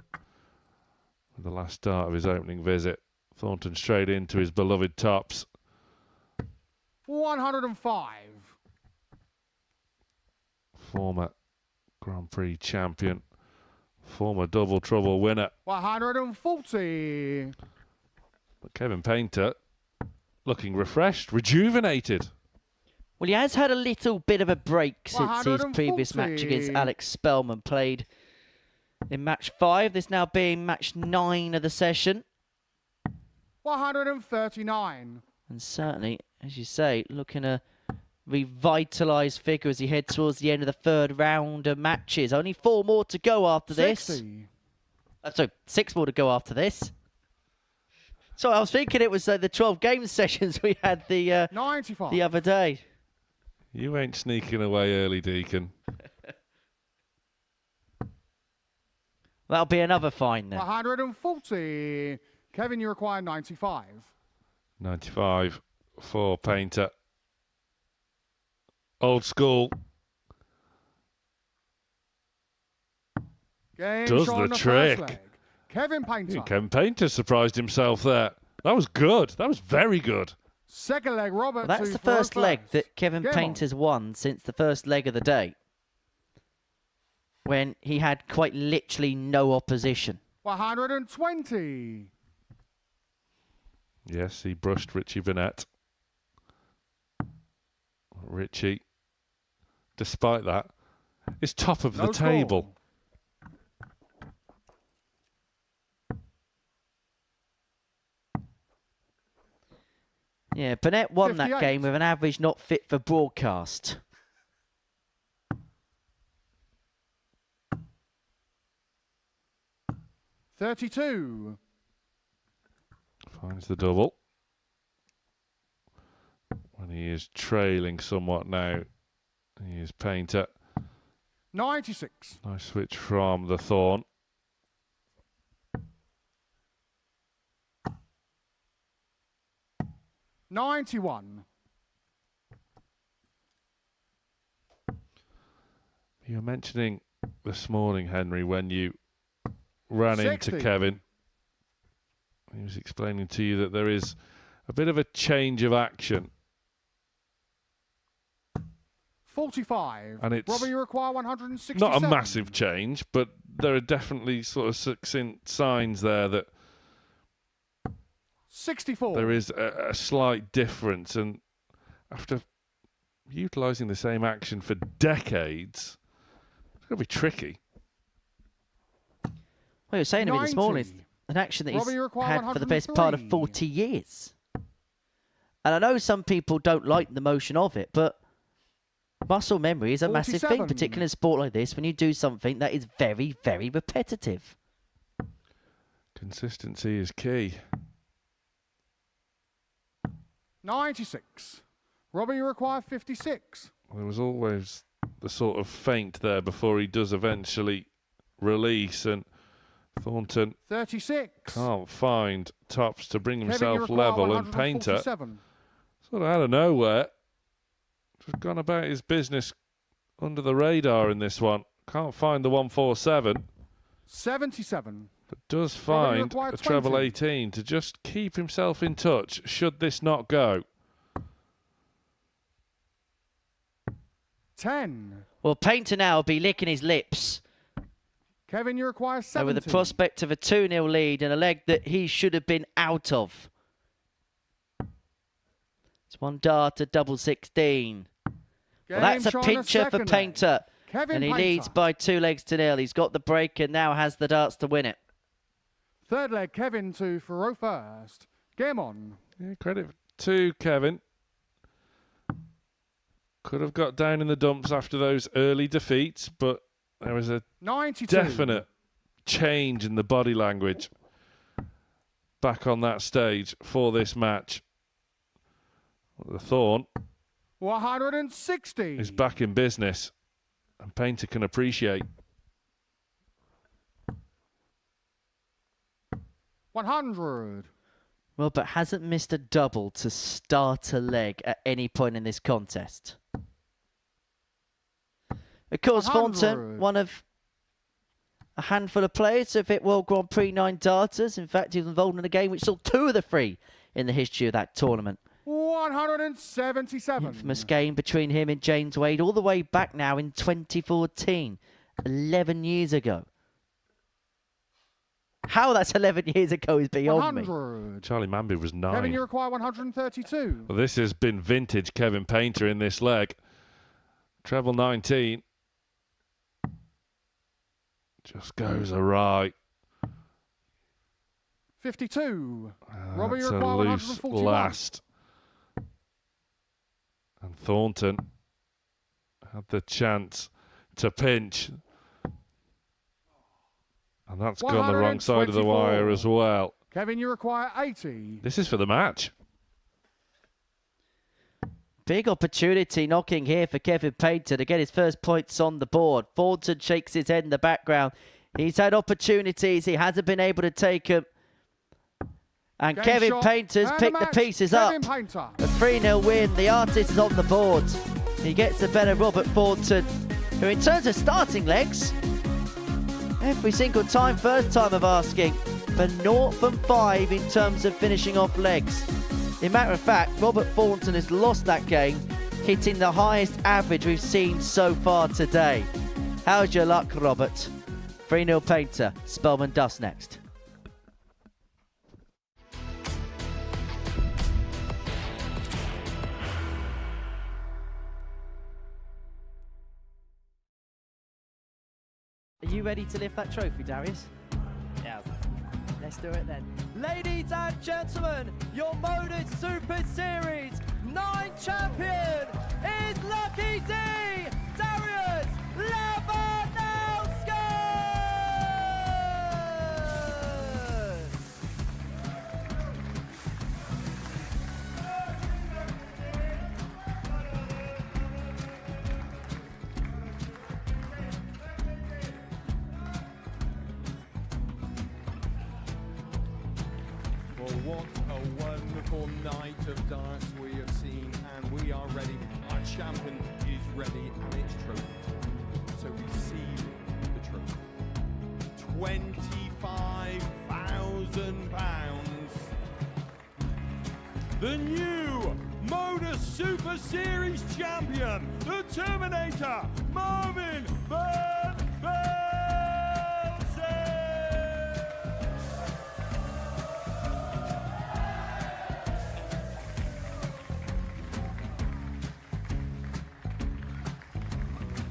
with the last start of his opening visit. Thornton straight into his beloved tops. 105. Former Grand Prix champion, former Double Trouble winner. 140. But Kevin Painter looking refreshed, rejuvenated. Well, he has had a little bit of a break since his previous match against Alex Spellman, played in match 5. This now being match 9 of the session. 139. And certainly, as you say, looking a revitalised figure as he heads towards the end of the third round of matches. Only 4 more to go after 60. this. Sorry, 6 more to go after this. So I was thinking it was the 12 game sessions we had the 95. the other day. You ain't sneaking away early, Deacon. That'll be another fine then. 140. Kevin, you require 95. 95 for Painter. Old school. Game Does shot the on the trick. first leg. Kevin Painter. Kevin Painter surprised himself there. That was good. That was very good. Second leg, Robert. Well, that's to the first leg first. that Kevin Game Painter's won since the first leg of the day, when he had quite literally no opposition. 120. Yes, he brushed Richie Burnett. Richie, despite that, is top of the No score. table. Yeah, Burnett won that 58. game with an average not fit for broadcast. $32. Finds the double. When he is trailing somewhat now, he is Painter. 96. Nice switch from the Thorn. $91. You were mentioning this morning, Henry, when you ran 60. into Kevin. He was explaining to you that there is a bit of a change of action. 45. And it's Robert, you require 167. not a massive change, but there are definitely sort of succinct signs there that 64. there is a slight difference. And after utilising the same action for decades, it's going to be tricky. Well, you were saying to me this 90. morning, it's an action that Robbie, he's you require had for the best part of 103. 40 years. And I know some people don't like the motion of it, but muscle memory is a massive thing, 47. particularly in a sport like this, when you do something that is very, very repetitive. Consistency is key. 96. Robert, you require 56. There was always the sort of feint there before he does eventually release, and Thornton 36. can't find tops to bring Kevin, you himself require level, and Painter 147. sort of out of nowhere just gone about his business under the radar in this one. Can't find the 147, 77. but does Robert, you find require a treble 20. 18 to just keep himself in touch should this not go. 10. Well, Painter now will be licking his lips Kevin, you require 70. over the prospect of a 2-0 lead and a leg that he should have been out of. It's one dart to double 16. Well, that's a shot on the pincher for second leg. Painter. Kevin And he Painter. leads by 2 legs to 0. He's got the break and now has the darts to win it. Third leg, Kevin to Faro first. Game on. Yeah, credit to Kevin. Could have got down in the dumps after those early defeats, but there was a 92. definite change in the body language back on that stage for this match. The Thorn 160. is back in business, and Painter can appreciate. 100. Well, but hasn't missed a double to start a leg at any point in this contest. Of course, 100. Thornton, one of a handful of players to have hit World Grand Prix 9 darters. In fact, he was involved in a game which saw 2 of the 3 in the history of that tournament. 177. Infamous game between him and James Wade all the way back now in 2014, 11 years ago. How that's 11 years ago is beyond me. 100. Charlie Manby was 9. Kevin, you require 132. Well, this has been vintage Kevin Painter in this leg. Treble 19. Just goes awry. 52. Robert, you That's a require loose 141. last. And Thornton had the chance to pinch. And that's gone the wrong side of the wire as well. Kevin, you require 80. This is for the match. Big opportunity knocking here for Kevin Painter to get his first points on the board. Thornton shakes his head in the background. He's had opportunities. He hasn't been able to take them. And Game Kevin shot Painter's and picked a the match. pieces Kevin up. Painter. A 3-0 win. The artist is on the board. He gets the better Robert Thornton, who in terms of starting legs, every single time, first time of asking, for 0 from 5 in terms of finishing off legs. In matter of fact, Robert Thornton has lost that game, hitting the highest average we've seen so far today. How's your luck, Robert? 3-0 Painter. Spellman Duff next. Are you ready to lift that trophy, Darius? Yes. Let's do it then. Ladies and gentlemen, your Modus Super Series 9 champion is Lucky D, Darius Labanowski! Well, what a wonderful night of darts we have seen, and we are ready. Our champion is ready, and it's trophy time. So receive the trophy. £25,000. The new Modus Super Series champion, the Terminator, Marvin Burnett.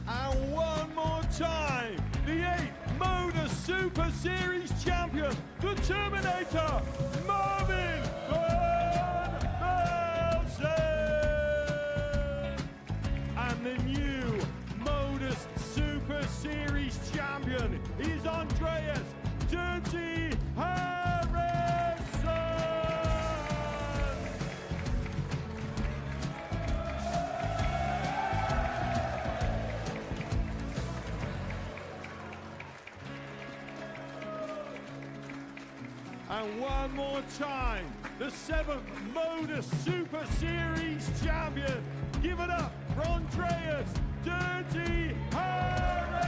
And one more time, the 8th Modus Super Series champion, the Terminator, Marvin Burnett. And the new Modus Super Series champion is Andreas Dirty Harrison. And one more time, the 7th Modus Super Series champion. Give it up for Andreas Dirty Harrison!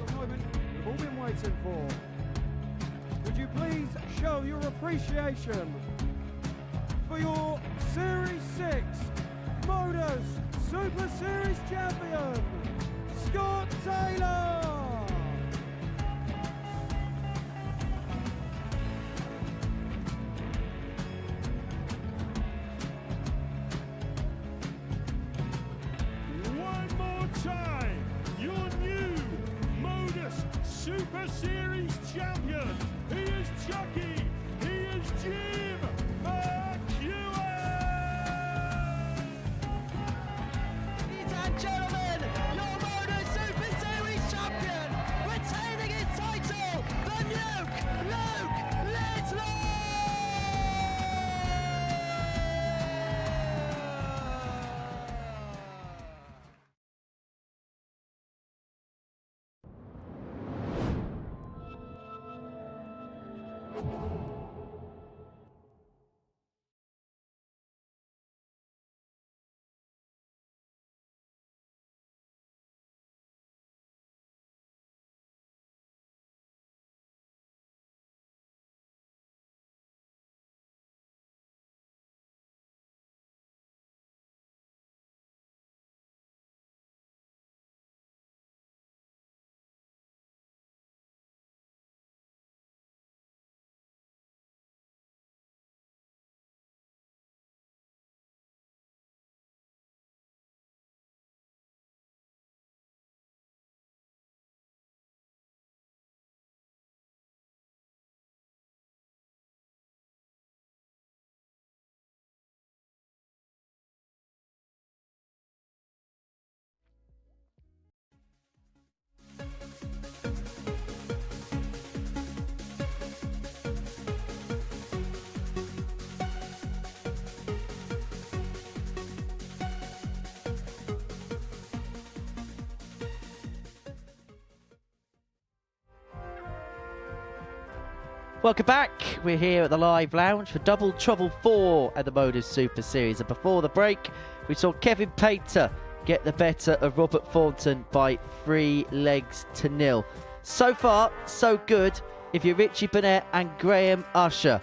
The moment we've all been waiting for. Would you please show your appreciation for your Series 6 Modus Super Series champion, Scott Taylor! One more time, your new Modus Super Series champion. He is Chucky. He is Jim McGuire. Ladies and gentlemen, your Modus Super Series champion, retaining his title, the Nuke, Luke Littler! Welcome back. We're here at the live lounge for Double Trouble 4 at the Modus Super Series. And before the break, we saw Kevin Painter get the better of Robert Thornton by 3-0. So far, so good if you're Richie Burnett and Graham Usher,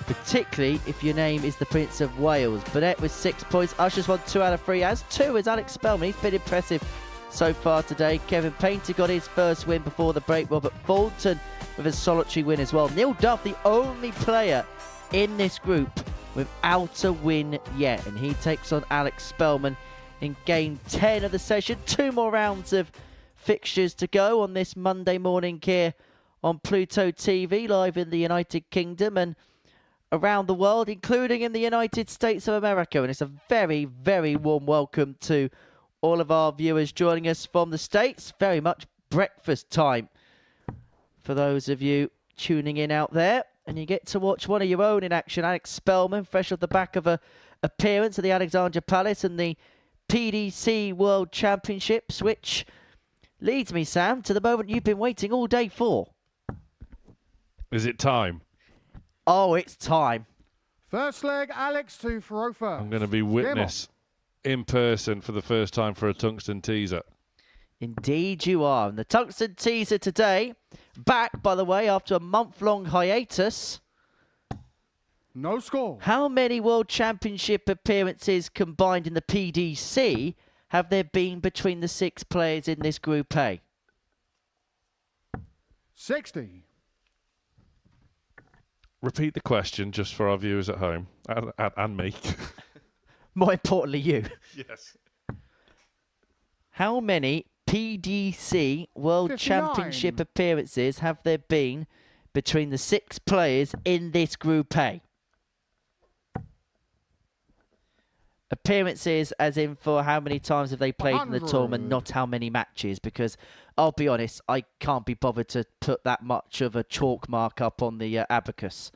particularly if your name is the Prince of Wales. Burnett with 6 points. Usher's won 2 out of 3, as 2 is Alex Spellman. He's been impressive so far today. Kevin Painter got his first win before the break. Robert Thornton with a solitary win as well. Neil Duff, the only player in this group without a win yet, and he takes on Alex Spellman in game 10 of the session. 2 more rounds of fixtures to go on this Monday morning here on Pluto TV, live in the United Kingdom and around the world, including in the United States of America. And it's a very, very warm welcome to all of our viewers joining us from the States. Very much breakfast time for those of you tuning in out there. And you get to watch one of your own in action. Alex Spellman, fresh off the back of a appearance at the Alexandra Palace and the PDC World Championships, which leads me, Sam, to the moment you've been waiting all day for. Is it time? Oh, it's time. First leg, Alex to throw first. I'm going to be witness in person for the first time for a tungsten teaser. Indeed you are. And the tungsten teaser today, back, by the way, after a month-long hiatus. No score. How many World Championship appearances combined in the PDC have there been between the 6 players in this Group A? 60. Repeat the question just for our viewers at home and me. More importantly, you. Yes. How many PDC World 59. Championship appearances have there been between the 6 players in this Group A? Appearances as in for how many times have they played in the tournament, not how many matches, because I'll be honest, I can't be bothered to put that much of a chalk mark up on the abacus.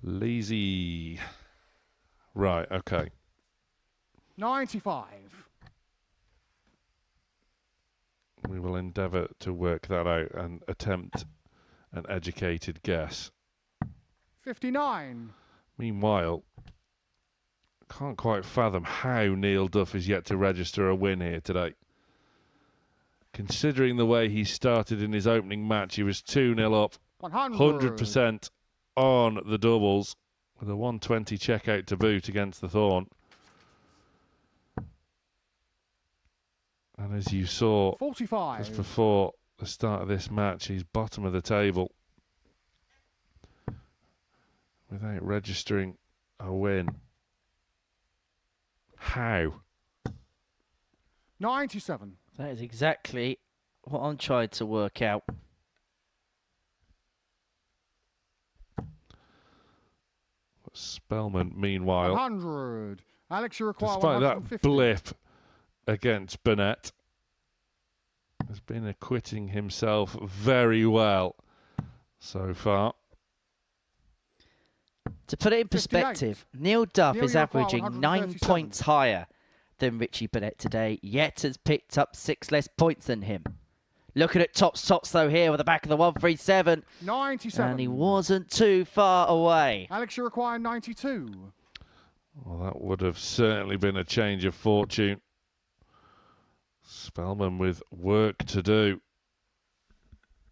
Lazy. Right, okay. 95. We will endeavour to work that out and attempt an educated guess. 59. Meanwhile, can't quite fathom how Neil Duff is yet to register a win here today. Considering the way he started in his opening match, he was 2-0 up, 100% on the doubles, with a 120 checkout to boot against the Thorn. And as you saw 45. just before the start of this match, he's bottom of the table without registering a win. How? 97. That is exactly what I'm trying to work out. Spellman, meanwhile, 100. Alex, you require despite 150. that blip against Burnett, has been acquitting himself very well so far. To put it in 58. perspective, Neil Duff Neil, is you require averaging 9 137. points higher than Richie Burnett today, yet has picked up 6 less points than him. Looking at tops though here with the back of the 137. 97. And he wasn't too far away. Alex, you require 92. Well, that would have certainly been a change of fortune. Spellman with work to do.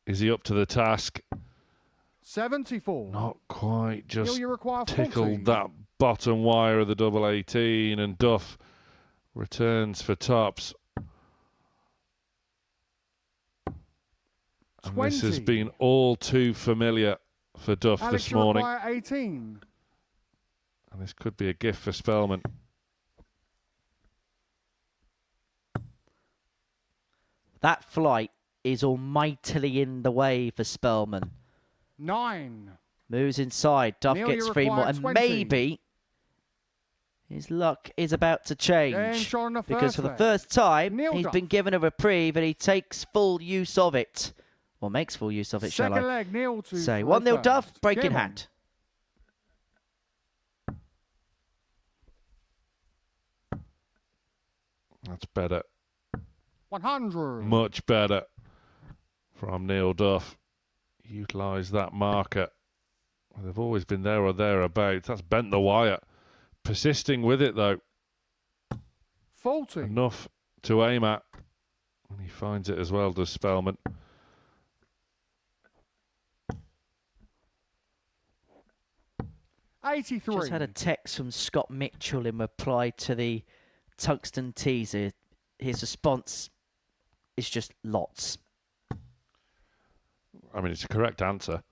Is he up to the task? 74. Not quite, just Neil, you require 40. tickled that bottom wire of the double 18, and Duff returns for tops. And this has 20. been all too familiar for Duff Alex, this you morning. require 18. And this could be a gift for Spellman. That flight is almightily in the way for Spellman. 9. Moves inside. Duff Neil, gets you 3 more. require And 20. maybe his luck is about to Game change. shot on the Because first for the leg. first time, Neil he's Duff. been given a reprieve and he takes full use of it. Or makes full use of it, shall Second I leg, Neil to say. throw 1-0 Duff, first. break in Game on. hand. That's better. 100. Much better from Neil Duff. utilise that marker. They've always been there or thereabouts. That's bent the wire. Persisting with it, though. Faulty. Enough to aim at. And he finds it as well, does Spellman. Just had a text from Scott Mitchell in reply to the tungsten teaser. His response is just lots. I mean, it's a correct answer.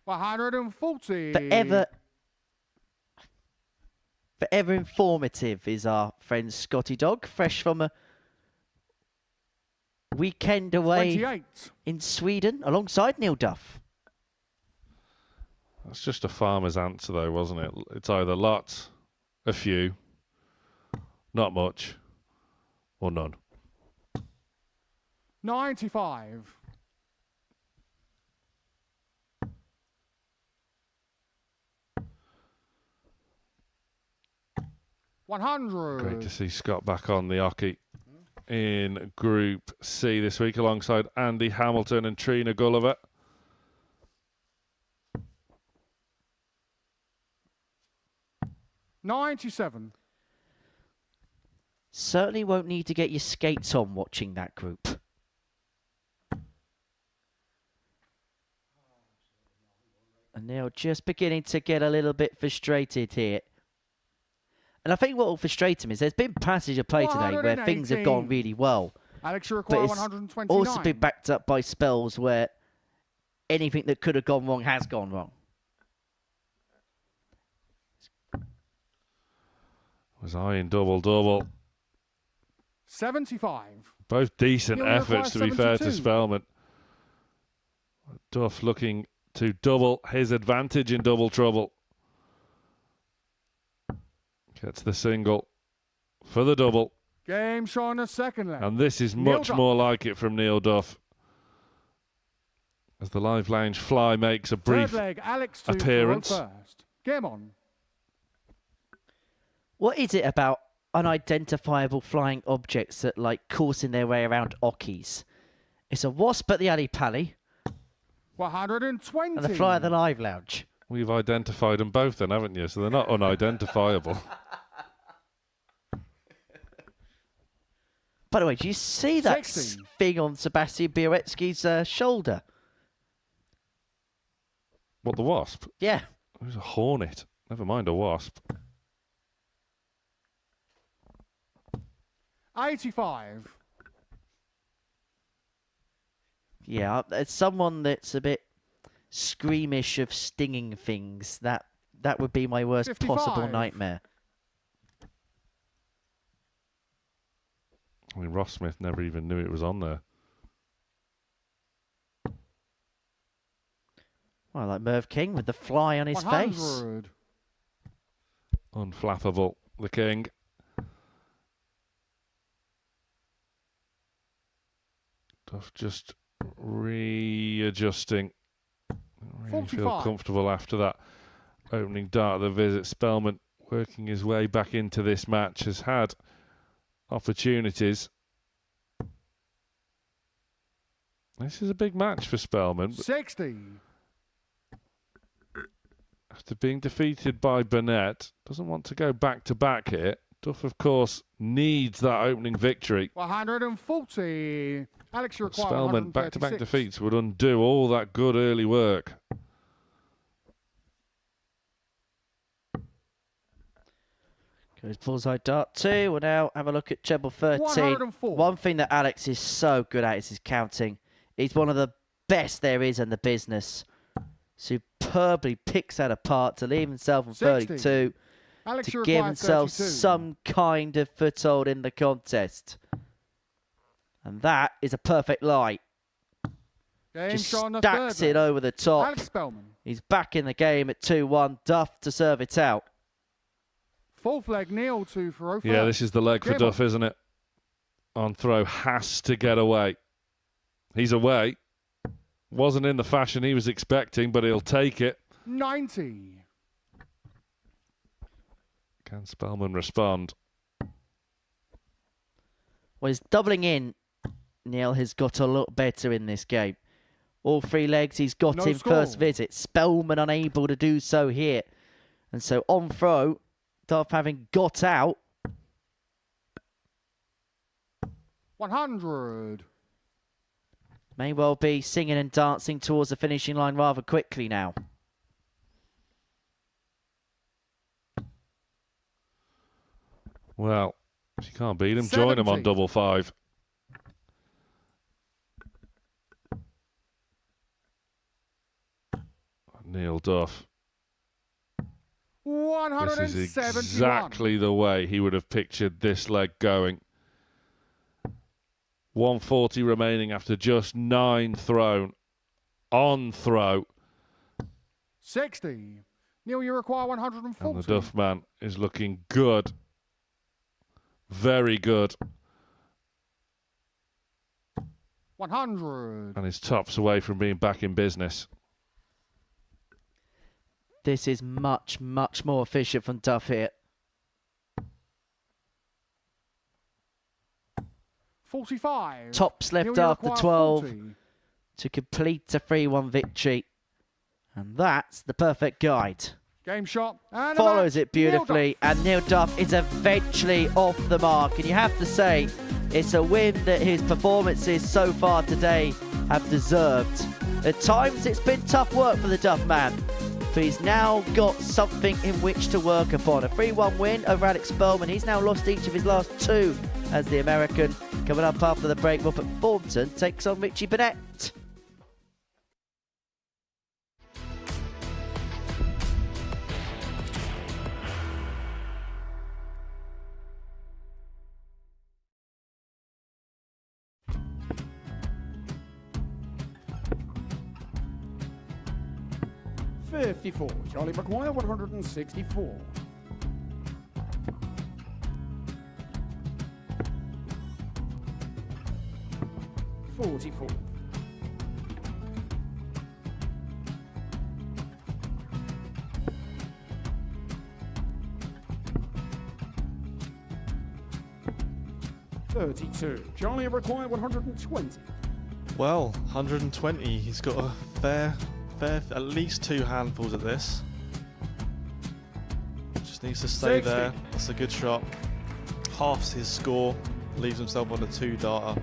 140. Forever informative is our friend Scotty Dog, fresh from a weekend away 28. in Sweden alongside Neil Duff. That's just a farmer's answer, though, wasn't it? It's either lots, a few, not much, or none. 95. 100. Great to see Scott back on the hockey in Group C this week alongside Andy Hamilton and Trina Gulliver. $97. Certainly won't need to get your skates on watching that group. And Neil just beginning to get a little bit frustrated here. And I think what will frustrate him is there's been passage of play today where things have gone really well. Alex, you But require it's 129. also been backed up by spells where anything that could have gone wrong has gone wrong. Was I in double-double? 75. Both decent He'll require efforts, to be fair to 72. Spellman. Duff looking to double his advantage in double trouble. Gets the single for the double. Game showing a second leg. And this is Neil much Duff. more like it from Neil Duff. As the live lounge fly makes a brief Third leg, Alex 2 appearance. first. Game on. What is it about unidentifiable flying objects that like coursing their way around Ockies? It's a wasp at the alley pally 120. and the fly at the live lounge. We've identified them both then, haven't you? So they're not unidentifiable. By the way, do you see that 60. thing on Sebastian Bioretsky's shoulder? What, the wasp? Yeah. It was a hornet. Never mind a wasp. 85. Yeah, it's someone that's a bit squeamish of stinging things. That would be my worst 55. possible nightmare. I mean, Ross Smith never even knew it was on there. Well, like Merv King with the fly on his face. 100. Unflappable, the king. Duff just readjusting. Really feel 45. comfortable after that opening dart of the visit. Spellman working his way back into this match, has had opportunities. This is a big match for Spellman. 60. After being defeated by Burnett, doesn't want to go back-to-back here. Duff, of course, needs that opening victory. 140. Alex, you require Spellman 136. back-to-back defeats would undo all that good early work. Goes bullseye dart 2. We'll now have a look at treble 13. 104. One thing that Alex is so good at is his counting. He's one of the best there is in the business. Superbly picks that apart to leave himself on 60. 32. Alex, To you give require himself 32. some kind of foothold in the contest. And that is a perfect lie. Game Just showing the third stacks it leg. over the top. Alex Spellman. He's back in the game at 2-1. Duff to serve it out. Fourth leg, Neil 2 for 05. Yeah, this is the leg for Game Duff, on. isn't it? On throw, has to get away. He's away. Wasn't in the fashion he was expecting, but he'll take it. 90. Can Spellman respond? Well, his doubling in, Neil, has got a lot better in this game. All 3 legs he's got No in score. first visit. Spellman unable to do so here. And so on throw, Duff having got out. 100. May well be singing and dancing towards the finishing line rather quickly now. Well, if you can't beat him, join him on 70. 5-5. Neil Duff. This 171. is exactly the way he would have pictured this leg going. 140 remaining after just 9 thrown. On throw. 60. Neil, you require 140. And the Duff man is looking good. Very good. 100. And his top's away from being back in business. This is much, much more efficient from Duff here. 45. Tops left Neil, you after require 12 40. to complete a 3-1 victory. And that's the perfect guide. Game shot. And a Follows match. it beautifully, and Neil Duff is eventually off the mark. And you have to say, it's a win that his performances so far today have deserved. At times, it's been tough work for the Duff man, but he's now got something in which to work upon. A 3-1 win over Alex Spellman. He's now lost each of his last 2 as the American. Coming up after the break, up at Thornton takes on Richie Burnett. $54. Charlie McGuire, 164. $44. $32. Charlie required 120. Well, 120. He's got a fair, at least 2 handfuls of this. Just needs to stay 60. there. That's a good shot. Halves his score. Leaves himself on a 2-darter.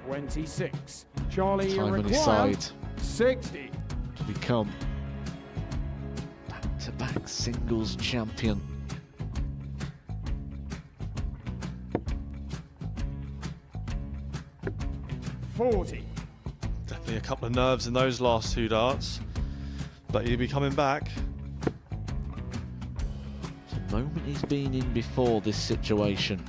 $26. Charlie Time on his required side 60. to become back-to-back singles champion. $40. Definitely a couple of nerves in those last 2 darts. But he'll be coming back. It's a moment he's been in before this situation.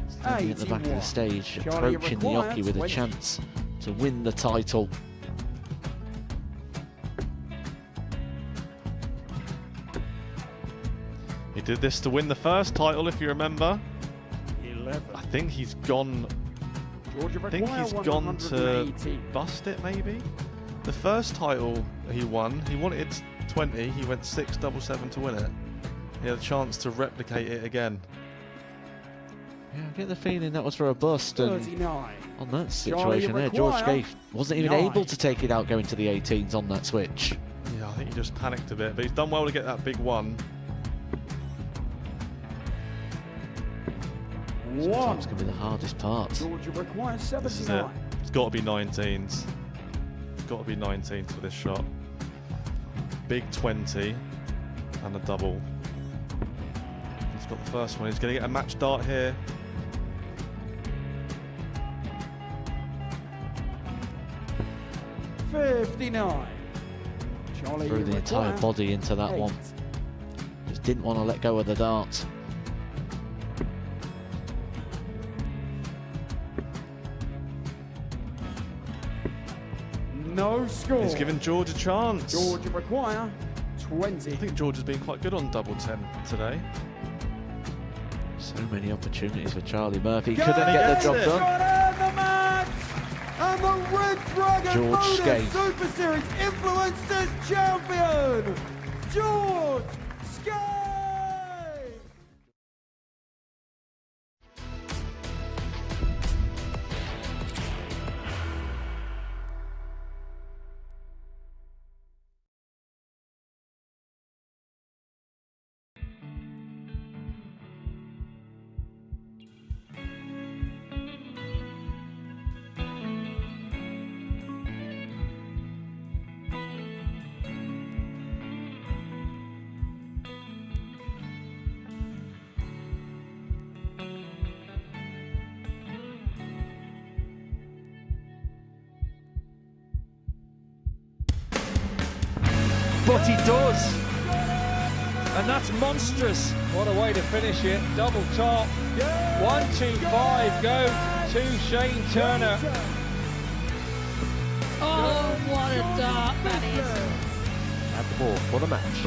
Standing at the back of the 81. stage, Charlie approaching the required Oki with a 20. chance to win the title. He did this to win the first title, if you remember. 11. I think he's gone. Georgia I think he's gone to 180. bust it, maybe. The first title he won, he wanted 20. He went 6-7-7 to win it. He had a chance to replicate it again. Yeah, I get the feeling that was for a bust. And 39. on that situation there, George Scaife wasn't even 9. able to take it out going to the 18s on that switch. Yeah, I think he just panicked a bit, but he's done well to get that big one. Sometimes can be the hardest part. Georgia requires This is it. 79. It's got to be 19s. It's got to be 19s for this shot. Big 20 and a double. He's got the first one. He's going to get a match dart here. $59. Charlie Threw the entire required body into that 8. one. Just didn't want to let go of the dart. No score. He's given George a chance. Georgia require 20. I think George has been quite good on double 10 today. So many opportunities for Charlie Murphy. Go Couldn't get the job done. And the match! And the Red Dragon George Modus Scaife. Super Series Influencers Champion, George Scaife! what he does. And that's monstrous. What a way to finish it. Double top. 1-2-5 goes to Shane Turner. Oh, what a dart that is. At the ball for the match.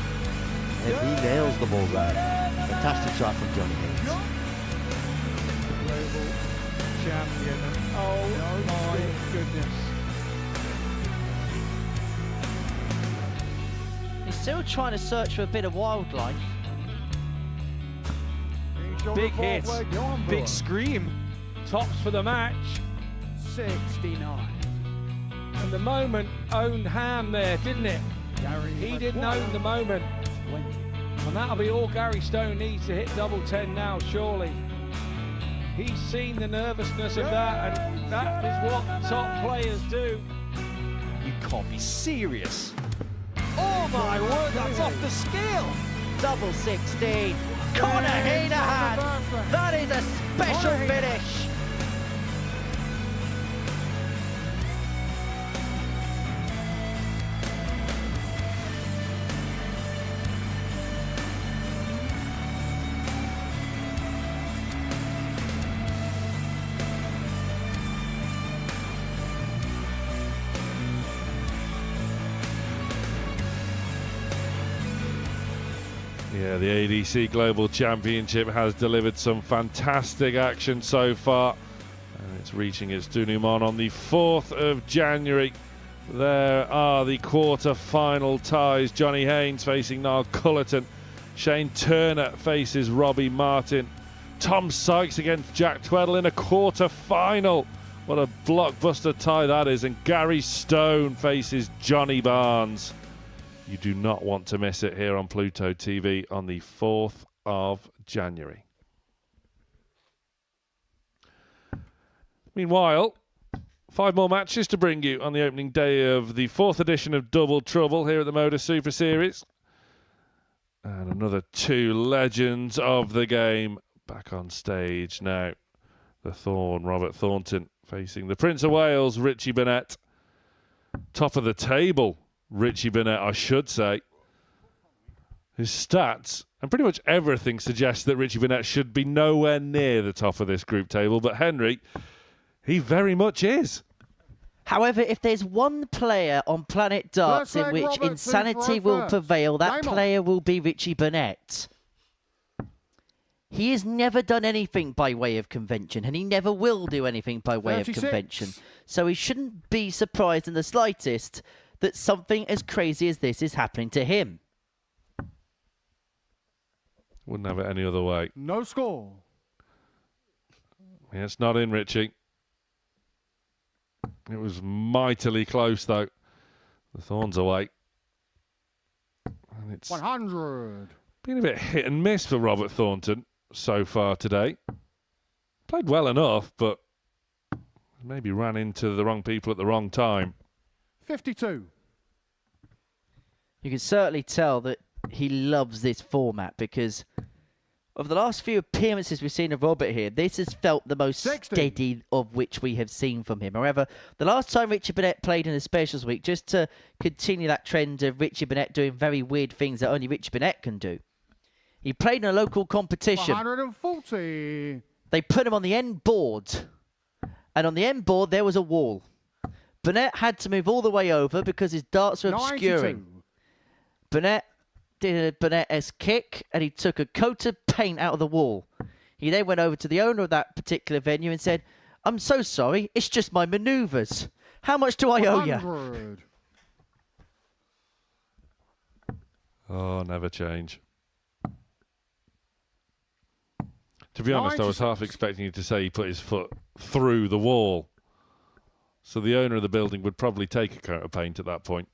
And he nails the ball there. Fantastic shot from Johnny Haynes. Global champion. Oh my goodness. He's still trying to search for a bit of wildlife. Big hit. Big scream. Tops for the match. 69. And the moment owned Ham there, didn't it? He didn't own the moment. And that'll be all Gary Stone needs to hit double 10 now, surely. He's seen the nervousness of that, and that is what top players do. You can't be serious. Oh my word, that's off the scale. Double 16. Conor Hanahan. That is a special finish. Yeah, the ADC Global Championship has delivered some fantastic action so far. And it's reaching its denouement on the 4th of January. There are the quarter-final ties. Johnny Haynes facing Niall Cullerton. Shane Turner faces Robbie Martin. Tom Sykes against Jack Tweddle in a quarter-final. What a blockbuster tie that is. And Gary Stone faces Johnny Barnes. You do not want to miss it here on Pluto TV on the 4th of January. Meanwhile, 5 more matches to bring you on the opening day of the 4th edition of Double Trouble here at the Modus Super Series. And another 2 legends of the game back on stage now. The Thorn, Robert Thornton, facing the Prince of Wales, Richie Burnett. Top of the table, Richie Burnett, I should say. His stats and pretty much everything suggests that Richie Burnett should be nowhere near the top of this group table. But Henry, he very much is. However, if there's one player on Planet Darts in which insanity will prevail, that player will be Richie Burnett. He has never done anything by way of convention, and he never will do anything by way of convention. So he shouldn't be surprised in the slightest that something as crazy as this is happening to him. Wouldn't have it any other way. No score. Yeah, it's not in, Richie. It was mightily close, though. The Thorns away. And it's 100. been a bit hit and miss for Robert Thornton so far today. Played well enough, but maybe ran into the wrong people at the wrong time. 52. You can certainly tell that he loves this format because of the last few appearances we've seen of Robert here, this has felt the most steady of which we have seen from him. However, the last time Richie Burnett played in the Specials Week, just to continue that trend of Richie Burnett doing very weird things that only Richie Burnett can do, he played in a local competition. 140. They put him on the end board, and on the end board there was a wall. Burnett had to move all the way over because his darts were obscuring. 92. Burnett did a Burnett-esque kick, and he took a coat of paint out of the wall. He then went over to the owner of that particular venue and said, "I'm so sorry, it's just my manoeuvres. How much do I owe you?" Oh, never change. To be honest, I was half expecting you to say he put his foot through the wall. So the owner of the building would probably take a coat of paint at that point.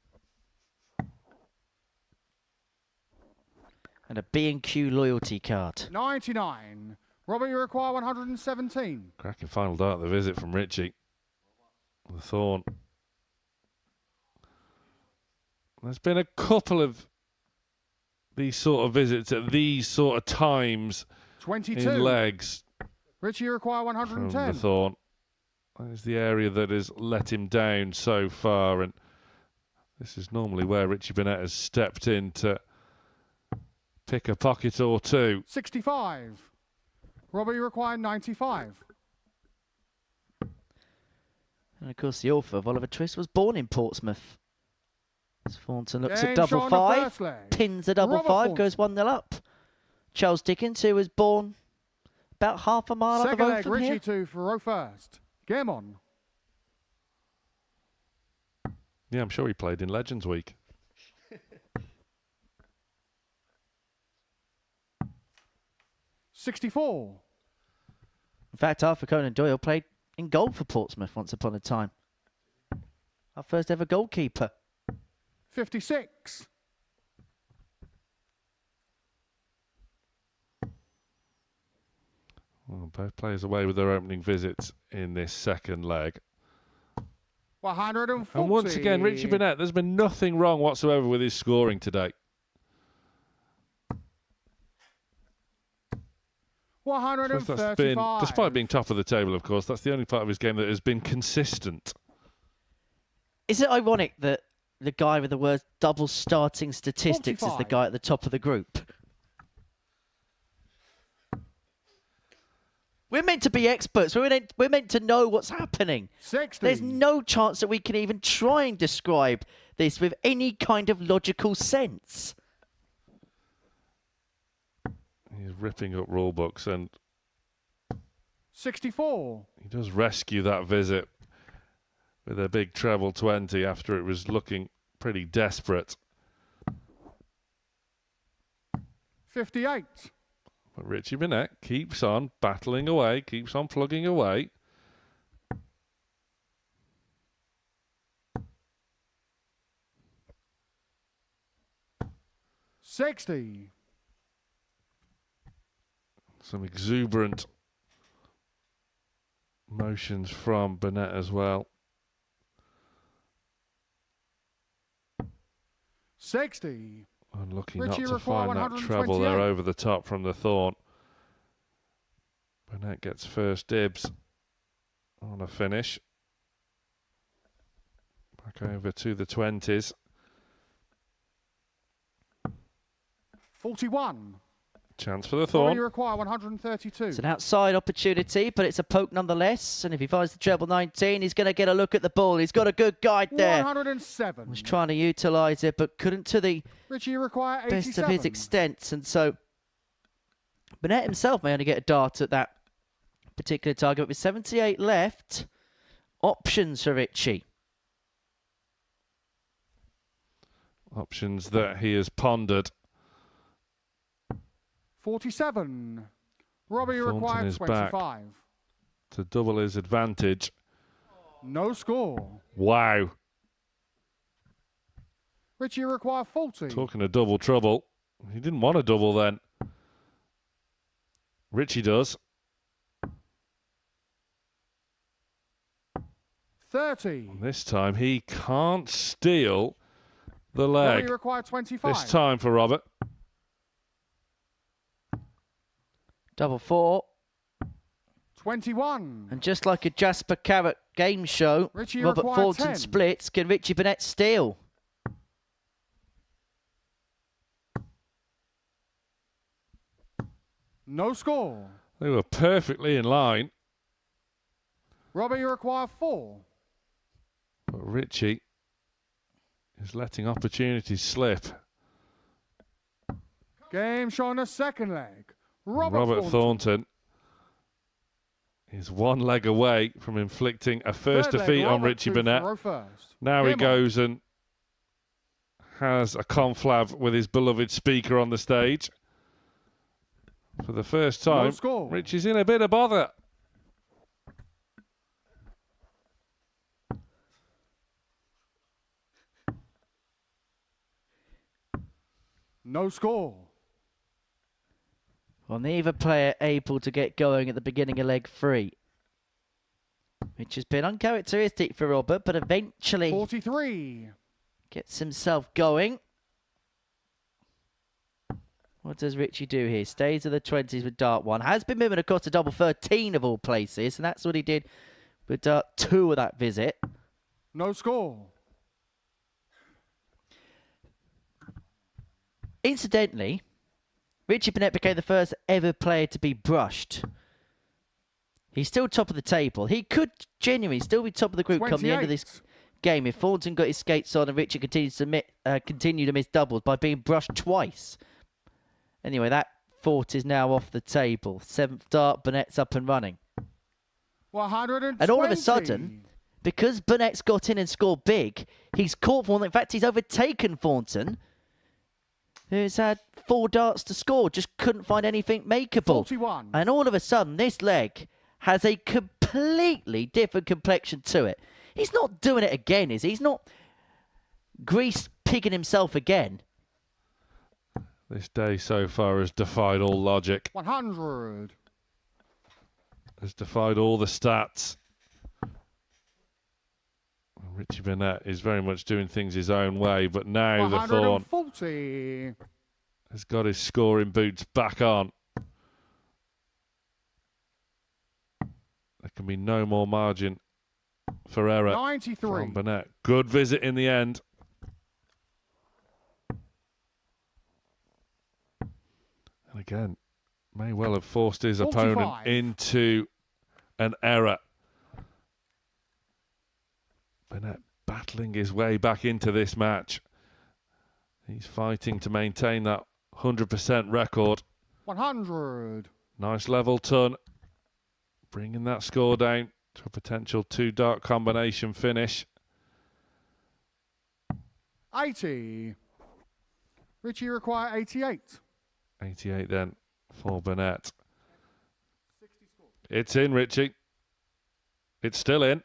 And a B&Q loyalty card. 99. Robert, you require 117. Cracking final dart, the visit from Richie. The Thorn. There's been a couple of these sort of visits at these sort of times 22. in legs. Richie, you require From 110. the Thorn. That is the area that has let him down so far. And This is normally where Richie Burnett has stepped in to pick a pocket or two. 65. Robbie required 95. And of course, the author of Oliver Twist was born in Portsmouth. As Thornton looks Game at double shot on the five, first leg. pins a double Robert five, Thornton. goes 1-0 up. Charles Dickens, who was born about half a mile up the Second road leg, from Richie here. to Thoreau first. Game on. Yeah, I'm sure he played in Legends Week. 64. In fact, Arthur Conan Doyle played in goal for Portsmouth once upon a time. Our first ever goalkeeper. 56. Well, both players away with their opening visits in this second leg. 140. And once again, Richie Burnett, there's been nothing wrong whatsoever with his scoring today. 135. That's been, despite being top of the table, of course, that's the only part of his game that has been consistent. Is it ironic that the guy with the word double starting statistics is the 45. guy at the top of the group? We're meant to be experts. We're meant to know what's happening. 60. There's no chance that we can even try and describe this with any kind of logical sense. He's ripping up rule books, and 64. he does rescue that visit with a big treble 20 after it was looking pretty desperate. 58. But Richie Burnett keeps on battling away, keeps on plugging away. $60. Some exuberant motions from Burnett as well. 60. Unlucky Richie not to require find that treble there 128. over the top from the Thorn. Burnett gets first dibs on a finish. Back over to the 20s. 41. Chance for the Robbie Thorn. require 132. It's an outside opportunity, but it's a poke nonetheless. And if he finds the treble 19, he's going to get a look at the ball. He's got a good guide there. 107. Was trying to utilise it, but couldn't to the Richie require 87. best of his extent. And so Burnett himself may only get a dart at that particular target. But with 78 left, options for Richie. Options that he has pondered. 47. Robbie Thornton required is back 25. to double his advantage. No score. Wow. Richie required 40. Talking of double trouble. He didn't want a double then. Richie does. 30. And this time he can't steal the Robbie leg. required 25. This time for Robert. Double four. 21. And just like a Jasper Carrot game show, Richie Robert required Thornton 10. splits. Can Richie Burnett steal? No score. They were perfectly in line. Robbie required 4. But Richie is letting opportunities slip. Game show on the second leg. Robert Thornton is one leg away from inflicting a first Third leg, defeat on Robert Richie to Burnett. Thoreau first. Now he Game on. goes and has a conflab with his beloved speaker on the stage. For the first time, score. Richie's in a bit of bother. No score. Well, neither player able to get going at the beginning of leg 3. Which has been uncharacteristic for Robert, but eventually 43. gets himself going. What does Richie do here? Stays to the 20s with dart 1. Has been moving across to double 13 of all places, and that's what he did with dart 2 of that visit. No score. Incidentally, Richie Burnett became the first ever player to be brushed. He's still top of the table. He could genuinely still be top of the group come the end of this game if Thornton got his skates on and Richie continues to continue to miss doubles by being brushed twice. Anyway, that fort is now off the table. 7th dart, Burnett's up and running. 120. And all of a sudden, because Burnett's got in and scored big, he's caught Thornton. In fact, he's overtaken Thornton, who's had 4 darts to score, just couldn't find anything makeable. 41. And all of a sudden, this leg has a completely different complexion to it. He's not doing it again, is he? He's not grease pigging himself again. This day so far has defied all logic. 100. Has defied all the stats. Richie Burnett is very much doing things his own way, but now the Thorn has got his scoring boots back on. There can be no more margin for error 93. from Burnett. Good visit in the end. And again, may well have forced his 45. opponent into an error. Burnett battling his way back into this match. He's fighting to maintain that 100% record. 100. Nice level ton. Bringing that score down to a potential 2-dart combination finish. 80. Richie require 88. 88 then for Burnett. It's in, Richie. It's still in.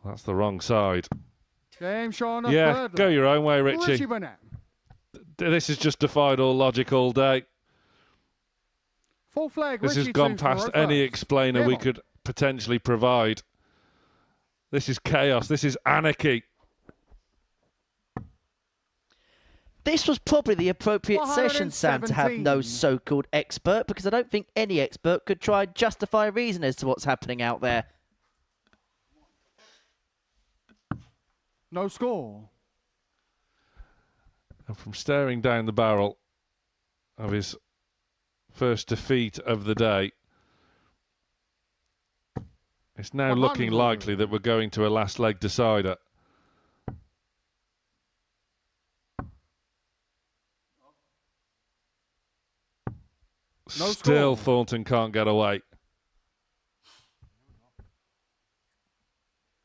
That's the wrong side. Game Shauna Yeah, Birdler. go your own way, Richie. Richie Burnett. This has just defied all logic all day. Full flag. This has Richie gone 2 for past row any first. explainer Game we on. could potentially provide. This is chaos. This is anarchy. This was probably the appropriate session, Sam, to have no 117. so-called expert, because I don't think any expert could try and justify a reason as to what's happening out there. No score. And from staring down the barrel of his first defeat of the day, it's now looking 100. likely that we're going to a last leg decider. No Still, score. Thornton can't get away.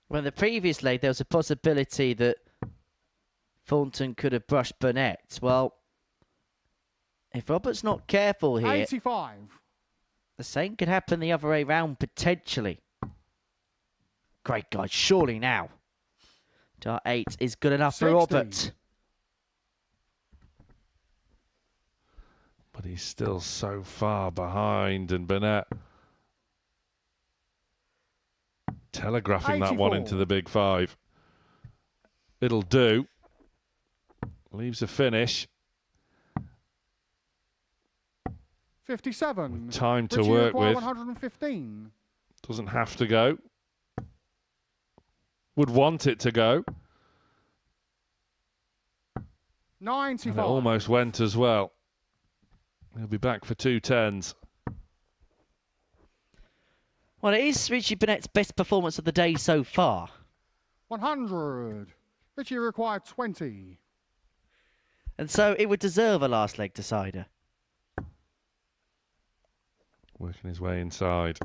Well, in the previous leg, there was a possibility that Thornton could have brushed Burnett. Well, if Robert's not careful here, 85. the same could happen the other way round, potentially. Great God, surely now. Dart 8 is good enough 60. for Robert. But he's still so far behind, and Burnett telegraphing that one 84. into the big 5. It'll do. Leaves a finish. 57. Time to Richie work require with. 115. Doesn't have to go. Would want it to go. 95. And it almost went as well. He'll be back for 2 10s. Well, it is Richie Burnett's best performance of the day so far. 100. Richie required 20. And so it would deserve a last leg decider. Working his way inside.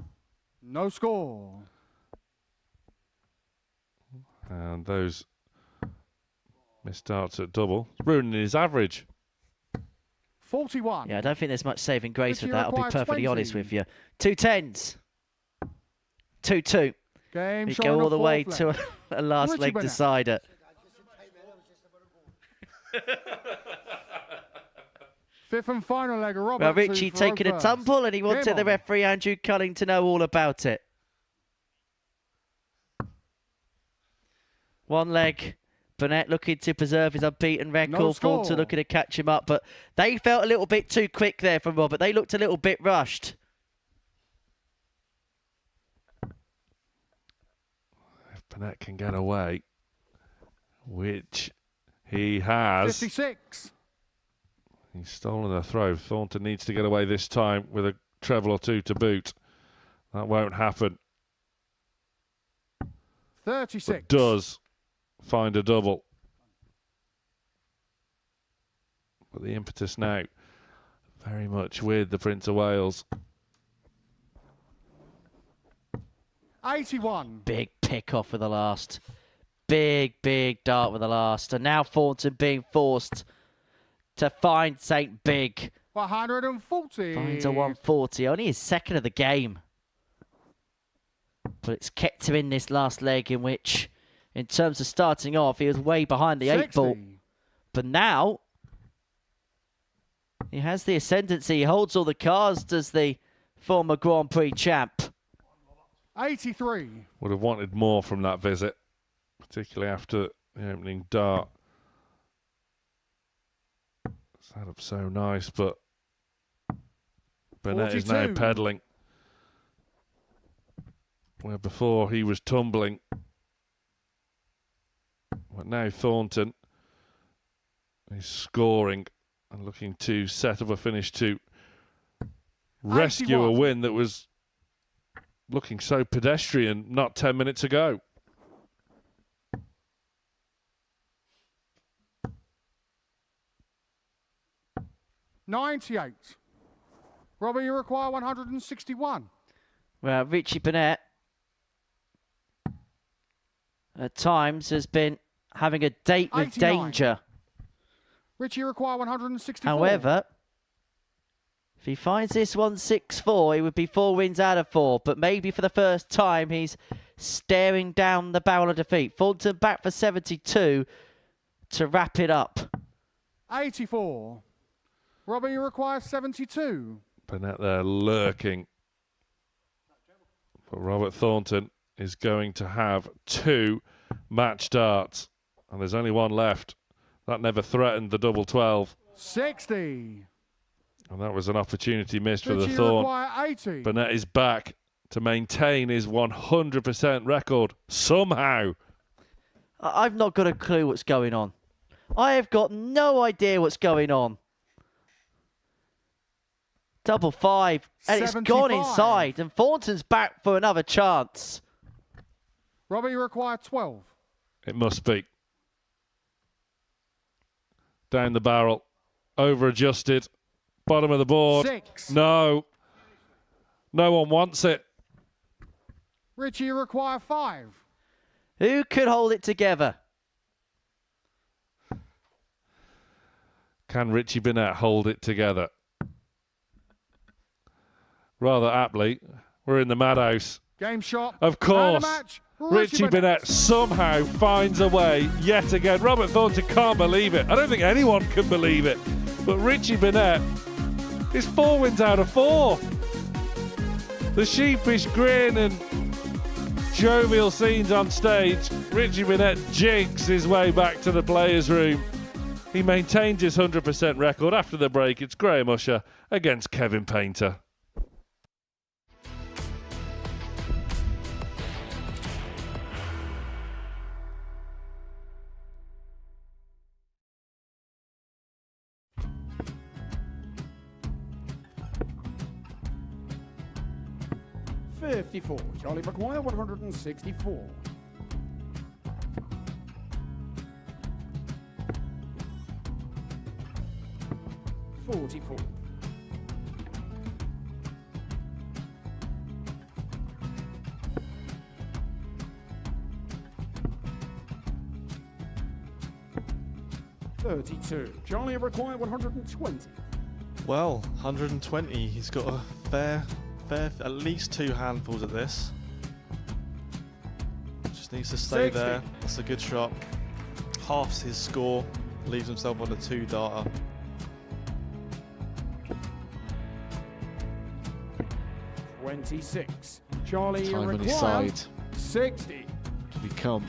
No score. And those missed darts at double. Ruining his average. 41. Yeah, I don't think there's much saving grace with Richie that, I'll be required perfectly 20. honest with you. 2 10s. 2-2. Game We showing go a all the way fourth to leg. a last Richie leg Burnett. decider. Fifth and final leg of Robert. Well, 2 Richie for taking a first. tumble, and he wanted Game the on. referee, Andrew Culling, to know all about it. One leg. Burnett looking to preserve his unbeaten record. No score. Thornton looking to catch him up, but they felt a little bit too quick there from Robert. They looked a little bit rushed. If Burnett can get away, which He has. 56. He's stolen a throw. Thornton needs to get away this time with a treble or two to boot. That won't happen. 36. But does find a double. But the impetus now very much with the Prince of Wales. 81. Big pick off with the last. Big dart with the last. And now Thornton being forced to find St. Big. 140. Finds a 140. Only his second of the game. But it's kept him in this last leg, in which, in terms of starting off, he was way behind the 8 ball. But now, he has the ascendancy. He holds all the cards as the former Grand Prix champ. 83. Would have wanted more from that visit, particularly after the opening dart. Set up so nice, but Burnett is now 42. pedaling. Where before he was tumbling. But now Thornton is scoring and looking to set up a finish to rescue 81. a win that was looking so pedestrian not 10 minutes ago. $98. Robbie, you require 161. Well, Richie Burnett at times has been having a date with 89. danger. Richie, you require 164. However, if he finds this 164, he would be 4 wins out of 4. But maybe for the first time, he's staring down the barrel of defeat. Thornton back for 72 to wrap it up. 84. Robbie, you require 72. Burnett there lurking. But Robert Thornton is going to have 2 match darts. And there's only one left. That never threatened the double 12. 60. And that was an opportunity missed for the Richie, you Thorn. require 80. Burnett is back to maintain his 100% record somehow. I've not got a clue what's going on. I have got no idea what's going on. Double 5, and it's gone 75. inside, and Thornton's back for another chance. Robbie, you require 12. It must be. Down the barrel. Over adjusted. Bottom of the board. 6. No. No one wants it. Richie, you require 5. Who could hold it together? Can Richie Burnett hold it together? Rather aptly, we're in the madhouse. Game shot. Of And a course. match. Richie Burnett somehow finds a way yet again. Robert Thornton can't believe it. I don't think anyone can believe it. But Richie Burnett is 4 wins out of 4. The sheepish grin and jovial scenes on stage. Richie Burnett jinks his way back to the players' room. He maintains his 100% record. After the break, it's Graham Usher against Kevin Painter. $54. Charlie McGuire, 164. $44. $32. Charlie require 120. Well, 120. He's got a fair, at least 2 handfuls of this. Just needs to stay 60. there. That's a good shot. Halves his score. Leaves himself on a 2-darter. $26. Charlie Time on his require side 60. to become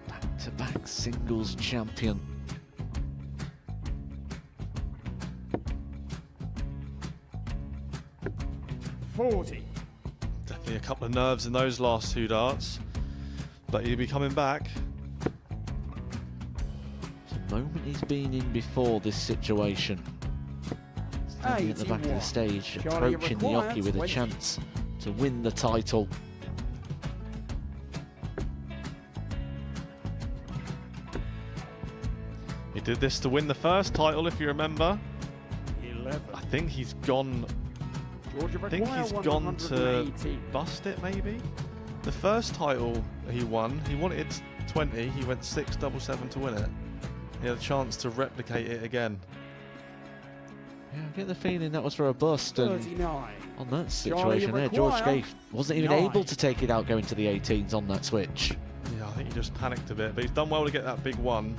back-to-back singles champion. $40. Definitely a couple of nerves in those last 2 darts. But he'll be coming back. moment he's been in before this situation. Standing at the back of the stage, approaching the Oki with a chance to win the title. He did this to win the first title, if you remember. I think he's gone. I think he's gone to bust it, maybe. The first title he won, he wanted 20. He went 6-7-7 to win it. He had a chance to replicate it again. Yeah, I get the feeling that was for a bust, and 39. on that situation there, George Scaife wasn't even able to take it out going to the 18s on that switch. Yeah, I think he just panicked a bit, but he's done well to get that big one.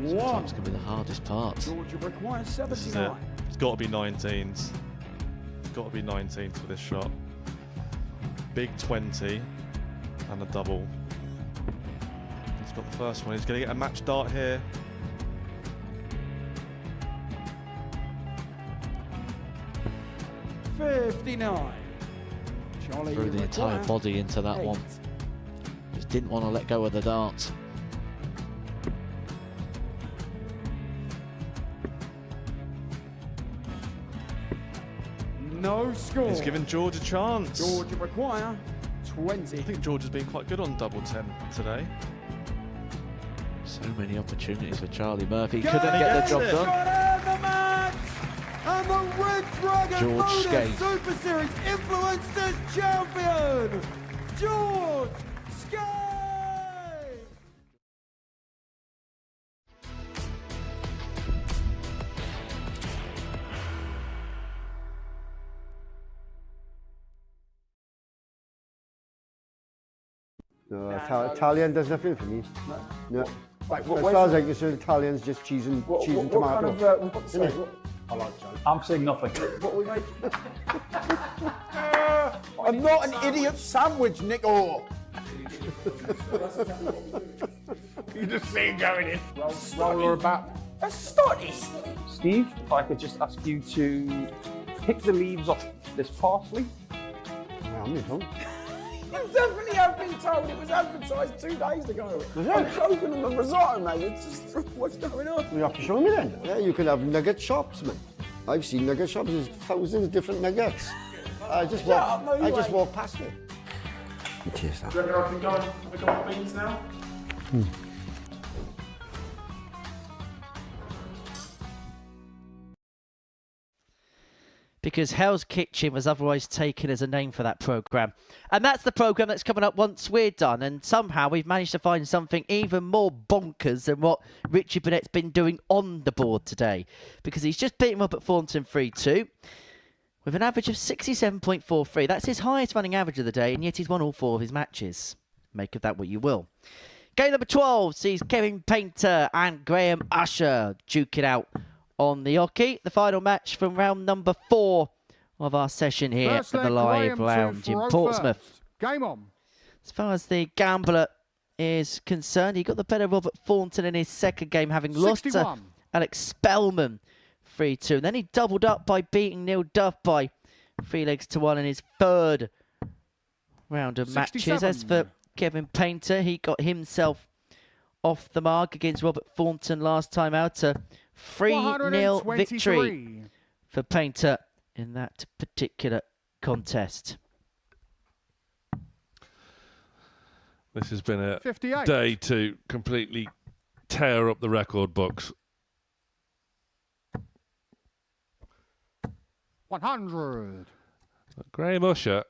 Sometimes can be the hardest part. Georgia requires This is it. 79. It's got to be 19s. It's got to be 19s for this shot. Big 20 and a double. He's got the first one. He's going to get a match dart here. $59. Charlie, Threw the entire body into that one. Just didn't want to let go of the dart. No score. He's given George a chance. Georgia require 20. I think George has been quite good on double 10 today. So many opportunities for Charlie Murphy. Couldn't get the job done. The match! And the Red Dragon George Modus Scaife. Super Series Influencers Champion, George Scaife! No, Italian does nothing for me. No. As far as I'm concerned, Italian's just cheese and tomato. I like I'm saying nothing. What we make? I'm not an idiot sandwich, Nico. You just see him going in. Well, we're about. Let's start this. Steve, if I could just ask you to pick the leaves off this parsley. You definitely have been told it was advertised 2 days ago. I'm joking on the risotto, mate. It's just, what's going on? You have to show me then. Yeah, you can have nugget shops, man. I've seen nugget shops. There's thousands of different nuggets. I just walk past it. Taste that. Do you reckon I can go and have a go at beans now? Because Hell's Kitchen was otherwise taken as a name for that programme. And that's the programme that's coming up once we're done. And somehow we've managed to find something even more bonkers than what Richie Burnett's been doing on the board today. Because he's just beaten up at Thornton 3-2 with an average of 67.43. That's his highest running average of the day, and yet he's won all 4 of his matches. Make of that what you will. Game number 12 sees Kevin Painter and Graham Usher duke it out on the Oki. The final match from round number 4 of our session here at the live lounge in Portsmouth. Game on. As far as the gambler is concerned, he got the better of Robert Thornton in his second game, having lost to Alex Spellman 3-2. And then he doubled up by beating Neil Duff by 3-1 in his third round of 67. Matches. As for Kevin Painter, he got himself off the mark against Robert Thornton last time out. A 3-0 victory for Painter in that particular contest. This has been a 58. day to completely tear up the record books. 100. Graham Usher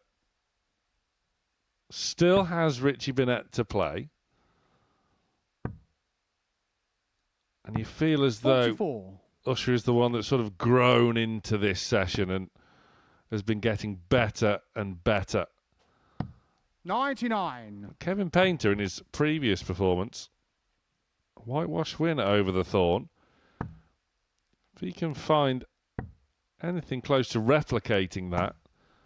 still has Richie Burnett to play. And you feel as though 44. Usher is the one that's sort of grown into this session and has been getting better and better. 99. Kevin Painter, in his previous performance, whitewash win over the Thorn. If he can find anything close to replicating that,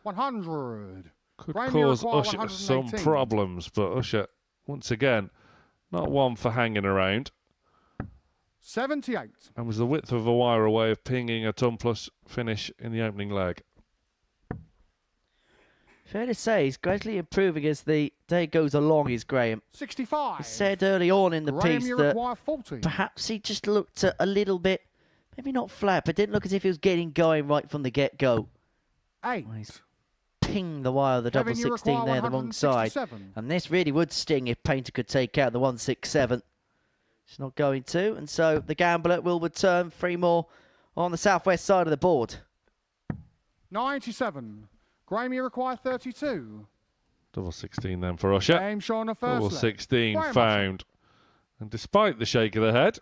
100. could cause Usher some problems. But Usher, once again, not one for hanging around. 78. And was the width of a wire away of pinging a ton plus finish in the opening leg. Fair to say, he's gradually improving as the day goes along, is Graham. 65. He said early on in the Graham, piece you that require 40. perhaps he just looked a little bit, maybe not flat, but didn't look as if he was getting going right from the get-go. 8. Well, he's pinged the wire of the double Kevin, you 16 require there, the wrong side. 167. And this really would sting if Painter could take out the 167. He's not going to, and so the gambler will return 3 more on the southwest side of the board. 97. Graham, you require 32. Double 16 then for Usher. Game showing the first Double leg. 16 Graham found. And despite the shake of the head,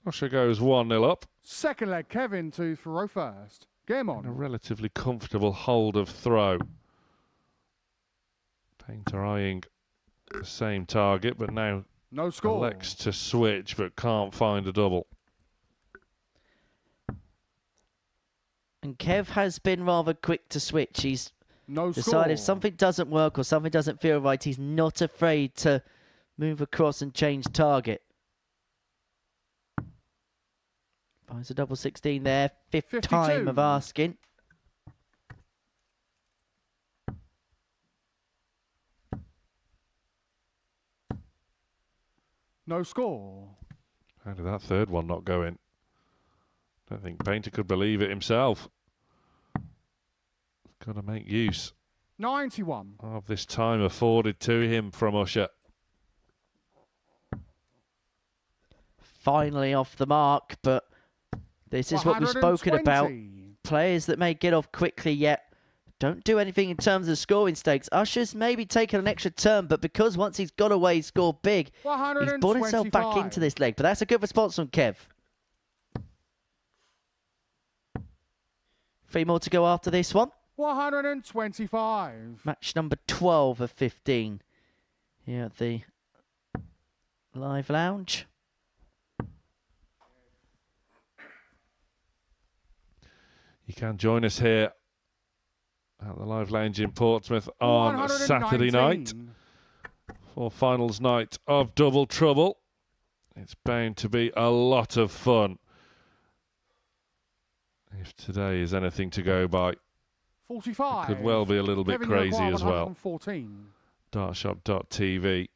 Usher goes 1-0 up. Second leg, Kevin to throw first. Game In a on. relatively comfortable hold of throw. Painter eyeing the same target, but now No score. elects to switch, but can't find a double. And Kev has been rather quick to switch. He's No decided if score. something doesn't work or something doesn't feel right, he's not afraid to move across and change target. Finds a double 16 there. Fifth 52. time of asking. No score. How did that third one not go in? Don't think Painter could believe it himself. Got to make use 91. of this time afforded to him from Usher. Finally off the mark, but this is what we've spoken about. 120. Players that may get off quickly yet don't do anything in terms of scoring stakes. Usher's maybe taken an extra turn, but because once he's got away, he scored big. He's brought himself back into this leg, but that's a good response from Kev. 3 more to go after this one. 125. Match number 12 of 15 here at the Live Lounge. You can join us here at the Live Lounge in Portsmouth on Saturday night 119. for finals night of Double Trouble. It's bound to be a lot of fun, if today is anything to go by. 45. Could well be a little bit Kevin, you crazy require as well. 114. Dartshop.tv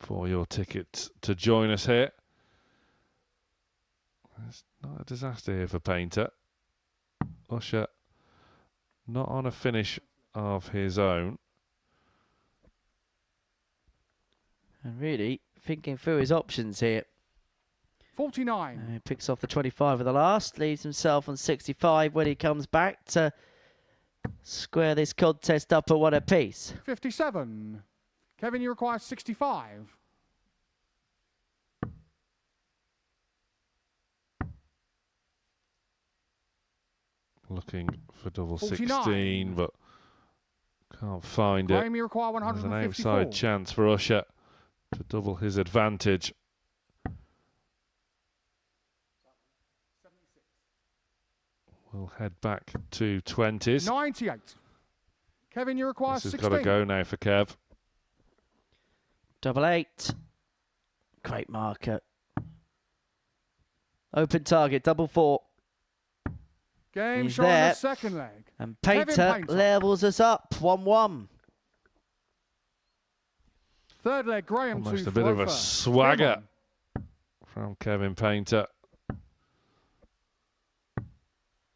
for your tickets to join us here. It's not a disaster here for Painter. Usher not on a finish of his own. And really thinking through his options here. 49. He picks off the 25 of the last, leaves himself on 65 when he comes back to square this contest up at 1 apiece. 57. Kevin, you require 65. Looking for double 49. 16, but can't find it. Graham, you require There's an 154. outside chance for Usher to double his advantage. We'll head back to 20s. 98. Kevin, you require This has 16. got to go now for Kev. Double 8. Great marker. Open target, double 4. Game He's showing there. the second leg. And Kevin Painter Painter. levels us up, 1-1. Third leg, Graham Almost to a bit of a Rofer. swagger Game on. from Kevin Painter.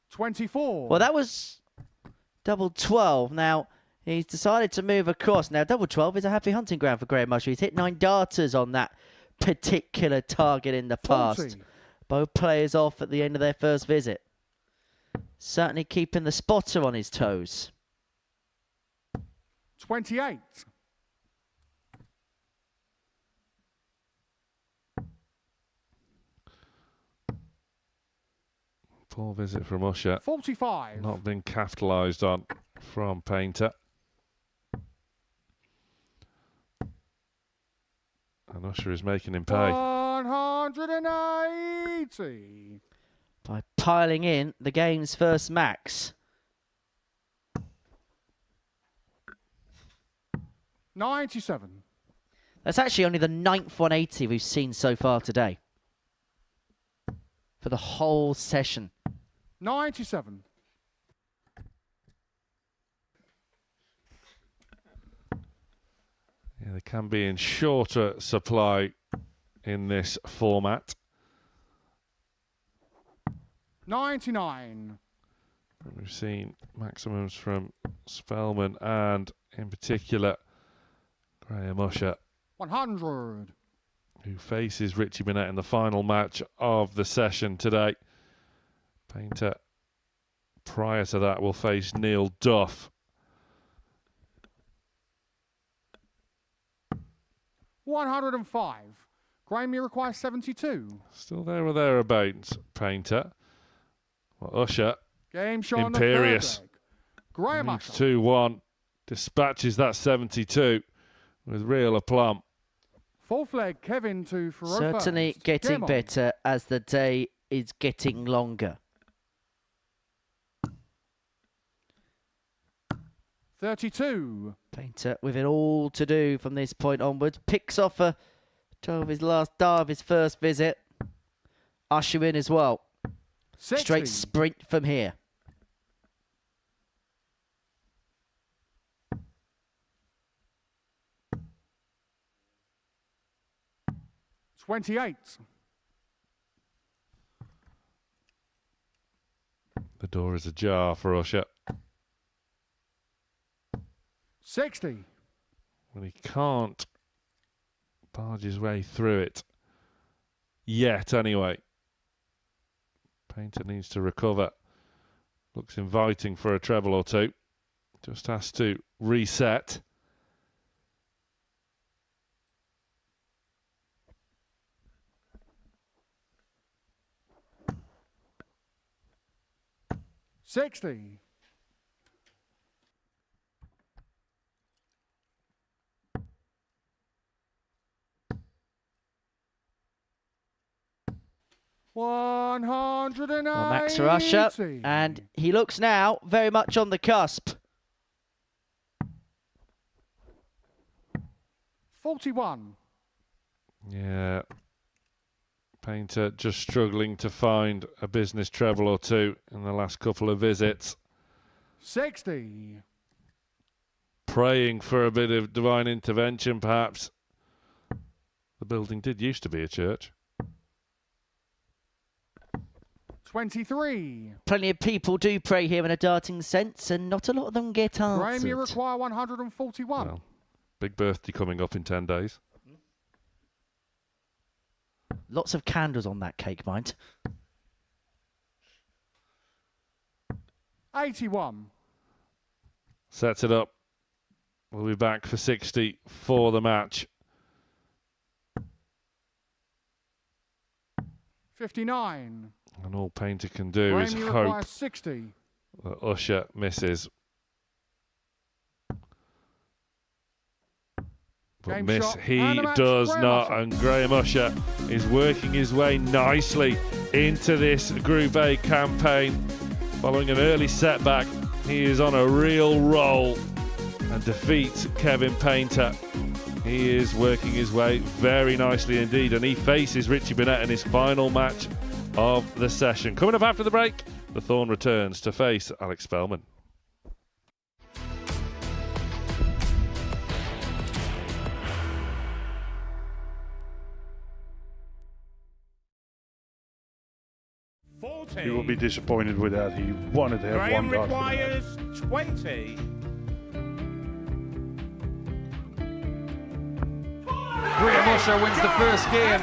24. Well, that was double 12. Now, he's decided to move across. Now, double 12 is a happy hunting ground for Graham Usher. He's hit 9 darters on that particular target in the past. 40. Both players off at the end of their first visit. Certainly keeping the spotter on his toes. 28. Poor visit from Usher. 45. Not been capitalised on from Painter. And Usher is making him pay. 180. By piling in the game's first max. 97. That's actually only the 9th 180 we've seen so far today. For the whole session. 97. Yeah, they can be in shorter supply in this format. 99. We've seen maximums from Spellman and, in particular, Graham Usher, 100. who faces Richie Burnett in the final match of the session today. Painter, prior to that, will face Neil Duff. 105. Graham, you require 72. Still there or thereabouts, Painter. Well, Usher, Game show on imperious. the third leg. Graham Leads Usher. 2-1. Dispatches that 72 with real aplomb. Fourth leg, Kevin to Faro Certainly first. getting Game on. better as the day is getting longer. 32. Painter with it all to do from this point onwards. Picks off a of his last die of his first visit. Usher in as well. 60. Straight sprint from here. $28. The door is ajar for Usher. 60. Well, he can't barge his way through it yet, anyway. Painter needs to recover. Looks inviting for a treble or two. Just has to reset. $60. $180. Well, Max for Usher, and he looks now very much on the cusp. 41. Yeah. Painter just struggling to find a business treble or two in the last couple of visits. 60. Praying for a bit of divine intervention, perhaps. The building did used to be a church. 23. Plenty of people do pray here in a darting sense, and not a lot of them get Graham, answered. you require 141. Well, big birthday coming up in 10 days. Lots of candles on that cake, mind. 81. Sets it up. We'll be back for 60 for the match. 59. And all Painter can do Graham, is you require hope 60. that Usher misses. But Game miss shot, he and a match, does Graham not, Usher. and Graham Usher is working his way nicely into this Group A campaign. Following an early setback, he is on a real roll and defeats Kevin Painter. He is working his way very nicely indeed, and he faces Richie Burnett in his final match of the session. Coming up after the break, the Thorn returns to face Alex Spellman. He will be disappointed with that. He wanted to have Graham one dart. requires 20. Graham Usher wins the first game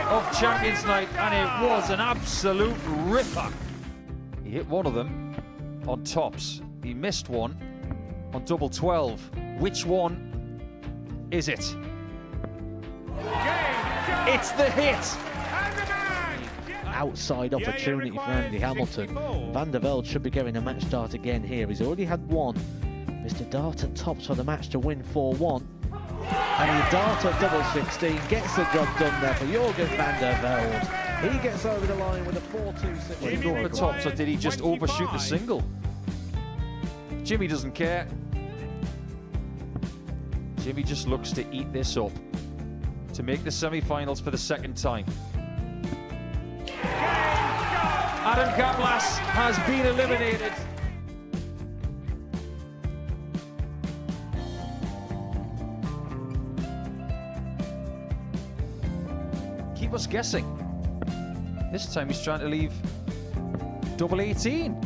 of Champions Night, and it was an absolute ripper. He hit one of them on tops. He missed one on double 12. Which one is it? It's the hit. Outside opportunity for Andy Hamilton. Van der Velde should be getting a match start again here. He's already had one. Mr. Dart at tops for the match to win 4-1. And he Dart at double 16 gets the job done there for Jurgen van der Velde. He gets over the line with a 4-2-6. Did he go over the tops, or did he just overshoot the single? Jimmy doesn't care. Jimmy just looks to eat this up to make the semi-finals for the second time. Adam Kaplas has been eliminated. keep us guessing. This time he's trying to leave double 18.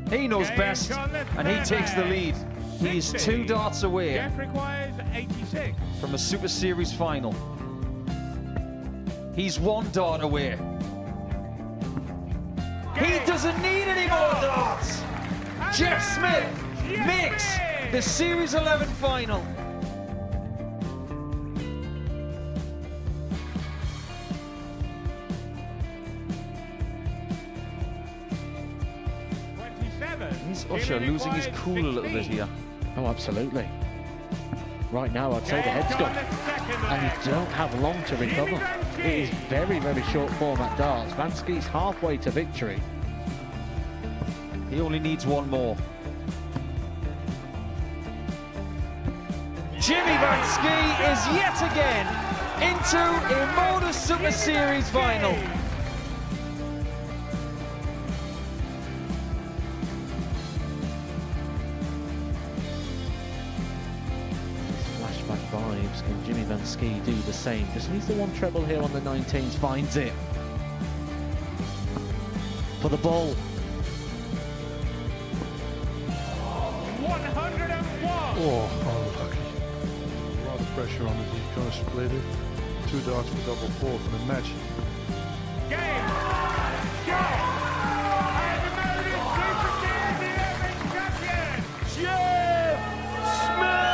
He knows best, and he takes the lead. He is 2 darts away Jeff requires 86. from a Super Series final. He's 1 dart away. He doesn't need any more darts. Jeff Smith makes the Series 11 final. Is Usher losing his cool a little bit here? Oh, absolutely. Right now, I'd say the head's gone. And you don't have long to recover. It is very, very short format darts. Van Skee's halfway to victory. He only needs 1 more. Jimmy Van Ski is yet again into a Modus Super Series final. Flashback vibes. Can Jimmy Van Ski do the same? Just needs the 1 treble here on the 19s. Finds it. For the ball. 101. Oh, unlucky. A lot of pressure on it. He's going to split it. 2 darts for double 4 for the match. Game. Shot. And the Modus Super Series 11 champion, Jeff Smith.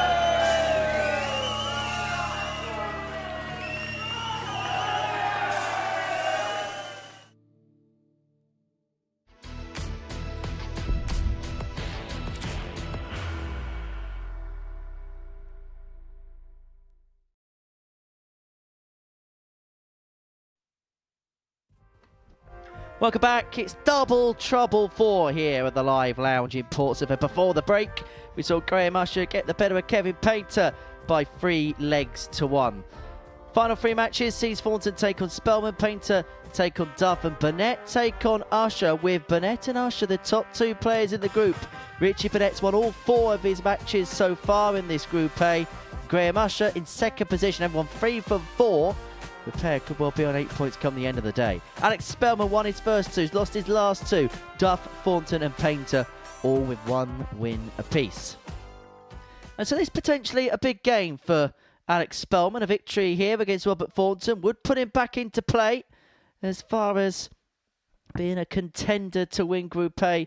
Welcome back. It's Double Trouble 4 here at the Live Lounge in Portsmouth. And before the break, we saw Graham Usher get the better of Kevin Painter by 3 legs to 1. Final 3 matches sees Thornton take on Spellman, Painter take on Duff, and Burnett take on Usher, with Burnett and Usher the top 2 players in the group. Richie Burnett's won all 4 of his matches so far in this Group A. Graham Usher in 2nd position and won 3 from 4. The pair could well be on 8 points come the end of the day. Alex Spellman won his first 2, lost his last 2. Duff, Thornton and Painter all with 1 win apiece. And so this is potentially a big game for Alex Spellman. A victory here against Robert Thornton would put him back into play as far as being a contender to win Group A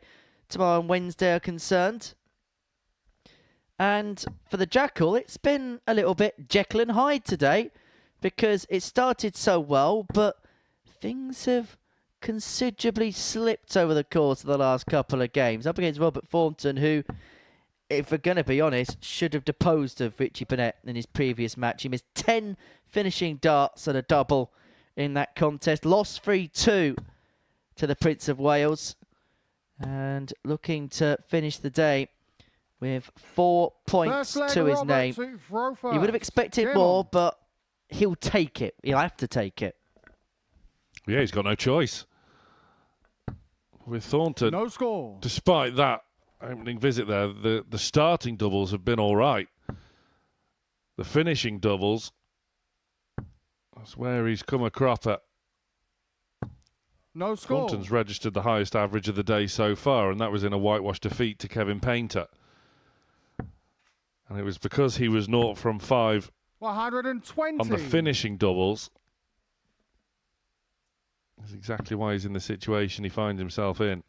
tomorrow and Wednesday are concerned. And for the Jackal, it's been a little bit Jekyll and Hyde today, because it started so well, but things have considerably slipped over the course of the last couple of games. Up against Robert Thornton, who, if we're going to be honest, should have deposed of Richie Burnett in his previous match. He missed 10 finishing darts and a double in that contest. Lost 3-2 to the Prince of Wales. And looking to finish the day with 4 points to his name. He would have expected more, but he'll take it. He'll have to take it. Yeah, he's got no choice. With Thornton, no score. Despite that opening visit there, the starting doubles have been all right. The finishing doubles, that's where he's come a cropper. No score. Thornton's registered the highest average of the day so far, and that was in a whitewash defeat to Kevin Painter. And it was because he was 0 from 5 120 on the finishing doubles. That's exactly why he's in the situation he finds himself in.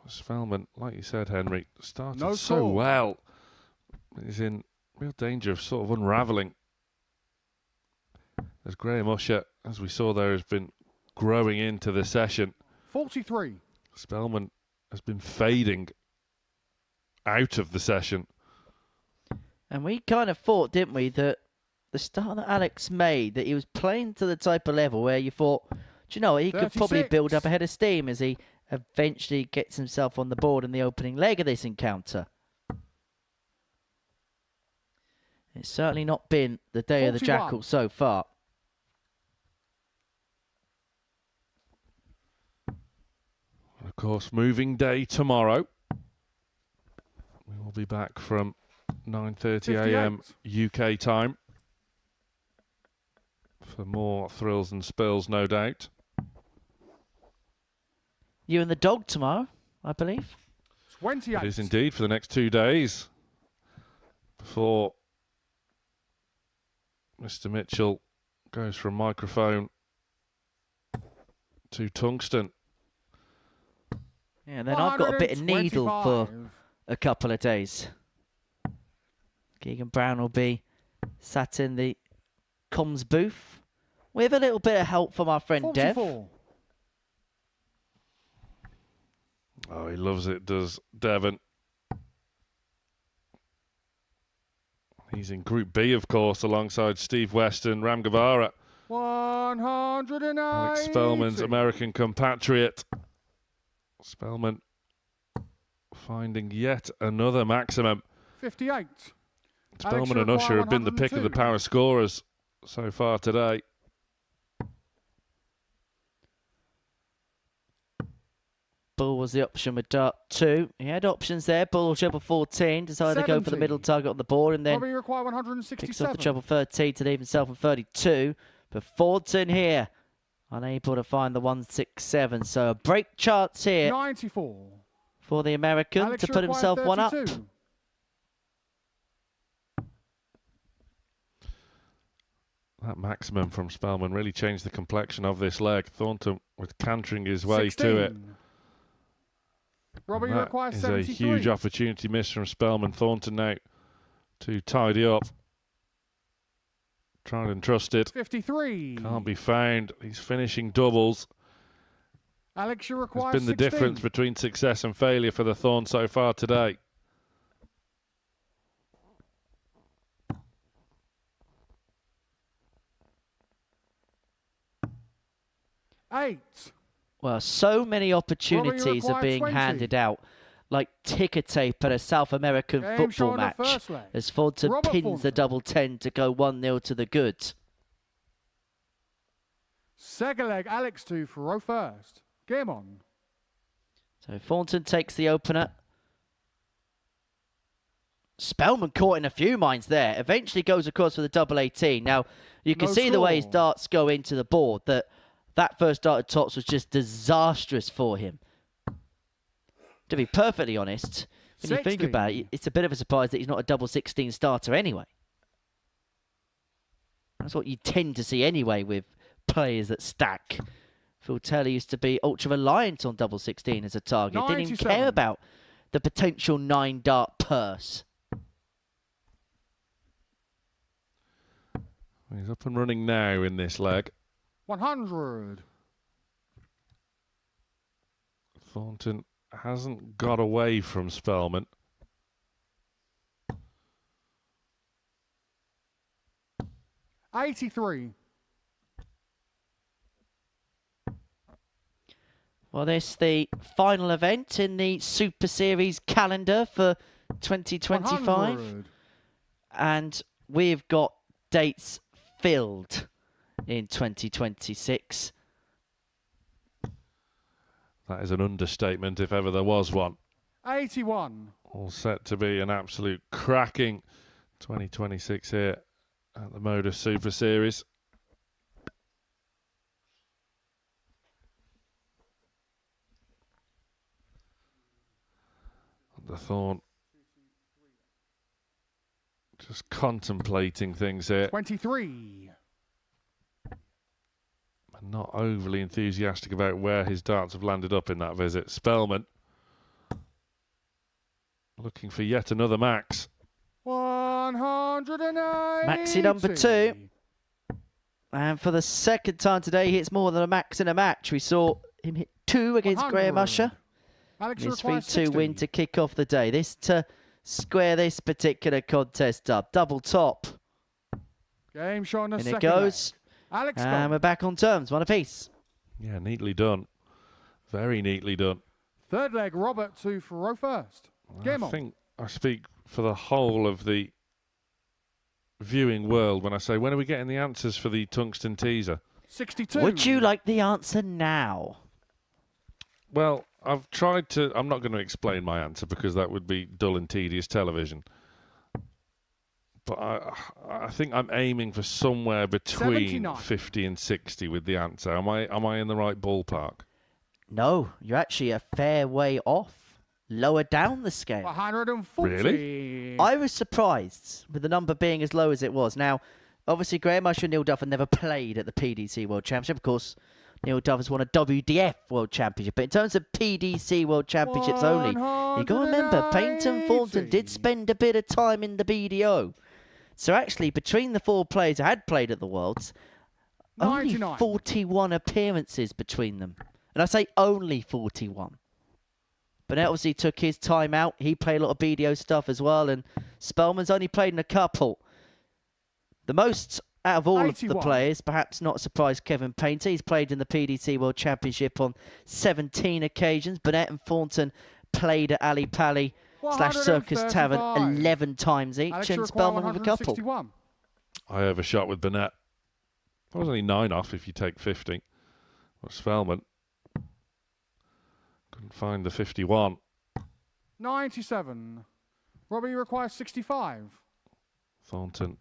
Spellman, like you said, Henry, started so well. He's in real danger of sort of unravelling. As Graham Usher, as we saw there, has been growing into the session. 43. Spellman has been fading out of the session. And we kind of thought, didn't we, that the start that Alex made, that he was playing to the type of level where you thought, do you know, he could probably build up a head of steam as he eventually gets himself on the board in the opening leg of this encounter. It's certainly not been the day of the Jackal so far. And of course, moving day tomorrow. We will be back from 9:30 a.m. UK time. for more thrills and spills, no doubt. You and the dog tomorrow, I believe. 28. It is indeed for the next 2 days before Mr. Mitchell goes from microphone to tungsten. Yeah, and then I've got a bit of needle for a couple of days. Keegan Brown will be sat in the comms booth with a little bit of help from our friend 44. Dev. Oh, he loves it, does Devon. He's in Group B, of course, alongside Steve Weston, Ram Guevara. 180. Alex Spellman's American compatriot. Spellman finding yet another maximum. 58. Spellman and Usher have been the pick of the power scorers so far today. Bull was the option with dart 2. He had options there. Bull treble 14. Decided to go for the middle target on the board and then Robbie require 167. picks off the treble 13 to leave himself on 32. But Thornton here, unable to find the 167. So a break chance here 94. for the American Alex to put himself 32. one up. That maximum from Spellman really changed the complexion of this leg. Thornton was cantering his way 16. to it. Robbie And that requires is 73. a huge opportunity miss from Spellman. Thornton now to tidy up. Tried and trusted. 53. Can't be found. He's finishing doubles. Alex, you Has require been the 16. difference between success and failure for the Thorn so far today. Eight. Well, so many opportunities are being 20. handed out, like ticker tape at a South American Game football show on the match, first leg. as Thornton Robert pins Thornton. the double 10 to go 1-0 to the goods. Second leg, Alex 2 for row first. Game on. So Thornton takes the opener. Spellman caught in a few minds there. Eventually goes across for the double 18. Now, you can No see the way his score. darts go into the board, that first dart at tops was just disastrous for him. To be perfectly honest, when you think 16. about it, it's a bit of a surprise that he's not a double 16 starter anyway. That's what you tend to see anyway with players that stack. Phil Taylor used to be ultra reliant on double 16 as a target. Didn't even 97. care about the potential 9-dart purse. He's up and running now in this leg. 100. Thornton hasn't got away from Spellman. $83. Well, this is the final event in the Super Series calendar for 2025. 100. And we've got dates filled in 2026. That is an understatement if ever there was one. 81. All set to be an absolute cracking 2026 here at the Modus Super Series. The Thorn just contemplating things here. 23. And not overly enthusiastic about where his darts have landed up in that visit. Spellman looking for yet another max. 180. Maxi number 2. And for the second time today, he hits more than a max in a match. We saw him hit 2 against 100. Graham Usher. Alex His requires 3-2 win 60. to kick off the day. This to square this particular contest up. Double top. Game shot on the And it second goes. leg. Alex And Spellman. we're back on terms. One apiece. Yeah, neatly done. Very neatly done. Third leg, Robert 2 for row first. Game I on. think I speak for the whole of the viewing world when I say, when are we getting the answers for the tungsten teaser? 62. Would you like the answer now? Well, I've tried to... I'm not going to explain my answer because that would be dull and tedious television. but I think I'm aiming for somewhere between 79. 50 and 60 with the answer. Am I in the right ballpark? No, you're actually a fair way off. Lower down the scale. 140. Really? I was surprised with the number being as low as it was. Now, obviously, Graham Usher and Neil Duff have never played at the PDC World Championship. Of course, Neil Duff has won a WDF World Championship. But in terms of PDC World Championships only, you got to remember, Payton Thornton did spend a bit of time in the BDO. So actually, between the 4 players who had played at the Worlds, only 99. 41 appearances between them. And I say only 41. Burnett obviously took his time out. He played a lot of BDO stuff as well. And Spellman's only played in a couple. The most out of all 81. of the players, perhaps not a surprise, Kevin Painter. He's played in the PDC World Championship on 17 occasions. Burnett and Thornton played at Ali Pali / Circus Tavern 11 times each. Alex, And Spellman with a couple. 161. I overshot with Burnett. I was only 9 off if you take 50. Well, Spellman couldn't find the 51. 97. Robbie requires 65. Thornton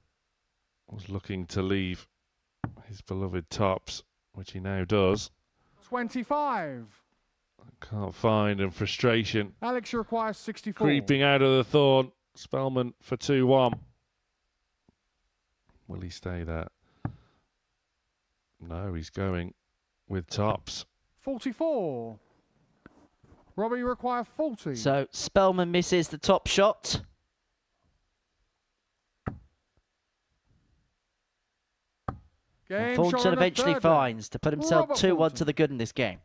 was looking to leave his beloved tops, which he now does. 25. Can't find, and frustration Alex requires 64. creeping out of the thorn. Spellman for 2-1. Will he stay there? No, he's going with tops. 44. Robbie requires 40. So Spellman misses the top shot. Game Thornton shot on the eventually third finds to put himself Robert 2-1 Thornton. to the good in this game.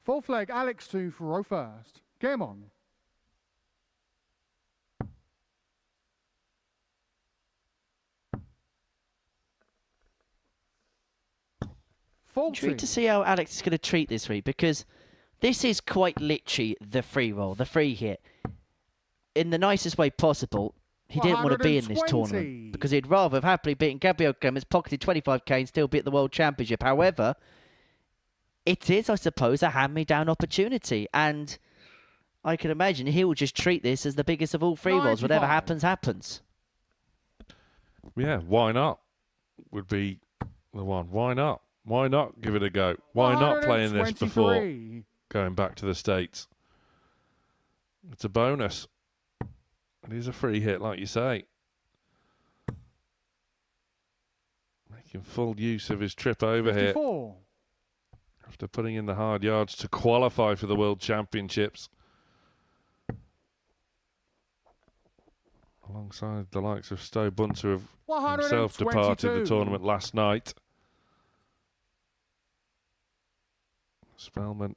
Full flag, Alex to row first. Game on. Intrigued to see how Alex is going to treat this week, because this is quite literally the free roll, the free hit. In the nicest way possible, he didn't want to be in this 120. tournament because he'd rather have happily beaten Gabriel Clemens, pocketed 25k and still be at the World Championship. However, it is, I suppose, a hand-me-down opportunity, and I can imagine he will just treat this as the biggest of all free rolls. Whatever 95. happens, happens. Yeah, why not? Would be the one. Why not? Why not give it a go? Why not playing this before 123. going back to the States? It's a bonus. It is a free hit, like you say. Making full use of his trip over 54. here after putting in the hard yards to qualify for the World Championships. Alongside the likes of Stowe Bunce, who have himself departed the 122. tournament last night. Spellman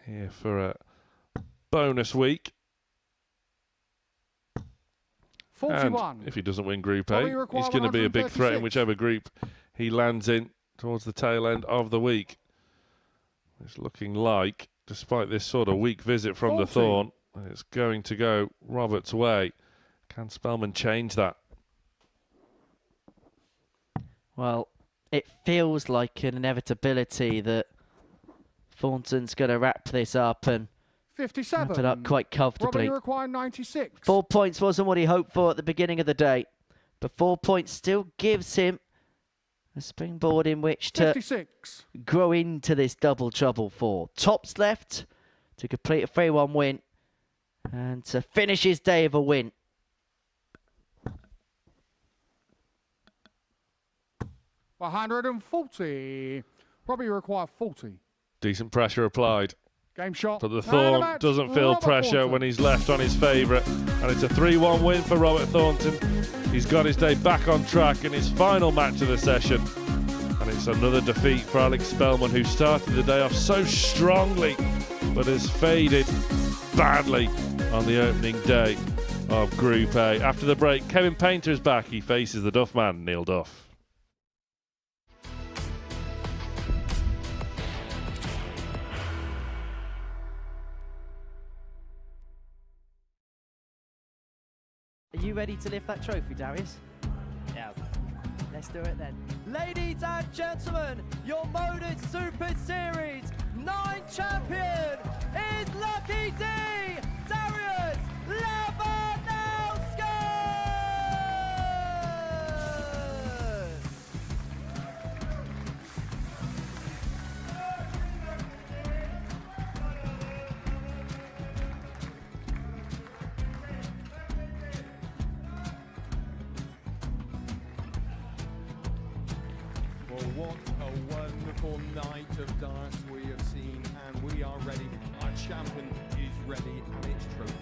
here for a bonus week. 41. And if he doesn't win Group Well, A, we require he's going to be a big threat in 136. whichever group he lands in towards the tail end of the week. It's looking like, despite this sort of weak visit from the 40. Thorn, it's going to go Robert's way. Can Spellman change that? Well, it feels like an inevitability that Thornton's going to wrap this up and 57. wrap it up quite comfortably. Robbie requires 96. 4 points wasn't what he hoped for at the beginning of the day, but 4 points still gives him a springboard in which to 56. grow into this double trouble for. Tops left to complete a 3-1 win and to finish his day of a win. $140. Robbie requires 40. Decent pressure applied. Game shot. But the And a Thorn match. doesn't feel Robert pressure Thornton. when he's left on his favourite. And it's a 3-1 win for Robert Thornton. He's got his day back on track in his final match of the session. And it's another defeat for Alex Spellman, who started the day off so strongly, but has faded badly on the opening day of Group A. After the break, Kevin Painter is back. He faces the Duff man, Neil Duff. Are you ready to lift that trophy, Darius? Yes. Let's do it then. Ladies and gentlemen, your Modus Super Series 9 champion is Lucky D, Darius wonderful night of darts we have seen, and we are ready. Our champion is ready, and it's trophy.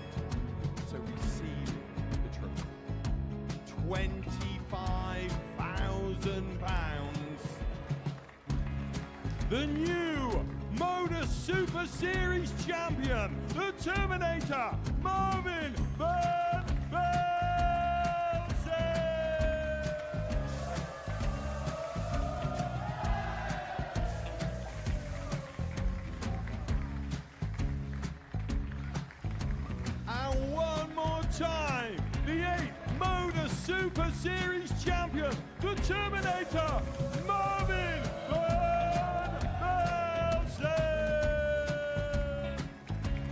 So receive the trophy. £25,000. The new Modus Super Series champion, the Terminator, Marvin Van And one more time, the 8th Modus Super Series champion, the Terminator, Marvin Van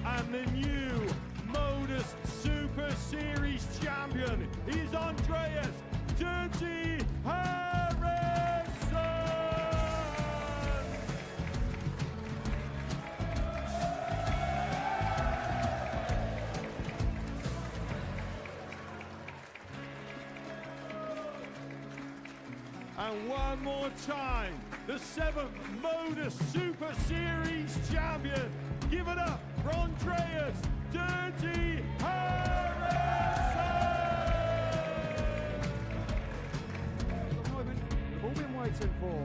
And the new Modus Super Series champion is Andreas Dirty Harrison. And one more time, the 7th Modus Super Series champion. Give it up for Andreas Dirty Harrison! The moment we've all been waiting for.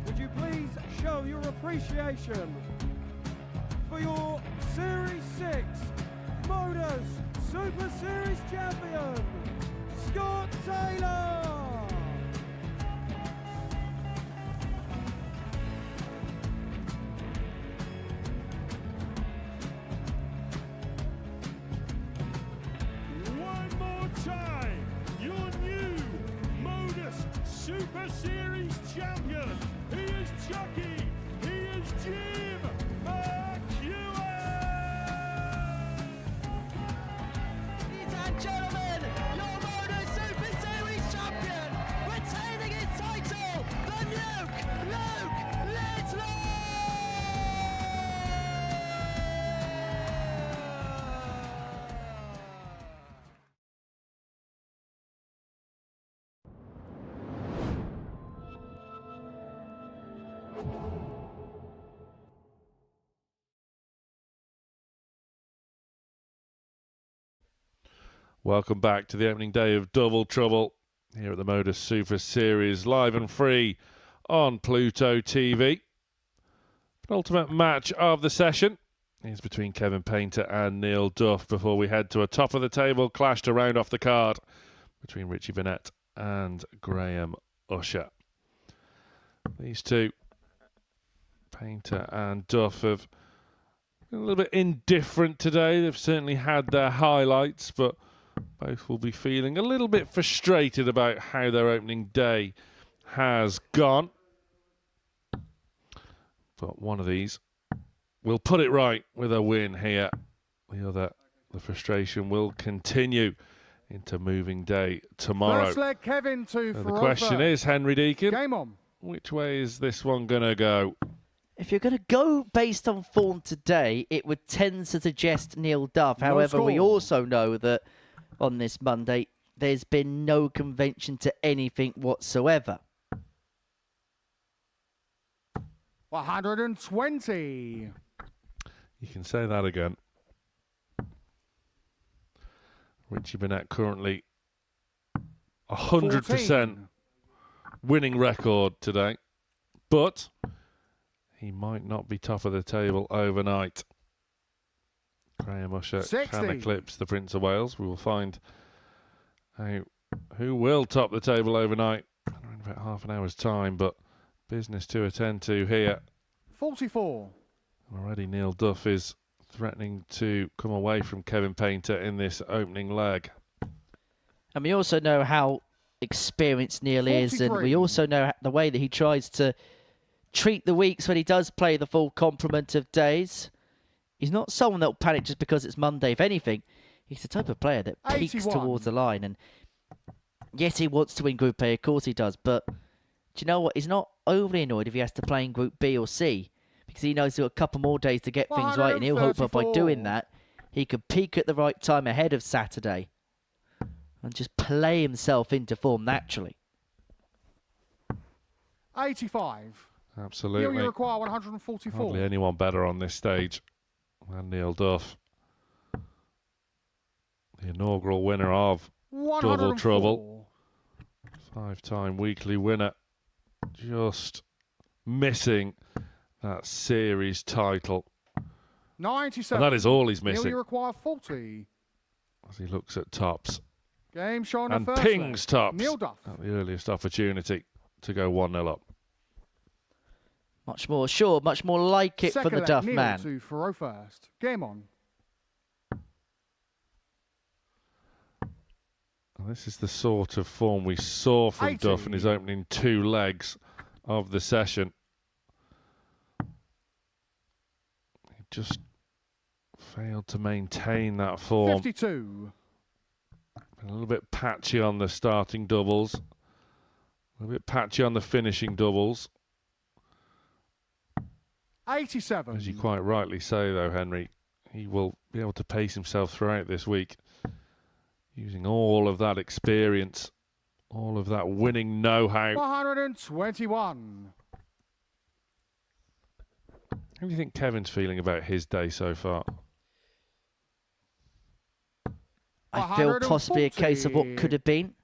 Would you please show your appreciation for your Series 6 Modus Super Series champion, Scott Taylor! Time, your new Modus Super Series champion. He is Chucky. He is Jim McGuire. Ladies and gentlemen, your Modus Super Series champion, retaining his title, the Luke Littler! Welcome back to the opening day of Double Trouble here at the Modus Super Series, live and free on Pluto TV. Penultimate match of the session is between Kevin Painter and Neil Duff before we head to a top of the table clash to round off the card between Richie Burnett and Graham Usher. These two, Painter and Duff, have been a little bit indifferent today. They've certainly had their highlights, but both will be feeling a little bit frustrated about how their opening day has gone. But one of these will put it right with a win here. The other, the frustration will continue into moving day tomorrow. First leg, Kevin to So the question is, Henry Deacon, game on. Which way is this one going to go? If you're going to go based on form today, it would tend to suggest Neil Duff. However, we also know that on this Monday, there's been no convention to anything whatsoever. 120. You can say that again. Richie Burnett currently 100% winning record today, but he might not be top of the table overnight. Graham Usher 60. can eclipse the Prince of Wales. We will find out who will top the table overnight in about half an hour's time, but business to attend to here. 44. Already Neil Duff is threatening to come away from Kevin Painter in this opening leg. And we also know how experienced Neil is, and we also know the way that he tries to treat the weeks when he does play the full complement of days. He's not someone that will panic just because it's Monday. If anything, he's the type of player that peaks 81. towards the line. And yes, he wants to win Group A, of course he does. But do you know what? He's not overly annoyed if he has to play in Group B or C, because he knows he's got a couple more days to get things right, and he'll hope that by doing that, he could peak at the right time ahead of Saturday and just play himself into form naturally. 85. Absolutely. You require 144. Hardly anyone better on this stage than Neil Duff. The inaugural winner of Double Trouble. 5-time weekly winner. Just missing that series title. 97. And that is all he's missing. You require 40. As he looks at tops. Game showing And the first pings leg. tops Neil Duff. at the earliest opportunity to go 1-0 up. Much more sure, much more like it Second for the leg, Duff Neil man. to Faro first. Game on. And this is the sort of form we saw from 80. Duff in his opening 2 legs of the session. He just failed to maintain that form. 52. A little bit patchy on the starting doubles. A little bit patchy on the finishing doubles. 87. As you quite rightly say, though, Henry, he will be able to pace himself throughout this week, using all of that experience, all of that winning know-how. 121. How do you think Kevin's feeling about his day so far? I feel possibly a case of what could have been.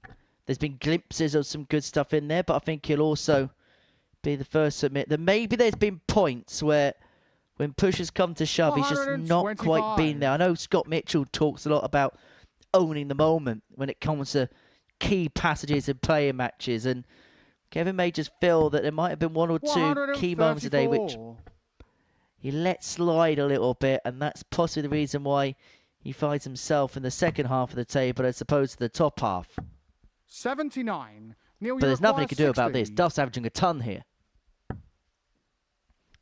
There's been glimpses of some good stuff in there, but I think he'll also be the first to admit that maybe there's been points where when push has come to shove, he's just not quite been there. I know Scott Mitchell talks a lot about owning the moment when it comes to key passages in player matches, and Kevin may just feel that there might have been 1 or 2 key moments today which he let slide a little bit, and that's possibly the reason why he finds himself in the second half of the table as opposed to the top half. 79. Neil, But there's nothing he require can do about 60. this. Duff's averaging a ton here.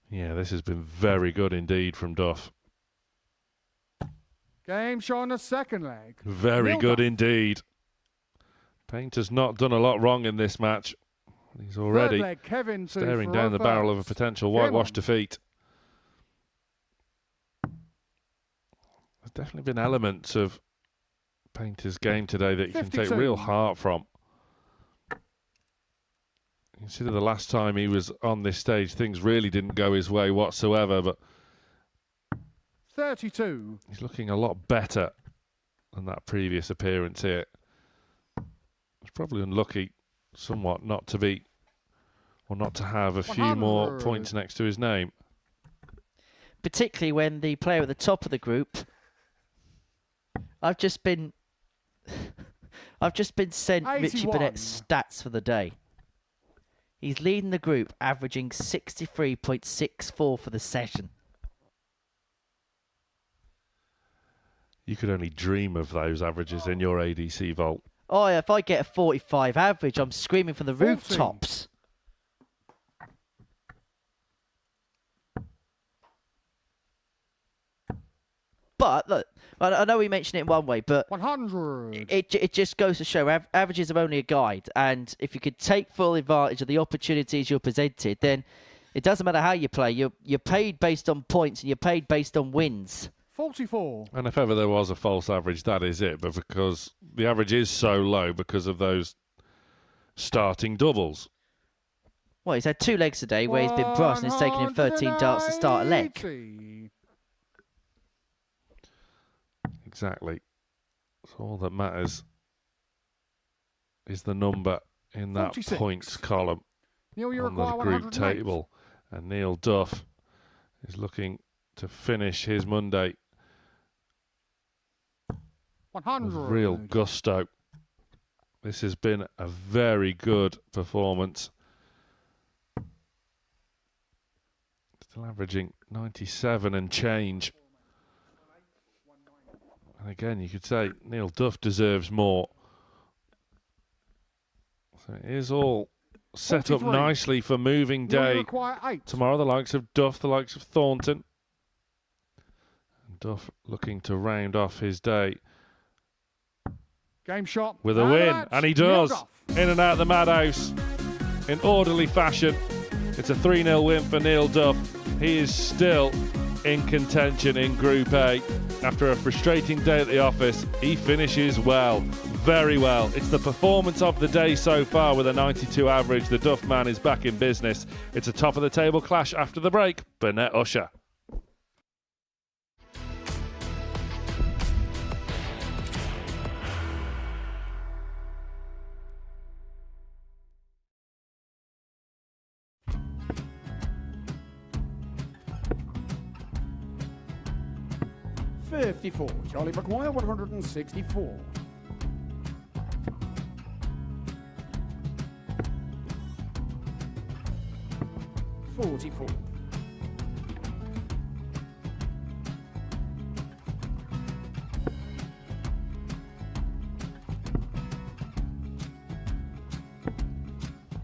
Yeah, this has been very good indeed from Duff. Game showing the second leg. Very Neil good Duff. indeed. Painter's not done a lot wrong in this match. He's Third already leg, Kevin to staring Faro down the barrel of a first. potential Game whitewash on. defeat. There's definitely been elements of Painter's game today that you can take 52. real heart from. Consider the last time he was on this stage, things really didn't go his way whatsoever, but 32. he's looking a lot better than that previous appearance here. It's probably unlucky somewhat not to be, or not to have a few more 100. points next to his name. Particularly when the player at the top of the group, I've just been sent Richie 81. Burnett's stats for the day. He's leading the group, averaging 63.64 for the session. You could only dream of those averages in your ADC vault. Oh, yeah, if I get a 45 average, I'm screaming from the 40. rooftops. But, look, I know we mentioned it in one way, but 100. it just goes to show averages are only a guide. And if you could take full advantage of the opportunities you're presented, then it doesn't matter how you play. You're paid based on points and you're paid based on wins. 44. And if ever there was a false average, that is it. But because the average is so low because of those starting doubles. Well, he's had 2 legs today where he's been brushed and it's taken him 13 darts to start a leg. 180. Exactly. So all that matters is the number in that 46. points column Neil, you on the require group 108. table. And Neil Duff is looking to finish his Monday with 100. real gusto. This has been a very good performance. Still averaging 97 and change. And again, you could say Neil Duff deserves more. So it is all set up 43. nicely for moving Neil, you day. require 8. Tomorrow, the likes of Duff, the likes of Thornton. And Duff looking to round off his day Game shot. with a And win. that's And he Neil does. Duff. In and out of the madhouse in orderly fashion. It's a 3-0 win for Neil Duff. He is still in contention in Group A. After a frustrating day at the office, he finishes well. very well. It's the performance of the day so far with a 92 average. The Duff man is back in business. It's a top of the table clash after the break. Burnett Usher. $54. Charlie McGuire, 164. $44.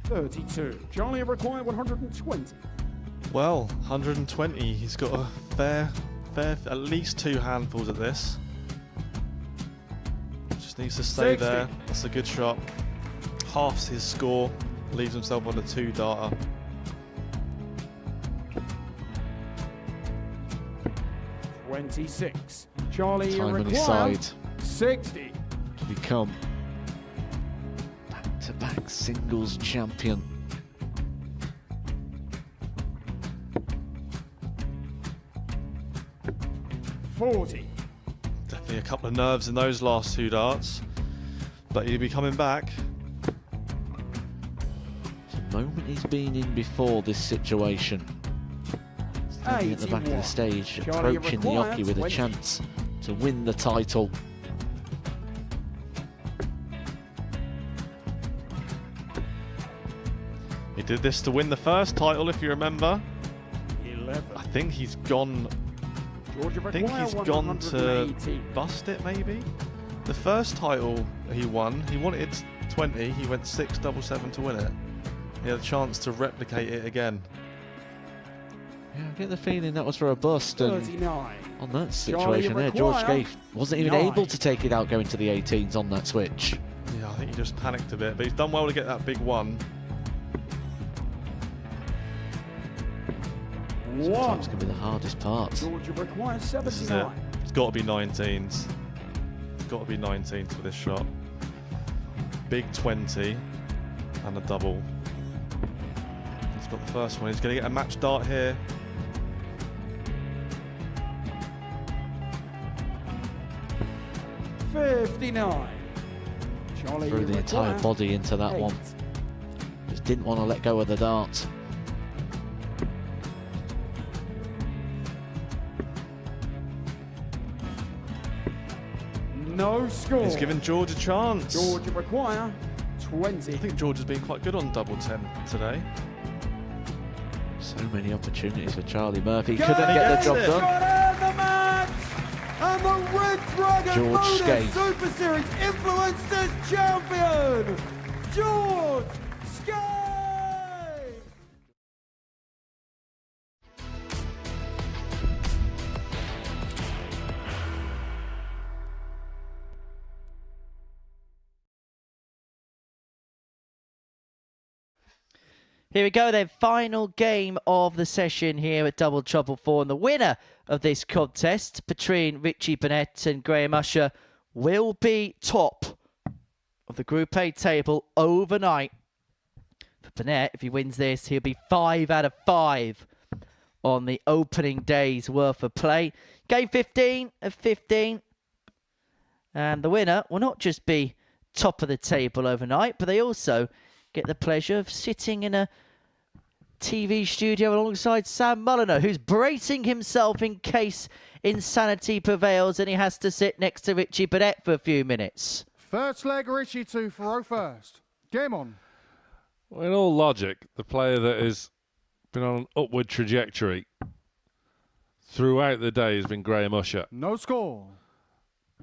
$32. Charlie required 120. Well, 120. He's got a fair, at least 2 handfuls of this. Just needs to stay 60. there. That's a good shot. Halves his score. Leaves himself on a 2-darter. $26. Charlie Time on his required side 60. to become back-to-back singles champion. $40. Definitely a couple of nerves in those last 2 darts. But he'll be coming back. It's a moment he's been in before this situation. Standing at the back of the stage, Charlie approaching the required Yoki with a 20. chance to win the title. He did this to win the first title, if you remember. 11. I think he's gone. Georgia I think he's gone to bust it, maybe. The first title he won, he wanted 20. He went 6-7-7 to win it. He had a chance to replicate it again. Yeah, I get the feeling that was for a bust, and 39. on that situation there, George Scaife wasn't even able to take it out going to the 18s on that switch. Yeah, I think he just panicked a bit, but he's done well to get that big one. Sometimes can be the hardest part. Georgia requires This is it. 79. It's got to be 19s. It's got to be 19s for this shot. Big 20 and a double. He's got the first one. He's going to get a match dart here. $59. Charlie Threw the entire required body into that 8. one. Just didn't want to let go of the dart. No score. He's given George a chance. Georgia require 20. I think George has been quite good on double 10 today. So many opportunities for Charlie Murphy. Go Couldn't get the job Got done. in the match! And the Red Dragon George Modus Scaife. Super Series Influencers Champion, George Scaife! Here we go then, final game of the session here at Double Trouble 4. And the winner of this contest between Richie Burnett and Graham Usher will be top of the Group A table overnight. For Burnett, if he wins this, he'll be 5 out of 5 on the opening day's worth of play. Game 15 of 15. And the winner will not just be top of the table overnight, but they also get the pleasure of sitting in a TV studio alongside Sam Mulliner, who's bracing himself in case insanity prevails and he has to sit next to Richie Burnett for a few minutes. First leg, Richie 2 for first. Game on. Well, in all logic, the player that has been on an upward trajectory throughout the day has been Graham Usher. No score.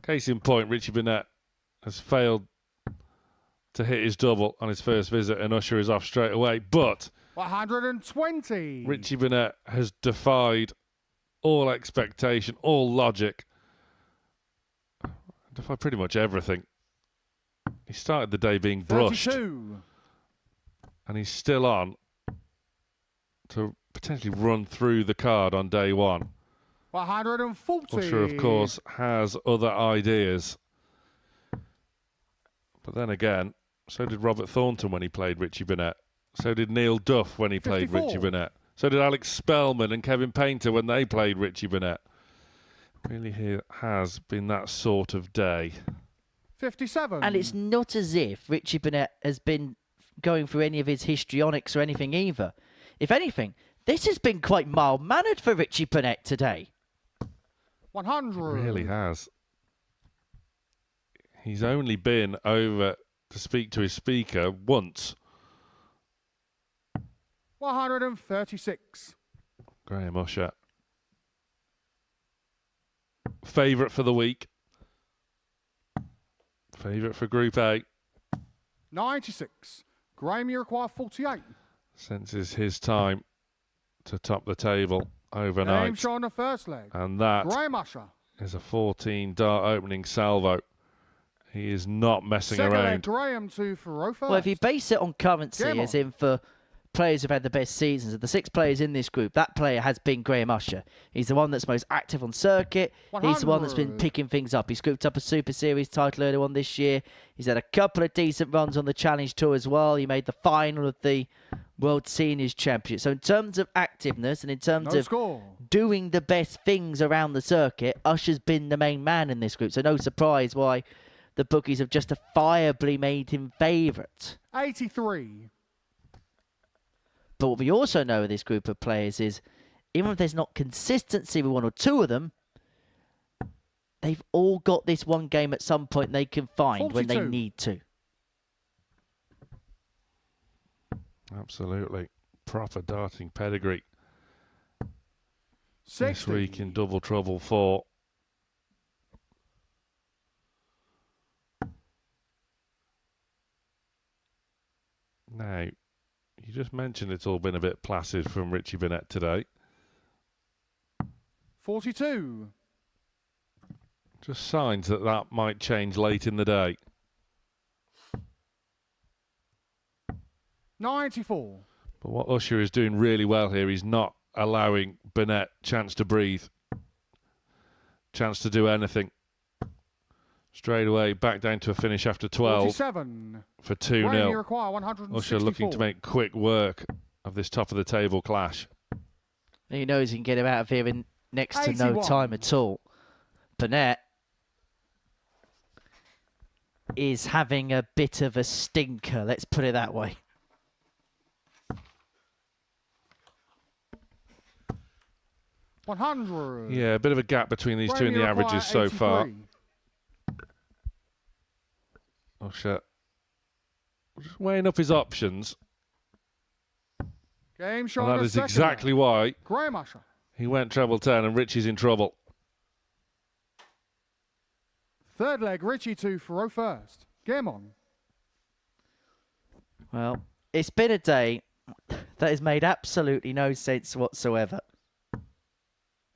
Case in point, Richie Burnett has failed to hit his double on his first visit, and Usher is off straight away. But 120. Richie Burnett has defied all expectation, all logic, defied pretty much everything. He started the day being brushed, 32. and he's still on to potentially run through the card on day one. 140. Usher, of course, has other ideas. But then again, so did Robert Thornton when he played Richie Burnett. So did Neil Duff when he played 54. Richie Burnett. So did Alex Spellman and Kevin Painter when they played Richie Burnett. Really has been that sort of day. 57. And it's not as if Richie Burnett has been going through any of his histrionics or anything either. If anything, this has been quite mild-mannered for Richie Burnett today. 100. It really has. He's only been over to speak to his speaker once. 136. Graham Usher. Favourite for the week. Favourite for Group A. 96. Graham, you require 48. Senses his time to top the table overnight. Game shot on the first leg. And that Graham Usher. is a 14 dart opening salvo. He is not messing Second leg, around. Graham to Faro first. Well, if you base it on currency, Game as on. in for players who've had the best seasons, of the 6 players in this group, that player has been Graham Usher. He's the one that's most active on circuit. He's the one that's been 100. picking things up. He scooped up a Super Series title earlier on this year. He's had a couple of decent runs on the Challenge Tour as well. He made the final of the World Seniors Championship. So in terms of activeness and in terms No of score. doing the best things around the circuit, Usher's been the main man in this group. So no surprise why the bookies have justifiably made him favourite. 83. But what we also know with this group of players is, even if there's not consistency with one or two of them, they've all got this one game at some point they can find when they 42. need to. Absolutely. Proper darting pedigree. 60. This week in Double Trouble 4. Now, you just mentioned it's all been a bit placid from Richie Burnett today. 42. Just signs that that might change late in the day. 94. But what Usher is doing really well here, he's not allowing Burnett chance to breathe. Chance to do anything. Straight away, back down to a finish after 12 47. for Graham, you 2-0. require 164. Usher looking to make quick work of this top-of-the-table clash. He knows he can get him out of here in next to no 81. time at all. Burnett is having a bit of a stinker, let's put it that way. $100. Yeah, a bit of a gap between these two in Graham, the you require averages so far. 83. Usher just weighing up his options. Game And shot. that on the is second exactly leg. why Graham Usher. he went treble 10 and Richie's in trouble. Third leg, Richie to Faro first. Game on. Well, it's been a day that has made absolutely no sense whatsoever.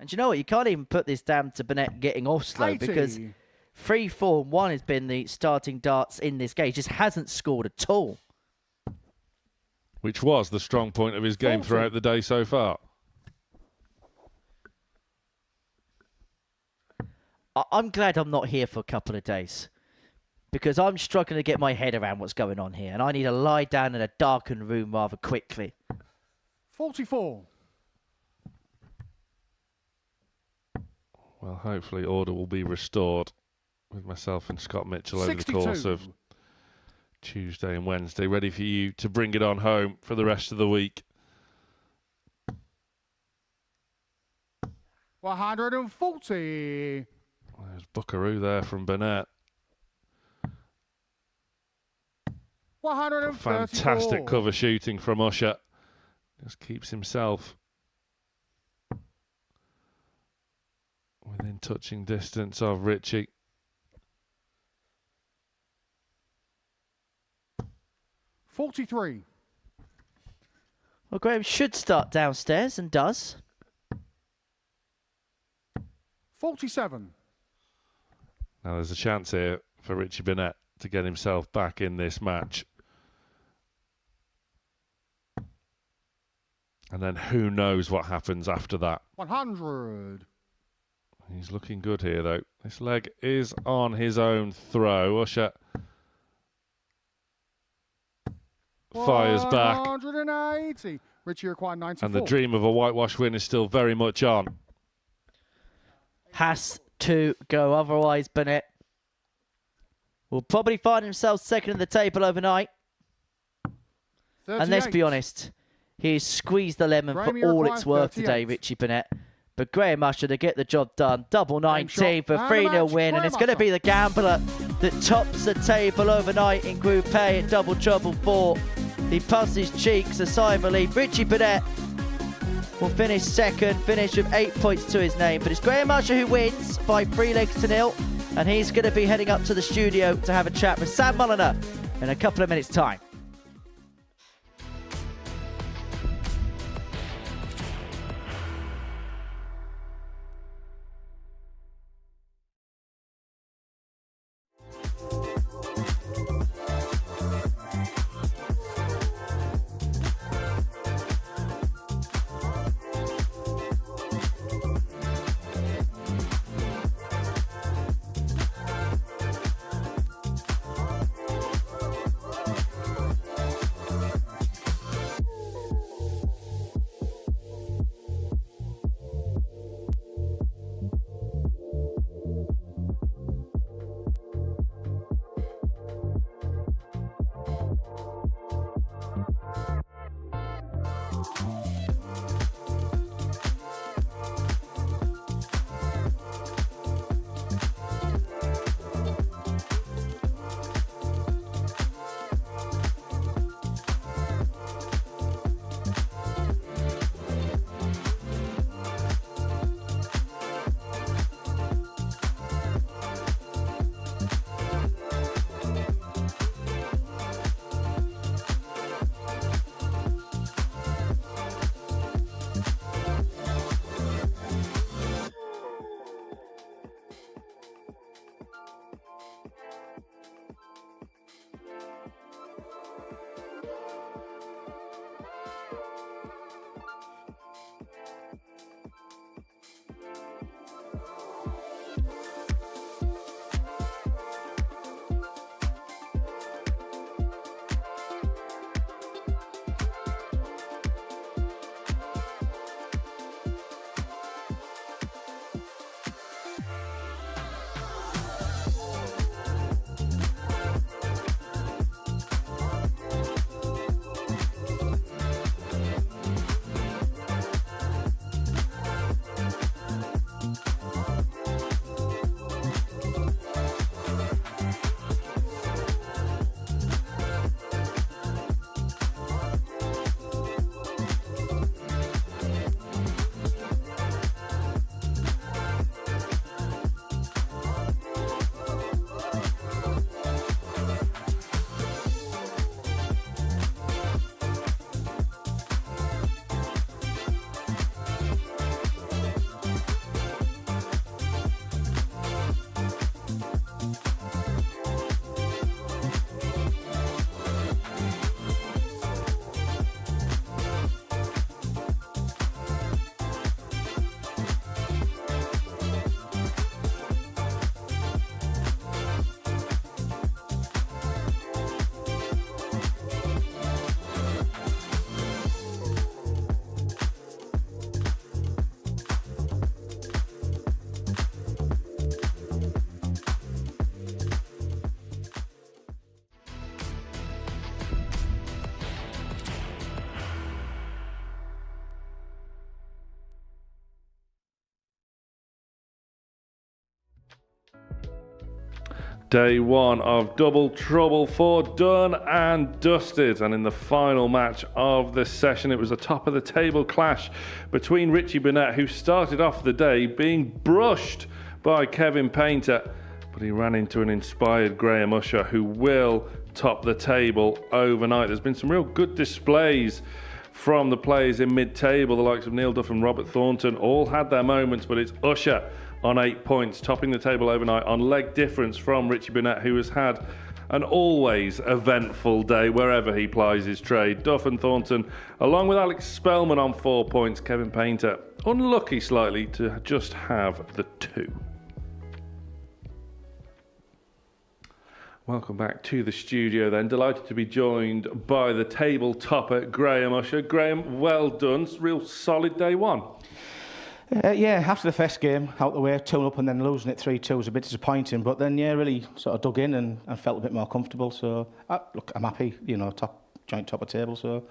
And you know what? You can't even put this down to Burnett getting off slow 80. because 3, 4, and 1 has been the starting darts in this game. He just hasn't scored at all. Which was the strong point of his game 40. throughout the day so far. I'm glad I'm not here for a couple of days because I'm struggling to get my head around what's going on here and I need to lie down in a darkened room rather quickly. 44. Well, hopefully order will be restored with myself and Scott Mitchell over the 62. course of Tuesday and Wednesday, ready for you to bring it on home for the rest of the week. 140. There's Buckaroo there from Burnett. 134. Fantastic cover shooting from Usher. Just keeps himself within touching distance of Richie. 43. Well, Graham should start downstairs and does. 47. Now there's a chance here for Richie Burnett to get himself back in this match. And then who knows what happens after that. 100. He's looking good here, though. This leg is on his own throw. Usher fires back. 180. Richie required 94. And the dream of a whitewash win is still very much on. Has to go, otherwise Burnett will probably find himself second in the table overnight. 38. And let's be honest, he's squeezed the lemon Graham, for all it's worth 38. today, Richie Burnett. But Graham Usher to get the job done. Double 19 for and 3-0 the match, win. And it's going to Graham be the gambler that tops the table overnight in Group A at Double Trouble 4. He puffs his cheeks, a sigh of relief. Richie Burnett will finish second, finish with 8 points to his name. But it's Graham Usher who wins by 3-0. And he's going to be heading up to the studio to have a chat with Sam Mulliner in a couple of minutes' time. Day one of Double Trouble 4 done and dusted. And in the final match of the session, it was a top of the table clash between Richie Burnett, who started off the day being brushed by Kevin Painter, but he ran into an inspired Graham Usher, who will top the table overnight. There's been some real good displays from the players in mid-table. The likes of Neil Duff and Robert Thornton all had their moments, but it's Usher on 8 points, topping the table overnight on leg difference from Richie Burnett, who has had an always eventful day wherever he plies his trade. Duff and Thornton, along with Alex Spellman on 4 points. Kevin Painter, unlucky slightly to just have the 2. Welcome back to the studio then. Delighted to be joined by the table topper, Graham Usher. Graham, well done. Real solid day one. Yeah, after the first game, out the way, 2-up and then losing it 3-2 was a bit disappointing. But then, yeah, really sort of dug in and felt a bit more comfortable. So, look, I'm happy, you know, joint top of table. So,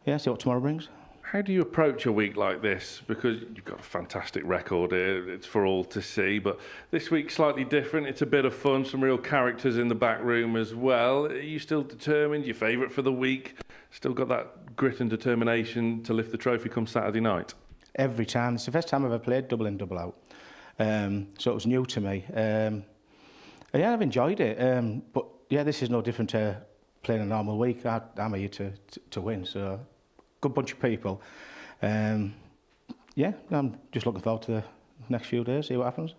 yeah, see what tomorrow brings. How do you approach a week like this? Because you've got a fantastic record here, it's for all to see, but this week's slightly different. It's a bit of fun, some real characters in the back room as well. Are you still determined? Your favourite for the week? Still got that grit and determination to lift the trophy come Saturday night? Every time. It's the first time I've ever played double in, double out. So it was new to me. And yeah, I've enjoyed it. But yeah, this is no different to playing a normal week. I'm here to win, so good bunch of people. Yeah, I'm just looking forward to the next few days, see what happens.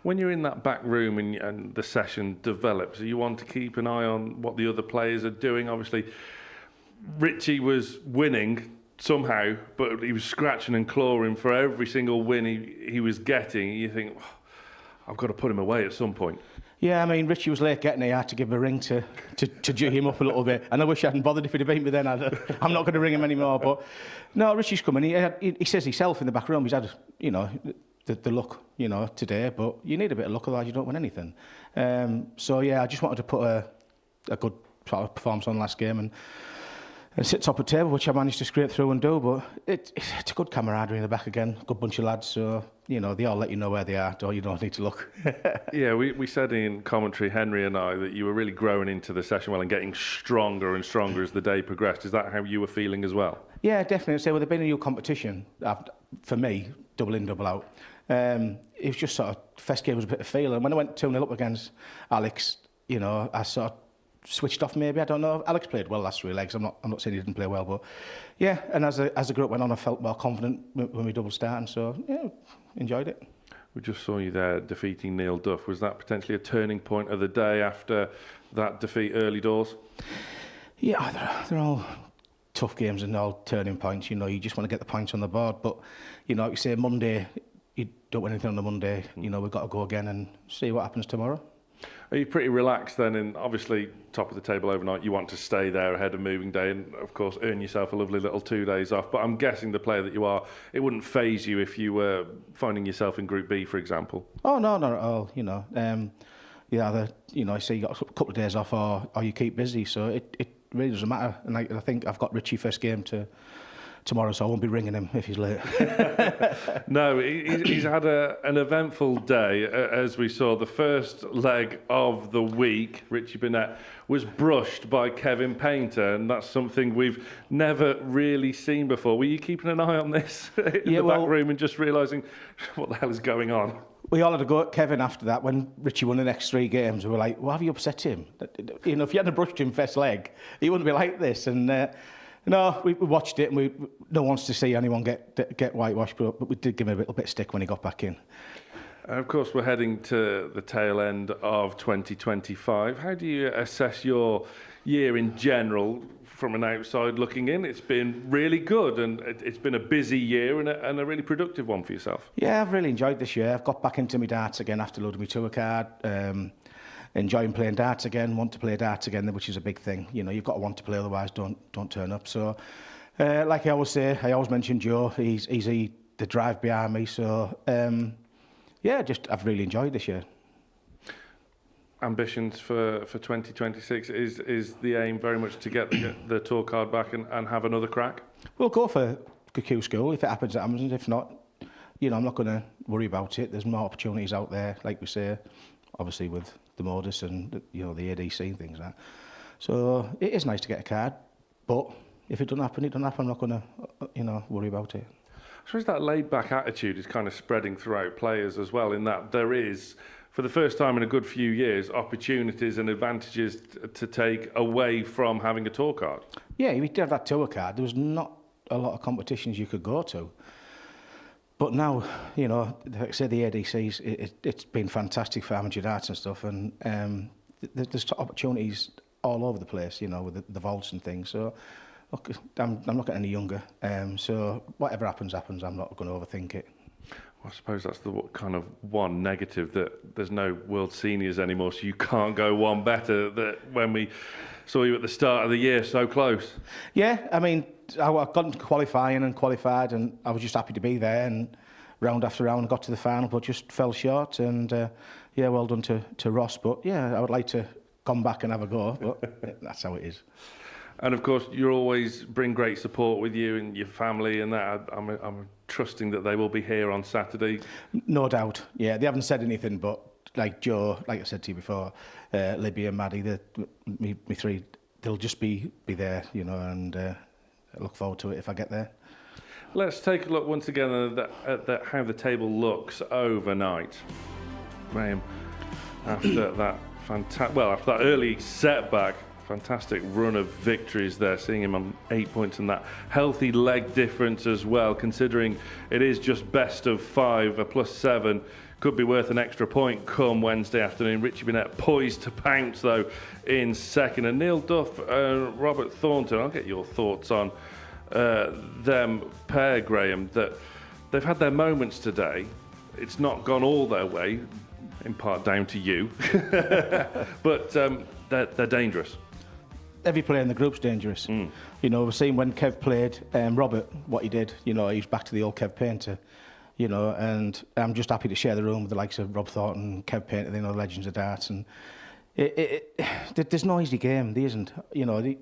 When you're in that back room and the session develops, you want to keep an eye on what the other players are doing. Obviously, Richie was winning somehow, but he was scratching and clawing for every single win he was getting. You think, oh, I've got to put him away at some point. Yeah, I mean, Richie was late getting here. I had to give him a ring to G him up a little bit. And I wish I hadn't bothered if he'd have beat me then. I'm not going to ring him anymore. But no, Richie's coming. He says himself in the back room, he's had, you know, the luck, you know, today. But you need a bit of luck, otherwise you don't win anything. So, yeah, I just wanted to put a good sort of performance on last game and sit top of the table, which I managed to scrape through and do. But it's a good camaraderie in the back again, good bunch of lads. So, you know, they all let you know where they are, so you don't need to look. Yeah, we said in commentary, Henry and I, that you were really growing into the session well and getting stronger and stronger as the day progressed. Is that how you were feeling as well? Yeah, definitely. I'd say, well, there's been a new competition, for me, double in, double out. It was just sort of, first game was a bit of feel. And when I went 2-0 up against Alex, you know, I sort of switched off maybe, I don't know. Alex played well last 3 legs, I'm not saying he didn't play well, but yeah, and as the group went on, I felt more confident when we double starting, so yeah, enjoyed it. We just saw you there defeating Neil Duff. Was that potentially a turning point of the day after that defeat early doors? Yeah, they're all tough games and all turning points, you know, you just want to get the points on the board, but you know, like you say, Monday, you don't win anything on the Monday, you know, we've got to go again and see what happens tomorrow. Are you pretty relaxed then? And obviously, top of the table overnight, you want to stay there ahead of moving day and, of course, earn yourself a lovely little 2 days off. But I'm guessing the player that you are, it wouldn't faze you if you were finding yourself in Group B, for example. Oh, no, not at all, you know. You know, I say you got a couple of days off or you keep busy, so it really doesn't matter. And I think I've got Richie first game tomorrow, so I won't be ringing him if he's late. No, he's had an eventful day. As we saw, the first leg of the week, Richie Burnett was brushed by Kevin Painter, and that's something we've never really seen before. Were you keeping an eye on this in the back room and just realising what the hell is going on? We all had to go at Kevin after that. When Richie won the next 3 games, we were like, well, have you upset him? You know, if you hadn't brushed him first leg, he wouldn't be like this. And no, we watched it, and no one wants to see anyone get whitewashed, but we did give him a little bit of stick when he got back in. Of course, we're heading to the tail end of 2025. How do you assess your year in general from an outside looking in? It's been really good, and it's been a busy year and a really productive one for yourself. Yeah, I've really enjoyed this year. I've got back into my darts again after loading my tour card. Enjoying playing darts again, want to play darts again, which is a big thing. You know, you've got to want to play, otherwise don't turn up. So, like I always say, I always mention Joe. He's the drive behind me. So, yeah, I've really enjoyed this year. Ambitions for 2026 is the aim very much to get the tour card back and have another crack? We'll go for Q School. If it happens, it happens. If not, you know, I'm not going to worry about it. There's more opportunities out there, like we say, obviously with the Modus and, you know, the ADC and things like that. So it is nice to get a card, but if it doesn't happen, it doesn't happen. I'm not going to, you know, worry about it. I suppose that laid-back attitude is kind of spreading throughout players as well, in that there is, for the first time in a good few years, opportunities and advantages to take away from having a tour card. Yeah, we did have that tour card. There was not a lot of competitions you could go to. But now, you know, like I say, the ADCs, it's been fantastic for amateur darts and stuff, and there's opportunities all over the place, you know, with the vaults and things. So, look, I'm not getting any younger, so whatever happens, I'm not going to overthink it. I suppose that's the kind of one negative, that there's no World Seniors anymore, so you can't go one better. That when we saw you at the start of the year, so close. Yeah, I mean, I got into qualifying and qualified, and I was just happy to be there. And round after round, I got to the final, but just fell short. And yeah, well done to Ross. But yeah, I would like to come back and have a go, but that's how it is. And of course, you always bring great support with you and your family, and that I'm trusting that they will be here on Saturday. No doubt. Yeah, they haven't said anything, but like Joe, like I said to you before, Libby and Maddie, me three, they'll just be there, you know, and I look forward to it if I get there. Let's take a look once again at how the table looks overnight. Graham, after that after that early setback, fantastic run of victories there, seeing him on 8 points and that healthy leg difference as well, considering it is just best of 5, a +7. Could be worth an extra point come Wednesday afternoon. Richie Burnett poised to pounce, though, in second. And Neil Duff and Robert Thornton, I'll get your thoughts on them pair, Graham, that they've had their moments today. It's not gone all their way, in part down to you, but they're dangerous. Every player in the group's dangerous. You know, we've seen when Kev played, Robert, what he did. You know, he's back to the old Kev Painter. You know, and I'm just happy to share the room with the likes of Rob Thornton, Kev Painter, you know, legends of darts. And there's no easy game. There isn't. You know,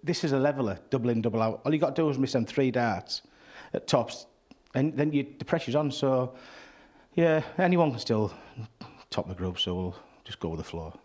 this is a leveler, double in, double out. All you got to do is miss them 3 darts at tops, and then the pressure's on. So, yeah, anyone can still top the group. So we'll just go with the flow.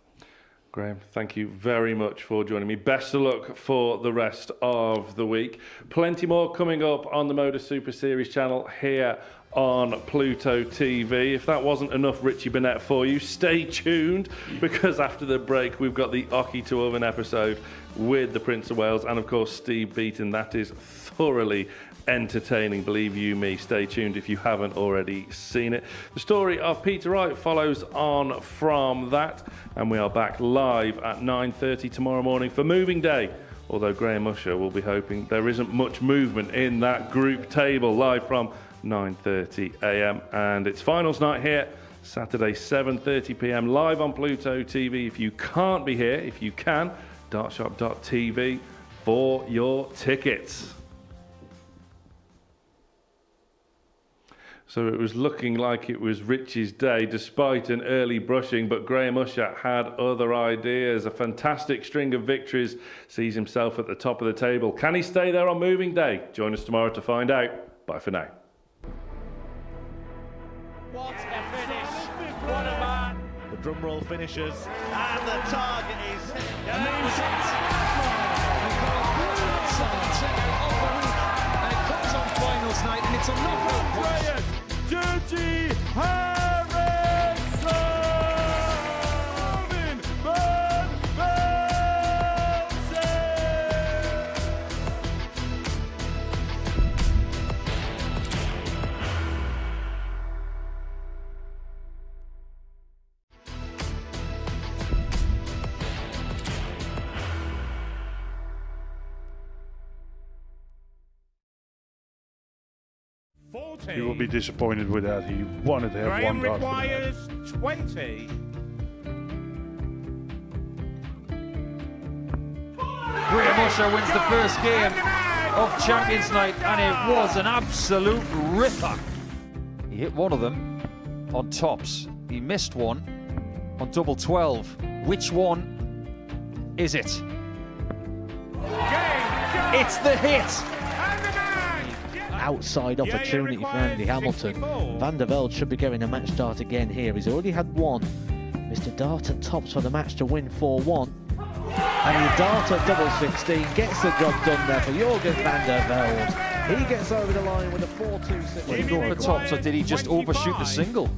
Graham, thank you very much for joining me. Best of luck for the rest of the week. Plenty more coming up on the Modus Super Series channel here on Pluto TV. If that wasn't enough Richie Burnett for you, stay tuned, because after the break we've got the Occy to Oven episode with the Prince of Wales and of course Steve Beaton. That is thoroughly entertaining, believe you me. Stay tuned if you haven't already seen it. The story of Peter Wright follows on from that, and we are back live at 9:30 tomorrow morning for Moving Day, although Graham Usher will be hoping there isn't much movement in that group table, live from 9:30 a.m. and it's finals night here Saturday 7:30 p.m. live on Pluto TV. If you can't be here, if you can, dartshop.tv for your tickets. So it was looking like it was Richie's day despite an early brushing, but Graham Usher had other ideas. A fantastic string of victories, sees himself at the top of the table. Can he stay there on Moving Day? Join us tomorrow to find out. Bye for now. What a finish! What a man! The drum roll finishes, and the target is And that was it. We've got a brilliant second of the week, and it comes on finals night, and it's a knockout push. Dirty Harrison! You will be disappointed with that. He wanted to have one dart. requires 20. Graham Usher wins the first game of Champions Night, and it was an absolute ripper. He hit one of them on tops. He missed one on double 12. Which one is it? It's the hit! Outside opportunity for Andy Hamilton. Van der Velde should be getting a match start again here. He's already had one. Mr. Dart at tops for the match to win 4-1. And he Dart at double 16 gets the job done there for Jurgen van der Velde. He gets over the line with a 4-2-6. Did he go for tops, or did he just overshoot the single?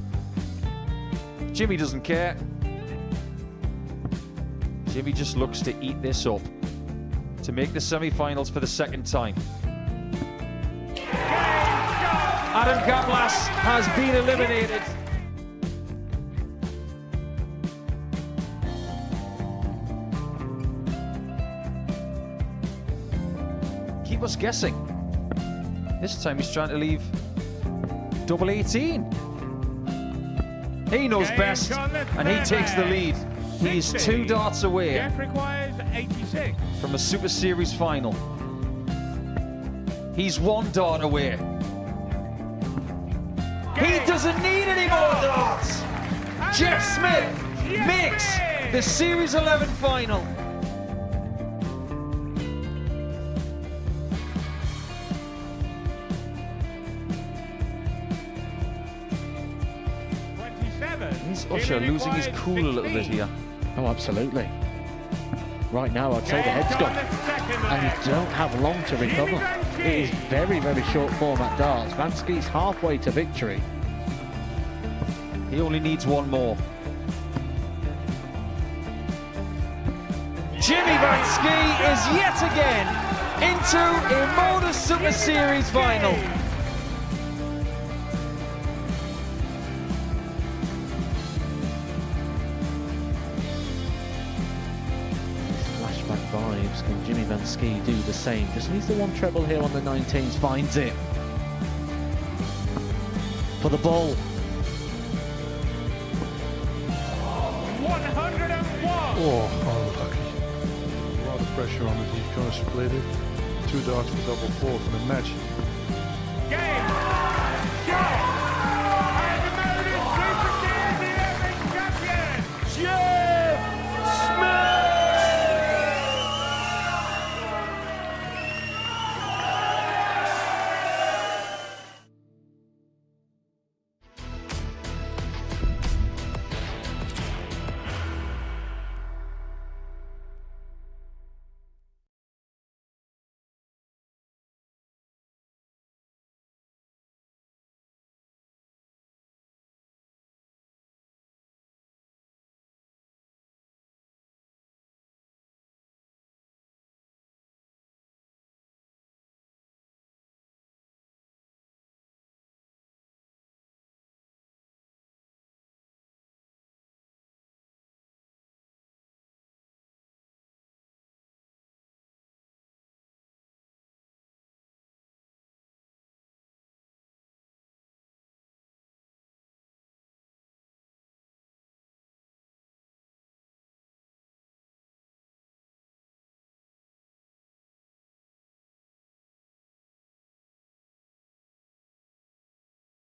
Jimmy doesn't care. Jimmy just looks to eat this up to make the semi-finals for the second time. Adam Gablas has been eliminated. Keep us guessing. This time he's trying to leave double 18. He knows best, and he takes the lead. He's 2 darts away Jeff requires 86. from a Super Series final. He's 1 dart away. He doesn't need any more darts. Jeff Smith makes the Series 11 final. Is Usher losing his cool a little bit here? Oh, absolutely. Right now, I'd say the head's gone. And you don't have long to recover. It is very, very short format darts. Van Skee's halfway to victory. He only needs 1 more. Jimmy Van Schie is yet again into a Modus Super Series final. Flashback vibes. Can Jimmy Van Schie do the same? Just needs the 1 treble here on the 19s. Finds it. For the ball. 101. Oh, unlucky. A lot of pressure on it. He's going to split it. 2 darts for double 4 for the match. Game